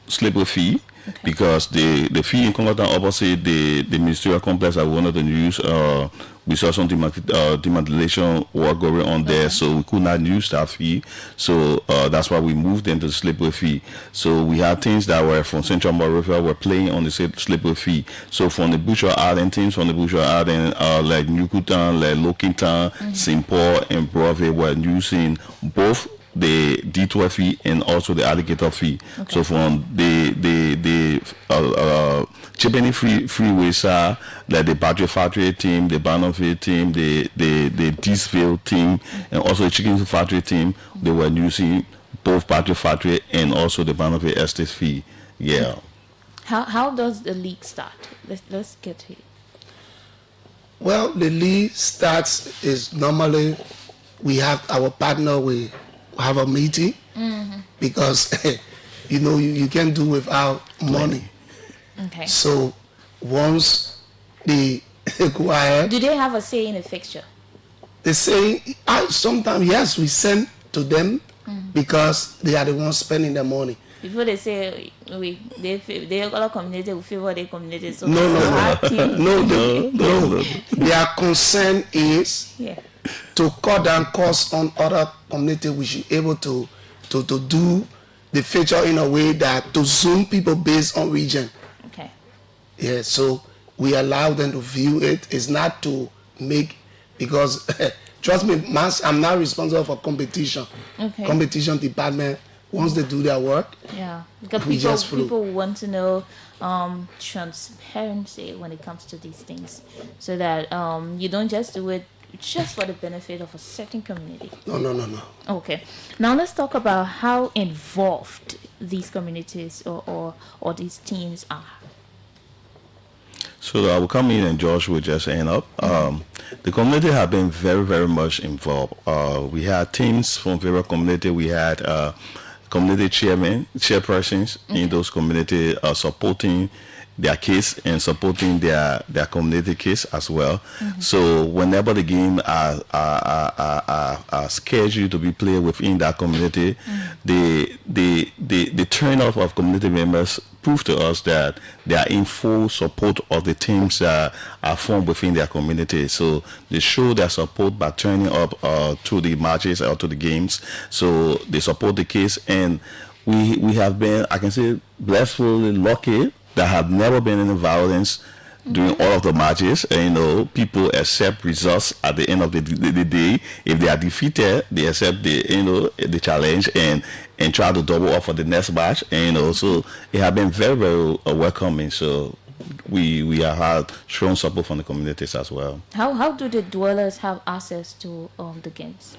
Slippery fee. Because the fee in Congotan opposite the ministerial complex I wanted to use, we saw some demolition work going on there, so we could not use that fee. So that's why we moved into the Slippery fee. So we had things that were from Central Monrovia were playing on the Slippery fee. So from the Butcher Island teams, from the Butcher Island, like Newcutan, like Lokintan, St. Paul, and Broadway were using both the D12 fee and also the alligator fee. So from the Chippenny freeway side, like the Badger Factory team, the Bannerville team, the Deesville team, and also the Chicken Factory team, they were using both Badger Factory and also the Bannerville Estate fee. Yeah. How does the league start? Let's get here. Well, the league starts is normally we have our partner, we have a meeting because you can't do without money. Okay. So once they go ahead, Do they have a say in the fixture? they say sometimes yes we send to them because they are the ones spending the money. Before they say they other community will favor their community. So No. no. Their concern is Yeah. to cut down costs on other community. We should able to do the feature in a way that to zoom people based on region. Okay. Yeah, so we allow them to view it. It's not to make, because trust me, I'm not responsible for competition. Okay. Competition department, once they do their work, Yeah, because we just follow. people want to know transparency when it comes to these things, so that you don't just do it just for the benefit of a certain community. No. Okay, now let's talk about how involved these communities or these teams are. So I will come in and Josh will just end up. The community have been very, very much involved. We had teams from various community. We had community chairpersons in those community supporting their case and supporting their community case as well. So whenever the game are scheduled to be played within that community, the turnout of community members prove to us that they are in full support of the teams that are formed within their community. So they show their support by turning up to the matches or to the games. So they support the case, and we have been, I can say, blissfully lucky that have never been any violence during all of the matches. And people accept results at the end of the day. If they are defeated, they accept the challenge and try to double up for the next match. And so it has been very, very welcoming. So we have had strong support from the communities as well. How do the dwellers have access to the games?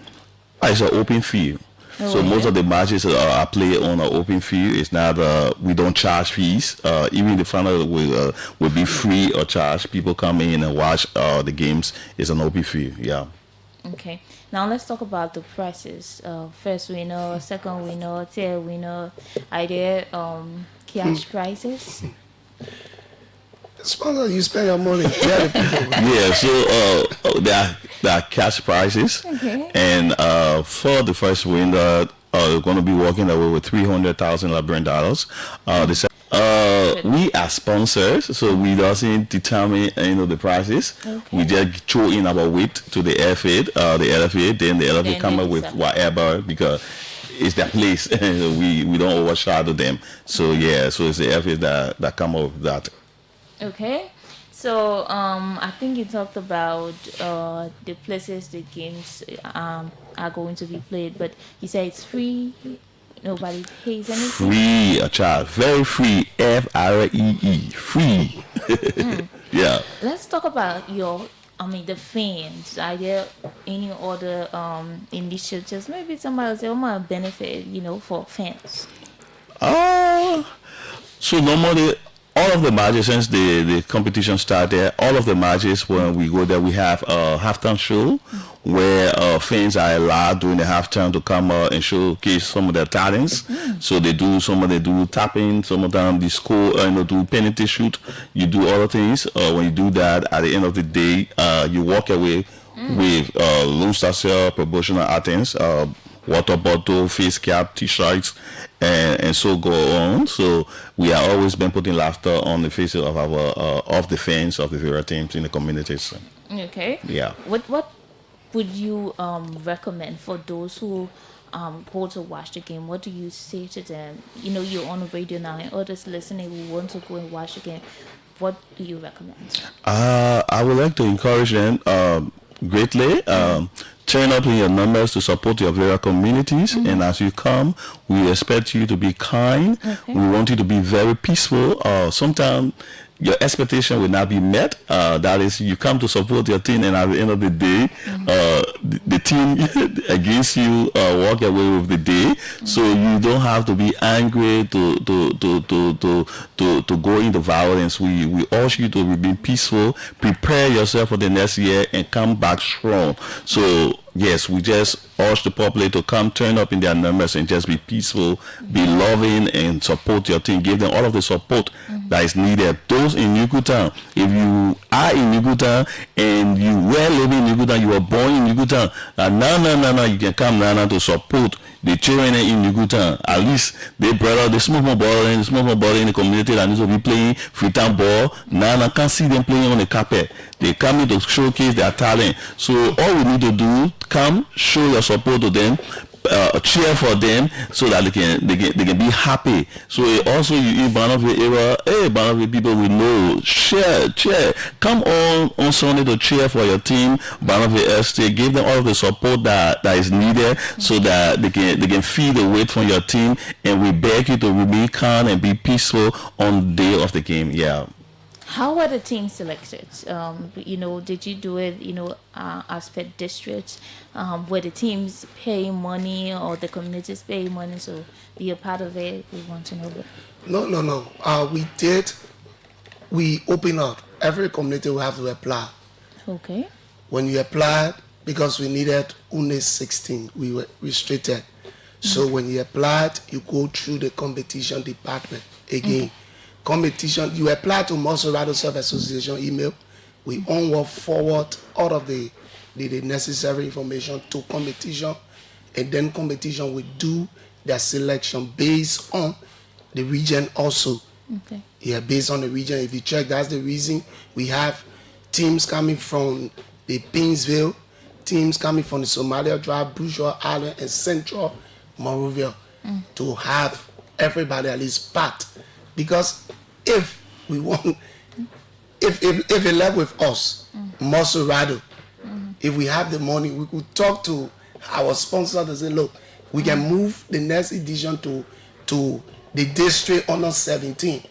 It's an open field. So most of the matches are played on an open field. It's not we don't charge fees. Even the final will be free or charge. People come in and watch the games. It's an open field. Yeah. Okay. Now let's talk about the prices. First winner, second winner, third winner. Are there cash prizes? Sponsor, you spend your money. Yeah, so there are cash prizes, and for the first winner, we're going to be walking away with $300,000 Liberian dollars. We are sponsors, so we doesn't determine the prices. We just throw in our weight to the LFA, then the LFA come up with whatever, because it's their place. we don't overshadow them. So yeah, so it's the LFA that come up with that. Okay, so I think you talked about the places the games are going to be played, but you say it's free. Nobody pays anything. Free, a child, very free. FREE, free. Yeah. Let's talk about the fans. Are there any other initiatives? Maybe somebody will say, "Oh, benefit, for fans." So normally, all of the matches, since the competition started, all of the matches when we go there, we have a halftime show where fans are allowed during the halftime to come and showcase some of their talents. So they do tapping, some of them they score, do penalty shoot. You do other things. When you do that, at the end of the day, you walk away with Lone Star Cell promotional items, water bottle, face cap, t-shirts, and so go on. So we are always been putting laughter on the faces of our of the fans of the various teams in the communities. Okay. Yeah. What would you recommend for those who go to watch the game? What do you say to them? You're on the radio now, and others listening who want to go and watch the game. What do you recommend? I would like to encourage them greatly. Turn up in your numbers to support your various communities, and as you come, we expect you to be kind. We want you to be very peaceful. Sometimes your expectation will not be met. That is, you come to support your team, and at the end of the day, the team against you walk away with the day. So you don't have to be angry to go into violence. We urge you to be peaceful, prepare yourself for the next year, and come back strong. So yes, we just urge the public to come, turn up in their numbers, and just be peaceful, be loving, and support your team. Give them all of the support that is needed. Those in Yukutan, if you are in Yukutan and you were living in Yukutan, you were born in Yukutan, no, you can come now to support the children in Yukutan. At least they brought out the small ball in the community that needs to be playing freetown ball. Now I can't see them playing on the carpet. They come in to showcase their talent. So all we need to do, come show your support to them, cheer for them, so that they can be happy. So also you in Barnaville area, Barnaville people we know, cheer, come on Sunday to cheer for your team, Barnaville Estate. Give them all of the support that is needed, so that they can feel the weight from your team. And we beg you to remain calm and be peaceful on the day of the game. Yeah. How were the teams selected? Did you do it, as per districts? Were the teams paying money, or the communities paying money to be a part of it? We want to know that. No. We open up. Every community will have to apply. Okay. When you applied, because we needed only 16, we were restricted. So when you applied, you go through the competition department again. Competition, you apply to Mosorado Self Association email. We onward forward all of the necessary information to competition, and then competition will do their selection based on the region also. Okay. Yeah, based on the region. If you check, that's the reason we have teams coming from the Pinsville, teams coming from the Somalia Drive, Bourgeois Island, and Central Monrovia to have everybody at least part. Because if we want, if it left with us, Mosorado, if we have the money, we could talk to our sponsor to say, look, we can move the next edition to the district under 17,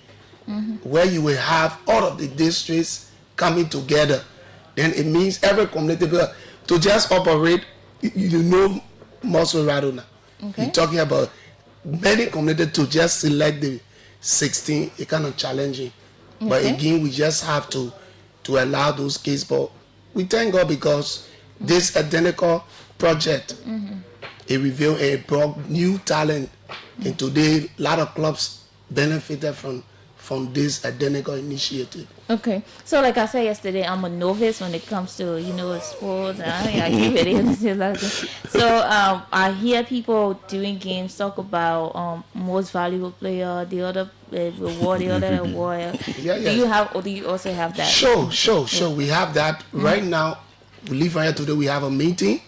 where you will have all of the districts coming together. Then it means every community to just operate, Mosorado now. Okay. You're talking about many communities to just select the 16, it's kind of challenging. Okay. But again, we just have to allow those cases. But we thank God because this identical project, it revealed and brought new talent. And today, a lot of clubs benefited from this identical initiative. Okay. So like I said yesterday, I'm a novice when it comes to, sports. I keep it. So I hear people doing games talk about most valuable player, the other reward, the other award. Yeah. Do you also have that? Sure. We have that. Right now, we leave here today, we have a meeting.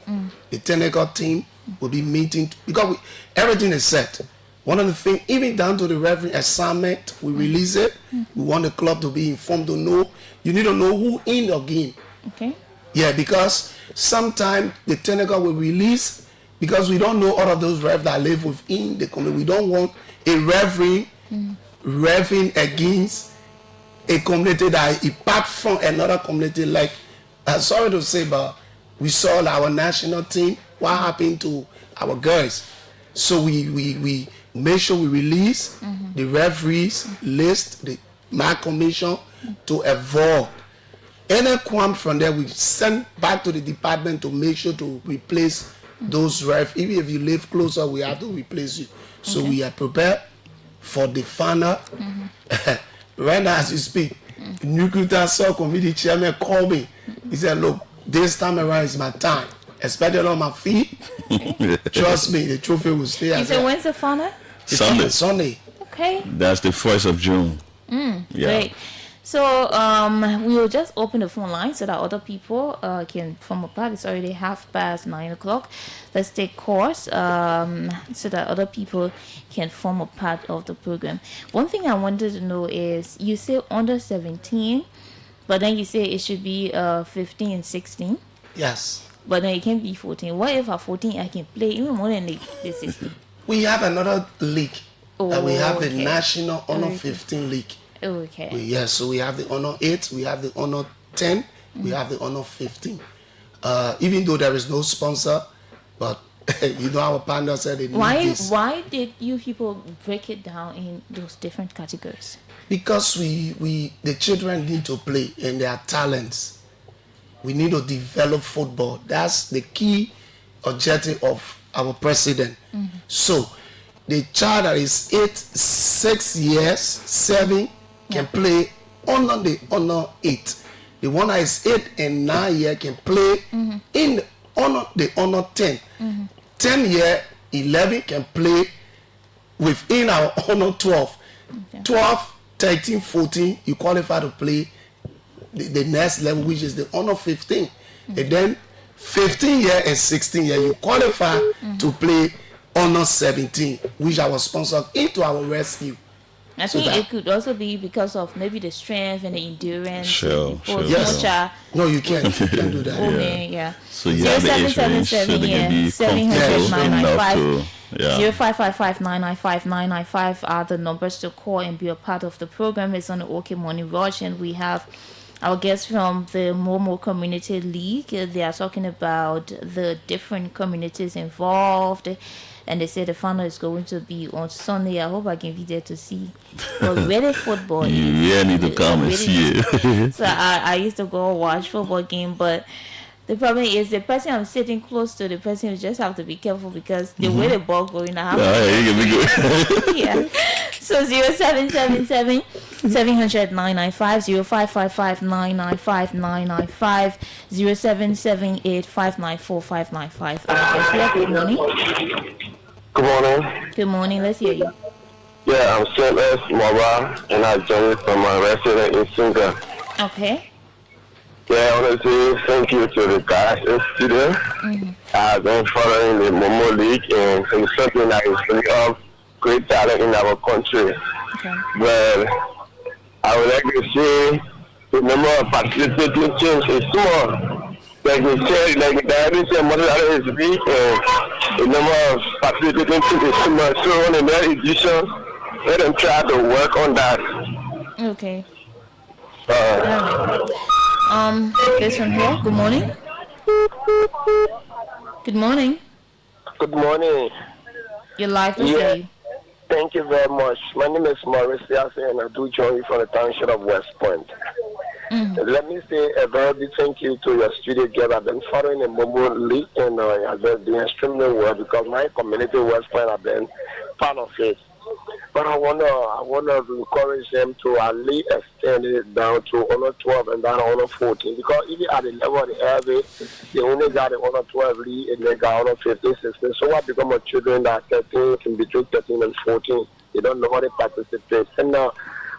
The technical team will be meeting because everything is set. One of the things, even down to the referee assignment, we release it. We want the club to be informed to know. You need to know who in the game. Okay. Yeah, because sometimes the technical will release because we don't know all of those refs that live within the community. We don't want a referee reffing against a community that is apart from another community. Like, sorry to say, but we saw our national team, what happened to our girls. So we make sure we release the referees list, the my commission to evolve. Any qualm from there, we send back to the department to make sure to replace those ref. Even if you live closer, we have to replace you. So we are prepared for the final. Right now, as you speak, Nuclear Cell Committee chairman called me. He said, look, this time around is my time, especially on my feet. Trust me, the trophy will stay. You said when's the final? Sunday. Okay. That's the 1st of June. Great. So we will just open the phone line so that other people can form a part. It's already 9:30. Let's take calls so that other people can form a part of the program. One thing I wanted to know is you say under 17, but then you say it should be 15 and 16. Yes. But then it can be 14. What if at 14 I can play even more than the 16? We have another league. We have the okay. National Honor 15 League. Okay. Yes, so we have the Honor 8, we have the Honor 10, we have the Honor 15. Even though there is no sponsor, but you know our partner said they need this. Why did you people break it down in those different categories? Because the children need to play and their talents. We need to develop football. That's the key objective of our president. So the child that is 6 years, 7 can play under the Honor 8. The one that is 8 and 9 years can play in the Honor 10. 10 year, 11 can play within our Honor 12. 12, 13, 14, you qualify to play the next level, which is the Honor 15. And then 15 year and 16 year, you qualify to play Honor 17, which I was sponsored into our rescue. I think it could also be because of maybe the strength and the endurance. Sure. Yes. No, you can't. You can't do that. Yeah. So you have the age range, so they can be comfortable enough to... 0555-995-995 are the numbers to call and be a part of the program. It's on the OK Morning Rush, and we have our guests from the Momo Community League. They are talking about the different communities involved. And they say the final is going to be on Sunday. I hope I can be there to see. But really football. You need to come and see it. So I used to go watch football game, but the problem is the person I'm sitting close to, the person you just have to be careful because the way the ball going, I have to yeah. So 0777 700-995, 0555-995-995, 0778-594-595. Good morning. Good morning. Good morning. Let's hear you. Yeah, I'm Stevenson, Kamara, and I joined from my resident in Singa. Okay. Yeah, I want to say thank you to the guys in the studio. I've been following the Momo League, and it's something that is really of great talent in our country. Okay. Well, I would like to say the number of participating teams is small. Like we said, like the diabetes model is big, and the number of participating teams is small. So on the next edition, let them try to work on that. Okay. This one here. Good morning. Good morning. Good morning. You're live to say you. Thank you very much. My name is Maurice and I do join you from the township of West Point. Let me say a very big thank you to your studio guest. I've been following the Momo League and I've been doing extremely well because my community West Point have been part of it. But I wanna encourage them to at least extend it down to Honor 12 and down to Honor 14 because even at the level of the airway, they only got the Honor 12 league and they got Honor 15, 16. So what become of children that are 13 in between 13 and 14? They don't know how they participate. And now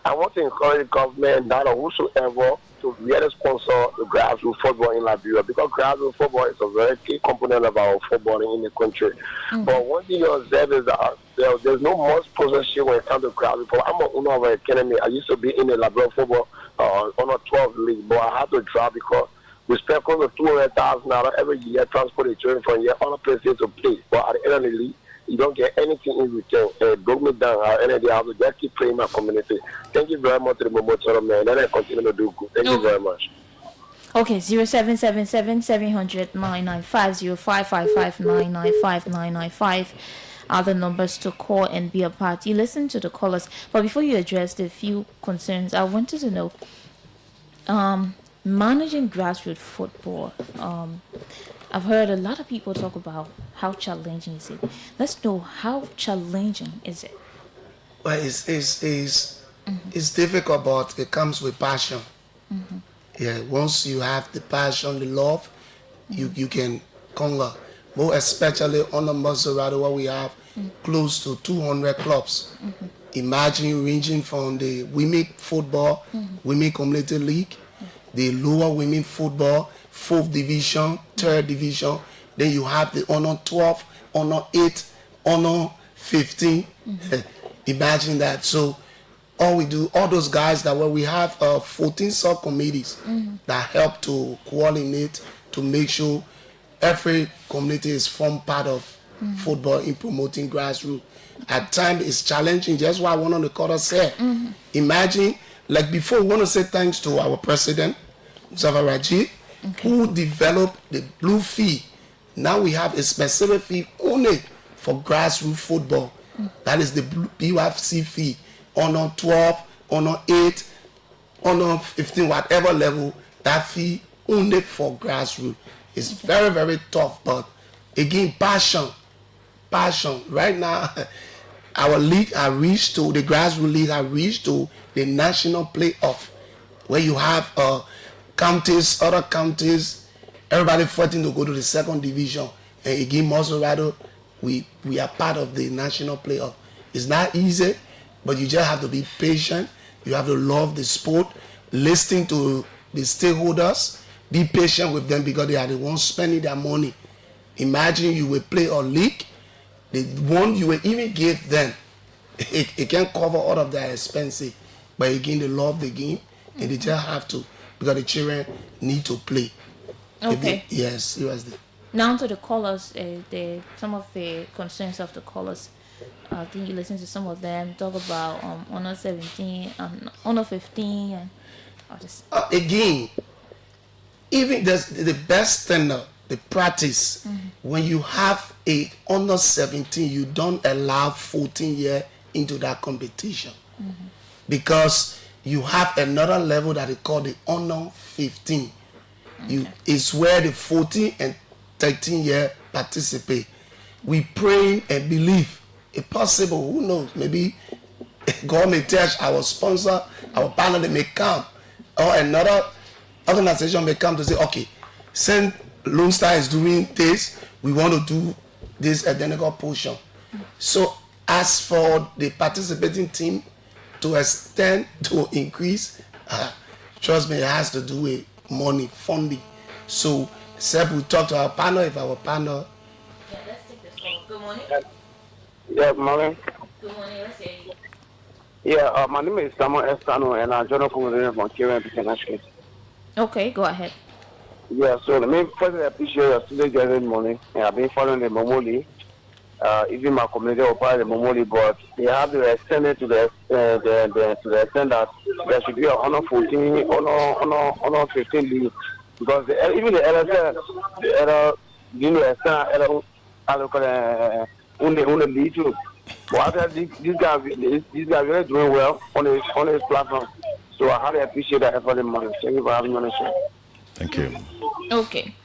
I want to encourage the government that or whosoever to really sponsor the grassroots football in Liberia because grassroots football is a very key component of our footballing in the country. But one thing you observe is that there's no more sponsorship when it comes to grassroots football. I'm an owner of an academy. I used to be in the Liberia football on a 12 league, but I had to drop because we spend close to $200,000 every year transporting children from here other places to play. But at the end of the league, you don't get anything in return. It broke me down. At the end of the day, I have to just keep playing my community. Thank you very much to the Momo Channel, man. And I continue to do good. Thank you very much. Okay, 0777 700-995, 0555-995-995 are the numbers to call and be a part. You listen to the callers, but before you address the few concerns, I wanted to know, managing grassroots football. I've heard a lot of people talk about how challenging is it. Let's know, how challenging is it? Well, it's difficult, but it comes with passion. Yeah, once you have the passion, the love, you can conquer. More especially on the Maserati, where we have close to 200 clubs. Imagine ranging from the women football, women community league, the lower women football, 4th division, 3rd division. Then you have the honor 12, honor 8, honor 15. Imagine that. So all we do, all those guys that we have 14 subcommittees that help to coordinate to make sure every community is formed part of football in promoting grassroots. At times it's challenging. That's why one of the callers said, imagine, like before, we want to say thanks to our president, Mustafa Raji, who developed the blue fee. Now we have a specific fee only for grassroots football. That is the BUFC fee. On 12, on 8, on 15, whatever level, that fee only for grassroots. It's very, very tough, but again, passion. Right now, our league has reached to, the grassroots league has reached to the national playoff, where you have counties, other counties, everybody fighting to go to the 2nd division. And again, Maserati, we are part of the national playoff. It's not easy, but you just have to be patient. You have to love the sport, listen to the stakeholders, be patient with them because they are the ones spending their money. Imagine you will play a league, the one you will even give them, it can cover all of their expenses. But again, they love the game and they just have to, because the children need to play. Okay. Yes, it was the. Now to the callers, some of the concerns of the callers. I think you listen to some of them talk about honor 17, honor 15, and all this. Again, even the best standard, the practice, when you have a honor 17, you don't allow 14 years into that competition because you have another level that is called the honor 15. It's where the 14 and 13 year participate. We pray and believe. If possible, who knows? Maybe God may touch our sponsor, our partner, they may come, or another organization may come to say, okay, since Lone Star is doing this, we want to do this identical portion. So as for the participating team to extend, to increase, trust me, it has to do with money, funding. So Seb will talk to our partner, if our partner. Yeah, let's take this call. Good morning. Yeah, morning. Good morning. Let's say. Yeah, my name is Samuel Estano, and I'm journal from Kieran International. Okay, go ahead. Yeah, so let me first appreciate your student gathering morning. And I've been following the Momoli. Even my community will part of the Momoli, but they have to extend it to the extent that there should be a honor 14, honor 15 league. Because even the LSL, the other, you know, only lead too. But these guys really doing well on his platform. So I highly appreciate that effort in money. Thank you for having me on the show. Thank you. Okay.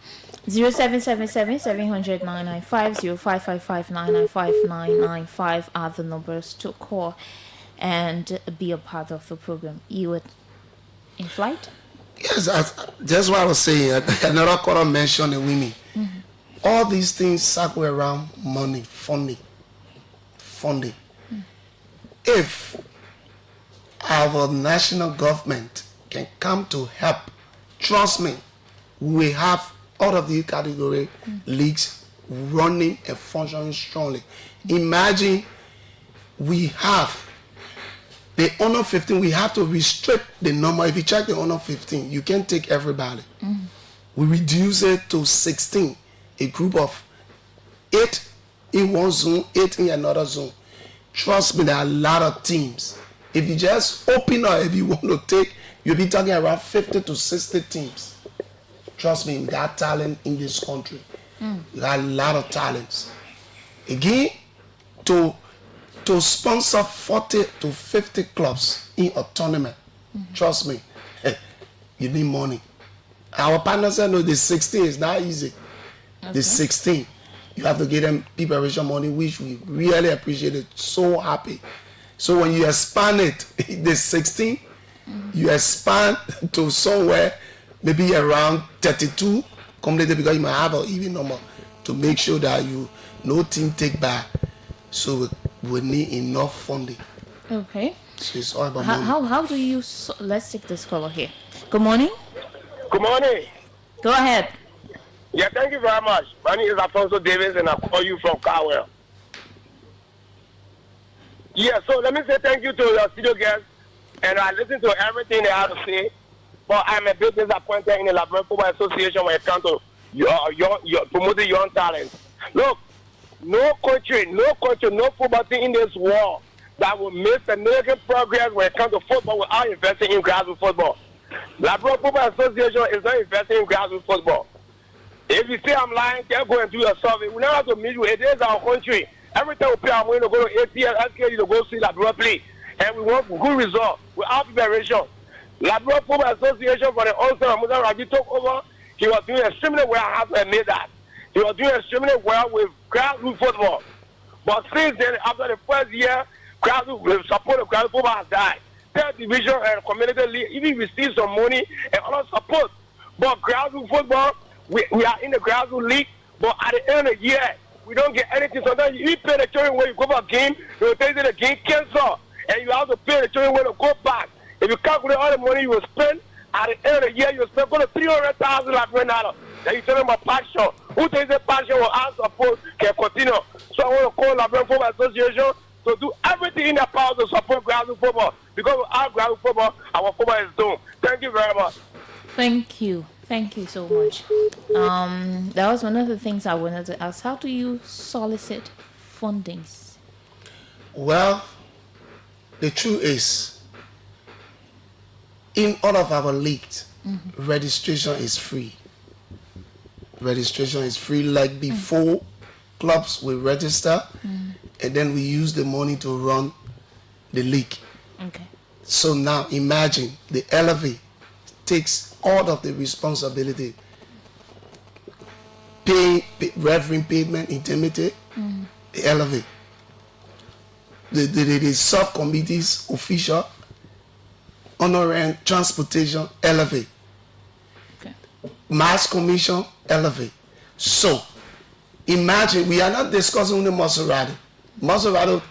0777 700 995 0555 995 995 are the numbers to call and be a part of the program. You would in flight? Yes, that's what I was saying. Another caller mentioned the women. All these things circle around money, funding. If our national government can come to help, trust me, we have all of these category leagues running and functioning strongly. Imagine we have the honor 15, we have to restrict the number. If you check the honor 15, you can't take everybody. We reduce it to 16, a group of 8 in one zone, 8 in another zone. Trust me, there are a lot of teams. If you just open up, if you want to take, you'll be talking around 50 to 60 teams. Trust me, we got talent in this country. We got a lot of talents. Again, to sponsor 40 to 50 clubs in a tournament. Trust me, you need money. Our partners know the 16 is not easy. Okay. The 16, you have to give them preparation money, which we really appreciate it. So happy. So when you expand it, the 16, you expand to somewhere maybe around 32 completely, because you might have an even number to make sure that no team take back. So we need enough funding. Okay. So it's all about money. How do you let's take this caller here. Good morning. Good morning. Go ahead. Yeah, thank you very much. My name is Alfonso Davis, and I call you from Carwell. Yeah, so let me say thank you to your studio guests, and I listen to everything they have to say. But I'm a bit disappointed in the Labrador Football Association when it comes to your promoting young talents. Look, no country, no football team in this world that will make significant progress when it comes to football without investing in grassroots football. Labrador Football Association is not investing in grassroots football. If you say I'm lying, just go and do your survey. We never have to meet you. It is our country. Every time we pay our money to go to ATL, SKD to go see Labrador play. And we want good results without preparation. Labrador Football Association for the onset of Musa Raji took over. He was doing extremely well. I have to admit that. He was doing extremely well with grassroots football. But since then, after the first year, grassroots support of grassroots football has died. Third division and community league even received some money and other support. But grassroots football, we are in the grassroots league, but at the end of the year, we don't get anything. Sometimes you pay the children when you go for a game, they will tell you the game cancel, and you have to pay the children when to go back. If you calculate all the money you will spend, at the end of the year, you will spend go to $300,000 $300. Then you tell them about passion. Who thinks the passion will ask support can continue? So I want to call Labrador Football Association to do everything in their power to support grassroots football. Because without grassroots football, our football is doomed. Thank you very much. Thank you. Thank you so much. That was one of the things I wanted to ask. How do you solicit fundings? Well, the truth is, in all of our leagues, registration is free. Registration is free. Like before, clubs will register, and then we use the money to run the league. Okay. So now imagine the LFA takes all of the responsibility, pay referee payment, indemnity, the LFA, the subcommittees, official, honorary transportation, LFA, mass commission, LFA. So imagine we are not discussing the Maserati. Maserati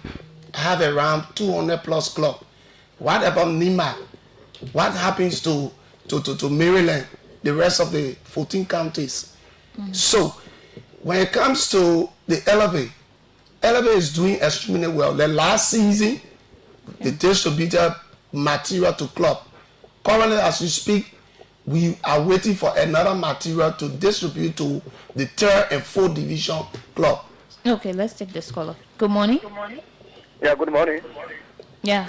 have around 200 plus club. What about Nima? What happens to Maryland, the rest of the 14 counties? So when it comes to the LFA is doing extremely well. The last season, they distributed material to club. Currently, as we speak, we are waiting for another material to distribute to the 3rd and 4th division club. Okay, let's take this caller. Good morning. Yeah, good morning. Yeah.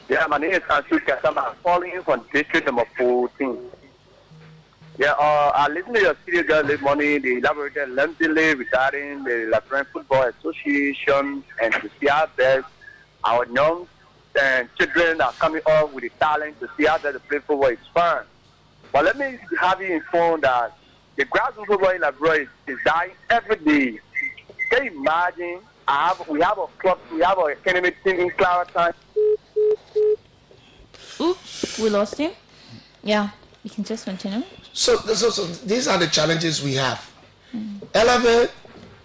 Yeah, my name is Ansu Kasama. I'm calling you from district number 14. Yeah, I listened to your studio girl this morning. They elaborated lengthily regarding the Labrador Football Association and to see how best our young and children are coming up with the talent to see how best the play football is fun. But let me have you informed that the grassroots football in Labrador is dying every day. Can you imagine? We have a club, we have an academy team in Clarendon. Oops, we lost him. Yeah, you can just continue. So these are the challenges we have. LFA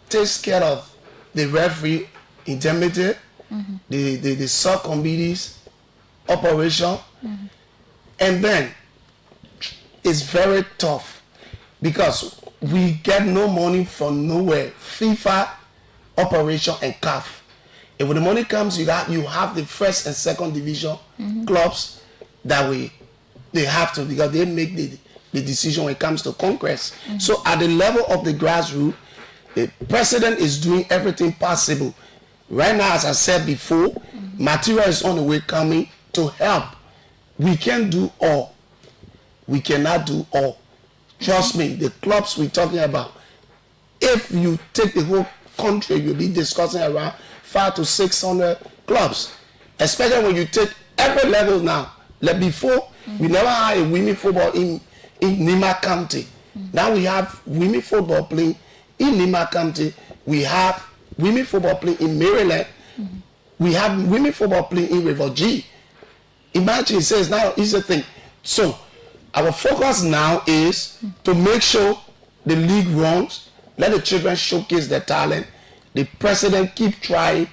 takes care of the referee indemnity, the subcommittees, operation, and then it's very tough because we get no money from nowhere. FIFA, operation, and CAF. If when the money comes, you have the 1st and 2nd division clubs that they have to, because they make the decision when it comes to Congress. So at the level of the grassroots, the president is doing everything possible. Right now, as I said before, material is on the way coming to help. We can't do all. We cannot do all. Trust me, the clubs we're talking about, if you take the whole country, you'll be discussing around 500 to 600 clubs, especially when you take every level now. Like before, we never had a women football in Nima County. Now we have women football playing in Nima County. We have women football playing in Maryland. We have women football playing in River G. Imagine, it says now is the thing. So our focus now is to make sure the league runs, let the children showcase their talent. The president keep trying.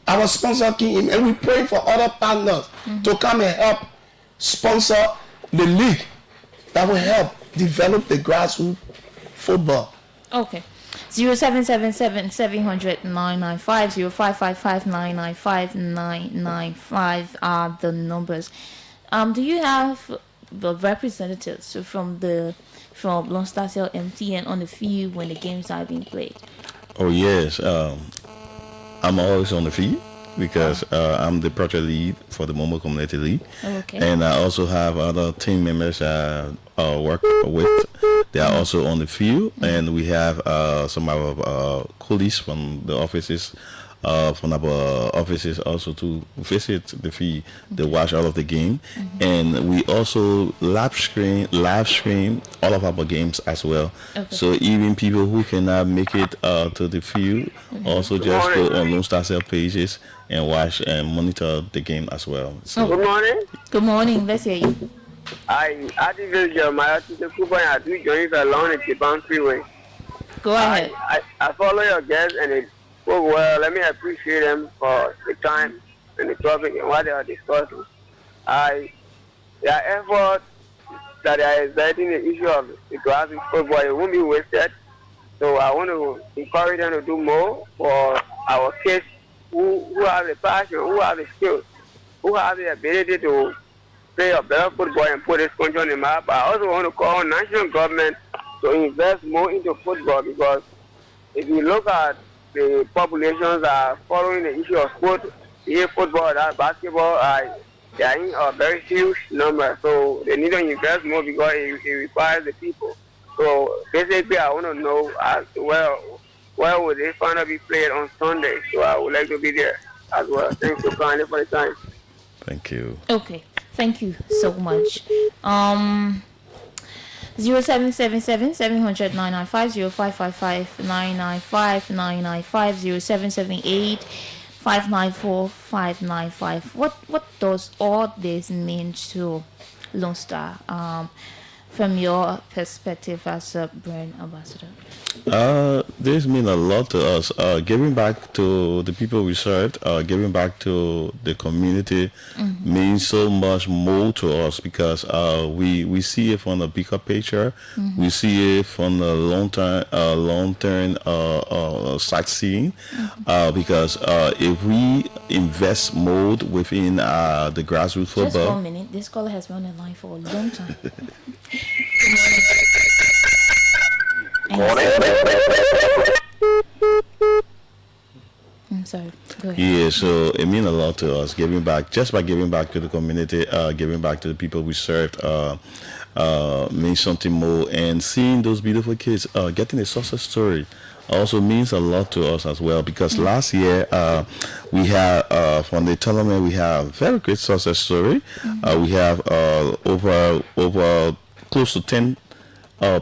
Our sponsor came in, and we pray for other partners to come and help sponsor the league that will help develop the grassroots football. Okay. 0777 700 995 0555 995 995 are the numbers. Do you have the representatives from Lone Star Cell MTN on the field when the games are being played? Oh yes, I'm always on the field because I'm the project lead for the Momo Community League. Okay. And I also have other team members I work with. They are also on the field, and we have some of our colleagues from the offices. From our offices also to visit the field, they watch all of the game, and we also live stream all of our games as well. Okay. So even people who cannot make it to the field also just go on Lone Star Cell pages and watch and monitor the game as well. So, Good morning. Good morning. Let's hear you. I think Jeremiah to the Cuba. I do join along the Japan Freeway. Go ahead. I follow your guests and it. Oh, well, let me appreciate them for the time and the topic and what they are discussing. Their effort that they are exerting the issue of the grassroots football, it won't be wasted. So I want to encourage them to do more for our kids who have the passion, who have the skills, who have the ability to play a better football and put this country on the map. I also want to call on national government to invest more into football, because if you look at the populations are following the issue of sport, be it football or basketball, they are in a very huge number. So they need to invest more because it requires the people. So basically, I want to know as well, where would this final be played on Sunday? So I would like to be there as well. Thanks so kindly for the time. Thank you. Okay. Thank you so much. 0777 700 995 0555 995 995 0778 594 595. What does all this mean to Lone Star from your perspective as a brand ambassador? This means a lot to us. Giving back to the people we served, giving back to the community means so much more to us, because we see it from the bigger picture. We see it from the long-term sightseeing. Because if we invest more within the grassroots football. Just 1 minute. This caller has been on the line for a long time. I'm sorry. Go ahead. Yeah, so it means a lot to us, giving back, just by giving back to the community, giving back to the people we served, means something more. And seeing those beautiful kids getting a success story also means a lot to us as well, because last year we had from the tournament we have very great success story. We have over close to 10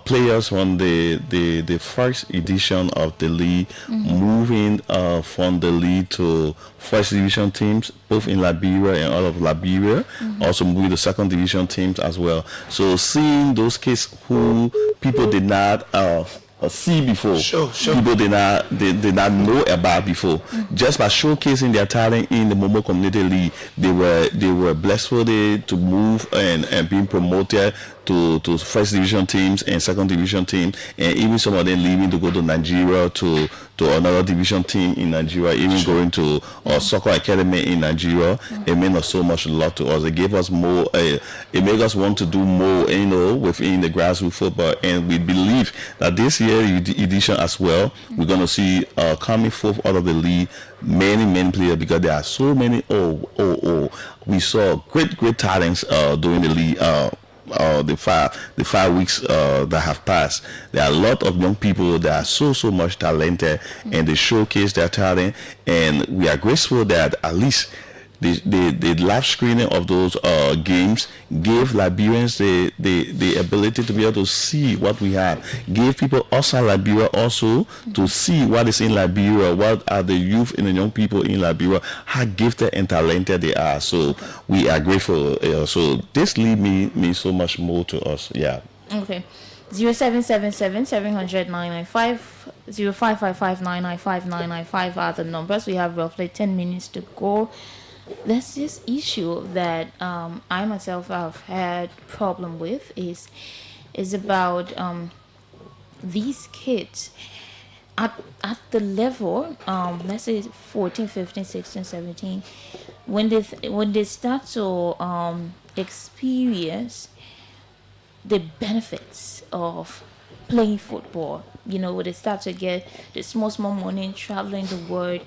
players from the first edition of the league moving from the league to first division teams, both in Liberia and all of Liberia, also moving to second division teams as well. So seeing those kids who people did not see before, people did not know about before, just by showcasing their talent in the Momo Community League, they were blessed for to move and being promoted to first division teams and second division teams, and even some of them leaving to go to Nigeria to another division team in Nigeria, even going to a soccer academy in Nigeria. It meant so much a lot to us. It gave us more. It made us want to do more, within the grassroots football. And we believe that this year edition as well, we're going to see coming forth out of the league many players, because there are so many. We saw great talents during the league. the 5 weeks that have passed. There are a lot of young people that are so much talented, and they showcase their talent. And we are grateful that at least the live screening of those games gave Liberians the ability to be able to see what we have. Gave people outside Liberia also to see what is in Liberia, what are the youth and the young people in Liberia, how gifted and talented they are. So we are grateful. So this lead means so much more to us. Yeah. Okay. 0777 700 995 0555 995 995 are the numbers. We have roughly 10 minutes to go. There's this issue that I myself have had problem with is about these kids at the level let's say 14, 15, 16, 17 when they start to experience the benefits of playing football, when they start to get the small money traveling the world,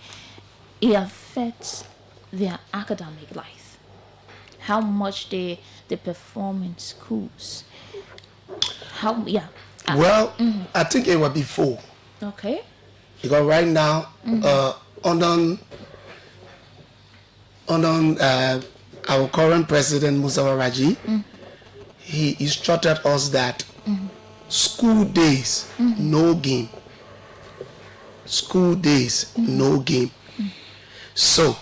it affects their academic life, how much they perform in schools, Well, I think it was before. Okay. Because right now, under our current president Musawa Raji, he instructed us that school days, no game. School days, no game. So,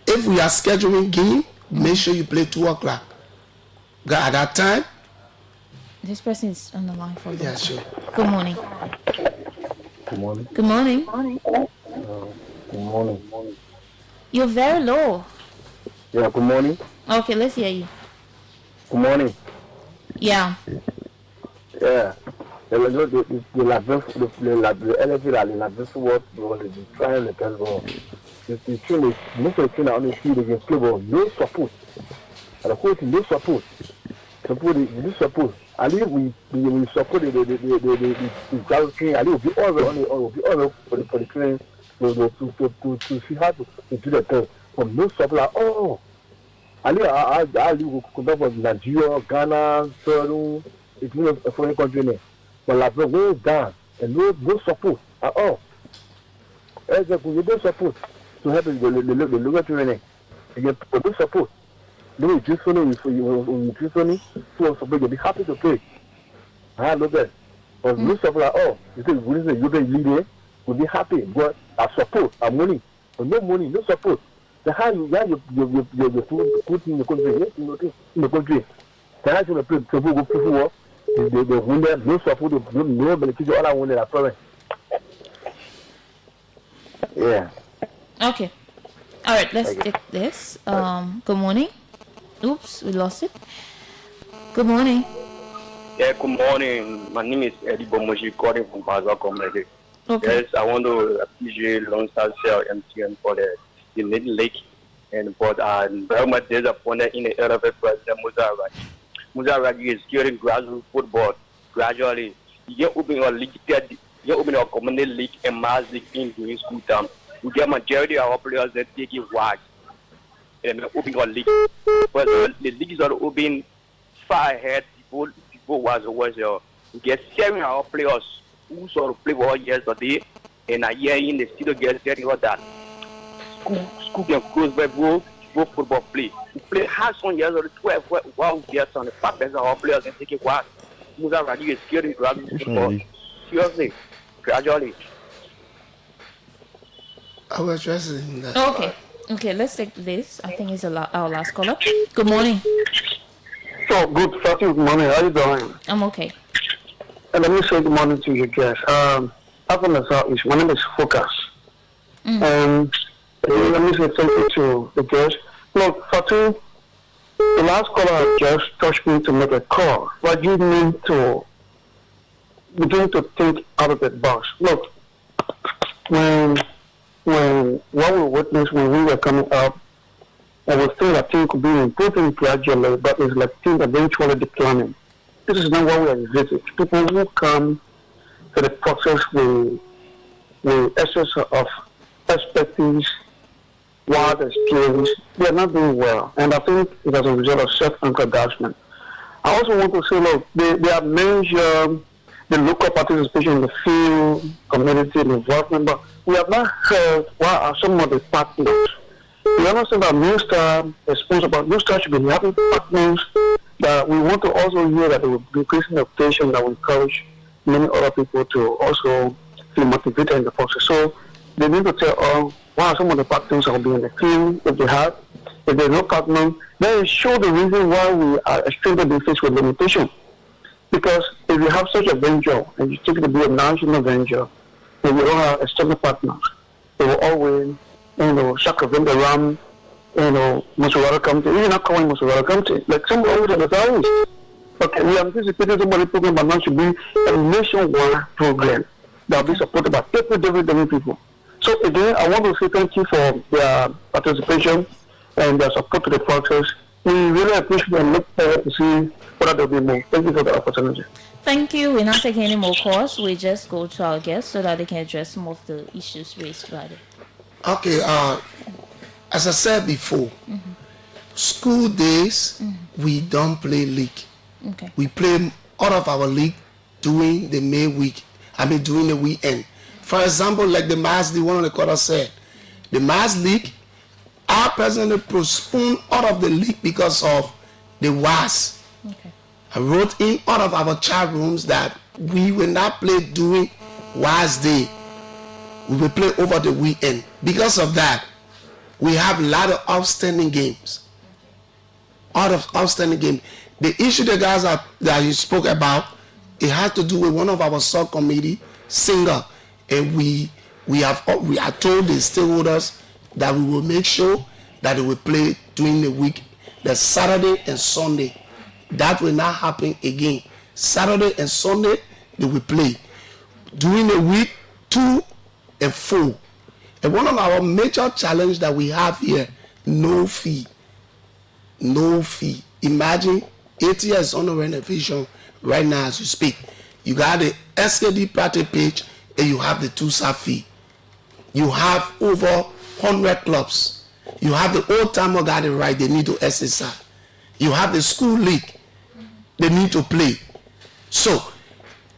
if we are scheduling game, make sure you play 2 o'clock. Because at that time, this person is on the line for you. Yeah, sure. Good morning. Good morning. Good morning. Good morning. You're very low. Yeah, good morning. Okay, let's hear you. Good morning. Yeah. Yeah. The most of the thing I only see against play ball, no support. And the whole thing, no support. No support. I think we support the galaxy. I think we all for the train to see how to do the thing. But no support. Like, I could have Nigeria, Ghana, Peru, it's not a foreign country. But like way down and no support at all. As a good support to help the local training. You get no support. No, you just want to support, you'll be happy to play. I know that. But no support at all. You say, you're the leader, we'll be happy. But I support, I'm money. But no money, no support. The how you put in the country, the how you play to go for the winner, no support, no benefit, all I want is a problem. Yeah. Okay. All right, let's take this. Good morning. Oops, we lost it. Good morning. Yeah, good morning. My name is Eddie Bomoji, calling from Baza Community. Okay. Yes, I want to appreciate Lone Star Cell MTN for the Middle Lake, but I'm very much disappointed in the era of President Muzaraji. Muzaraji is curing grassroots football gradually. You open a league, you open a community league and mass league in during school time. You get majority of our players that take it wide. And open a league. But the leagues are open far ahead. People was you get 7 our players who sort of play all yesterday, and a year in the still get getting all that. School can close by go football play. We play hard on years or 12 wow years on the fact that our players can take it wide. Musa Radi is scared gradually football. Seriously, gradually. I was interested in that. Okay, let's take this. I think it's our last caller. Good morning. So, good Fatu, good morning. How are you doing? I'm okay. And let me say good morning to you guys. I'm from the Southeast. My name is Focus. And let me say thank you to the guests. Look, Fatu, the last caller just touched me to make a call. What you mean to begin to think out of the box. Look, when what we witnessed when we were coming up, I was saying that things could be improving gradually, but it's like things eventually declining. This is not what we envisage. People who come to the process with excess of expertise, wild experience, they are not doing well. And I think it is a result of self-encouragement. I also want to say, look, they have mentioned the local participation in the field, community involvement, but we have not heard what are some of the partners. We understand that New Star is sponsored, but New Star should be having partners that we want to also hear that they will be increasing education that will encourage many other people to also feel motivated in the process. So they need to tell what are some of the partners that will be in the field if they have. If there are no partners, then show the reason why we are extremely being faced with limitation. Because if you have such a venture and you take it to be a national venture, and you don't have external partners, they will always, circumvent the ram, Musawara County, you're not calling Musawara County, like some over the towns. Okay, we anticipated somebody program, but now should be a nationwide program that will be supported by different people. So again, I want to say thank you for their participation and their support to the process. We really appreciate and look forward to see what there will be more. Thank you for the opportunity. Thank you. We're not taking any more calls. We just go to our guests so that they can address some of the issues raised by them. Okay, as I said before, school days, we don't play league. Okay. We play all of our league during the during the weekend. For example, like the Mass League, one of the quarters said, the Mass League, our president postponed all of the league because of the WAS. Okay. I wrote in all of our chat rooms that we will not play during WAS day. We will play over the weekend. Because of that, we have a lot of outstanding games. The issue the guys that you spoke about, it has to do with one of our subcommittee, Singer, and we are told the stakeholders that we will make sure that they will play during the week, the Saturday and Sunday. That will not happen again. Saturday and Sunday, they will play. During the week, 2 and 4. And one of our major challenges that we have here, no fee. No fee. Imagine ATS on the renovation right now as you speak. You got the SKD party page and you have the TUSA fee. You have over 100 clubs. You have the old timer got it right, they need to SSI. You have the school league, they need to play. So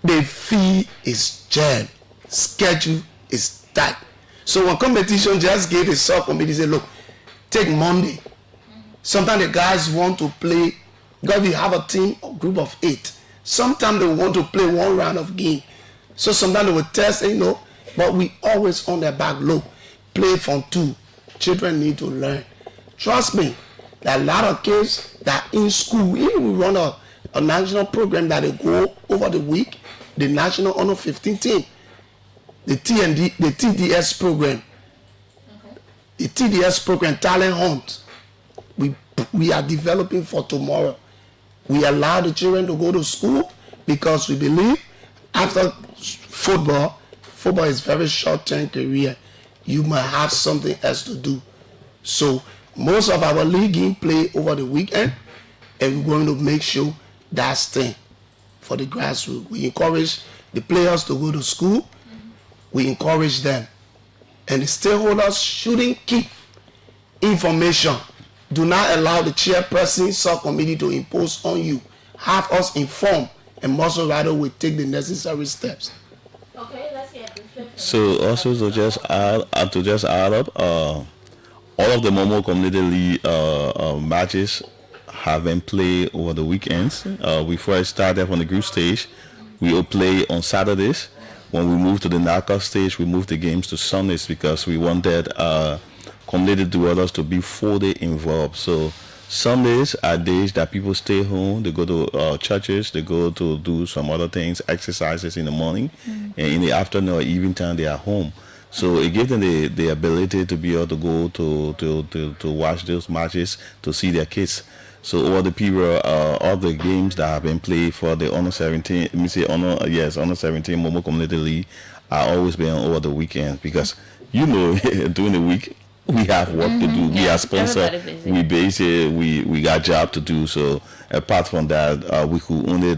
the fee is jammed, schedule is tight. So when competition just gave a subcommittee, say, look, take Monday. Sometimes the guys want to play, because we have a team or group of 8. Sometimes they want to play one round of game. So sometimes they will test, but we always on their back low. Play from 2. Children need to learn. Trust me, there are a lot of kids that in school, even we run a national program that they go over the week, the National Honor 15 team, the TDS program, the TDS program, Talent Hunt, we are developing for tomorrow. We allow the children to go to school because we believe after football is very short-term career. You might have something else to do. So most of our league game play over the weekend, and we're going to make sure that's thing for the grassroots. We encourage the players to go to school. We encourage them. And the stakeholders shouldn't keep information. Do not allow the chairperson subcommittee to impose on you. Have us informed, and Muscle Rider will take the necessary steps. Okay, let's hear it. So also to just add up, all of the Momo Community League matches have been played over the weekends. We first started from the group stage. We will play on Saturdays. When we moved to the knockout stage, we moved the games to Sundays because we wanted community dwellers to be fully involved. So Sundays are days that people stay home, they go to churches, they go to do some other things, exercises in the morning, and in the afternoon or evening time they are home. So it gives them the ability to be able to go to watch those matches, to see their kids. So over the period, all the games that have been played for the Honor 17, Honor 17 Momo Community League are always been over the weekend because during the week we have work to do. We are sponsored. We we got job to do. So apart from that, we could only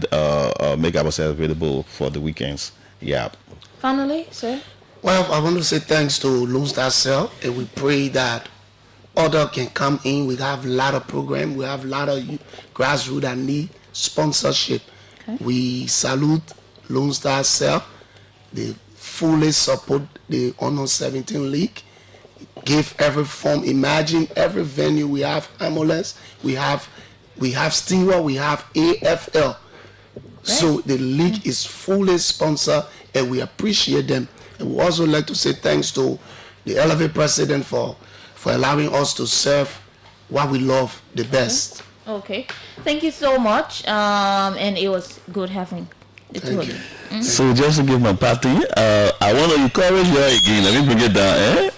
make ourselves available for the weekends. Yeah. Finally, sir. Well, I want to say thanks to Lose That Cell, and we pray that other can come in. We have a lot of program. We have a lot of grassroots that need sponsorship. We salute Lone Star Cell. They fully support the Honor 17 League. Give every form. Imagine every venue. We have MLS. We have Stewart. We have AFL. So the league is fully sponsored, and we appreciate them. And we also like to say thanks to the Elevate president for allowing us to serve what we love the best. Okay. Thank you so much. And it was good having the two of you. So just to give my party, I want to encourage you again. Let me bring it down.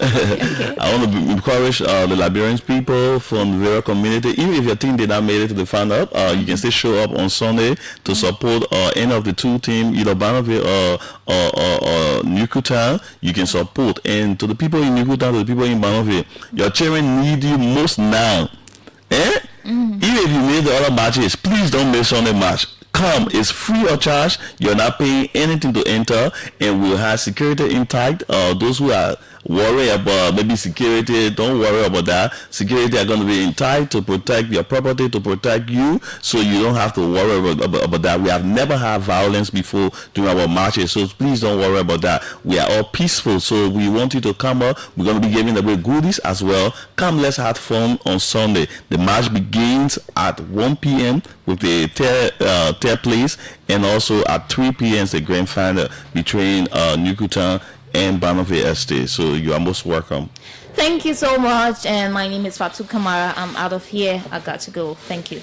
I want to encourage the Liberian people from the various community. Even if your team did not make it to the final, you can still show up on Sunday to support any of the two teams, either Bannerville or Nukutan. You can support. And to the people in Nukutan, to the people in Bannerville, your children need you most now. Even if you made the other matches, please don't miss Sunday match. Come, it's free of charge. You're not paying anything to enter, and we'll have security intact. Those who are worried about maybe security, don't worry about that. Security are going to be intact to protect your property, to protect you, so you don't have to worry about that. We have never had violence before during our marches, so please don't worry about that. We are all peaceful, so we want you to come up. We're going to be giving away goodies as well. Come, let's have fun on Sunday. The march begins at 1 p.m. with the tear place, and also at 3 p.m. the grand final between Nukutan and Bannerville Estate. So you are most welcome. Thank you so much. And my name is Fatu Kamara. I'm out of here. I got to go. Thank you.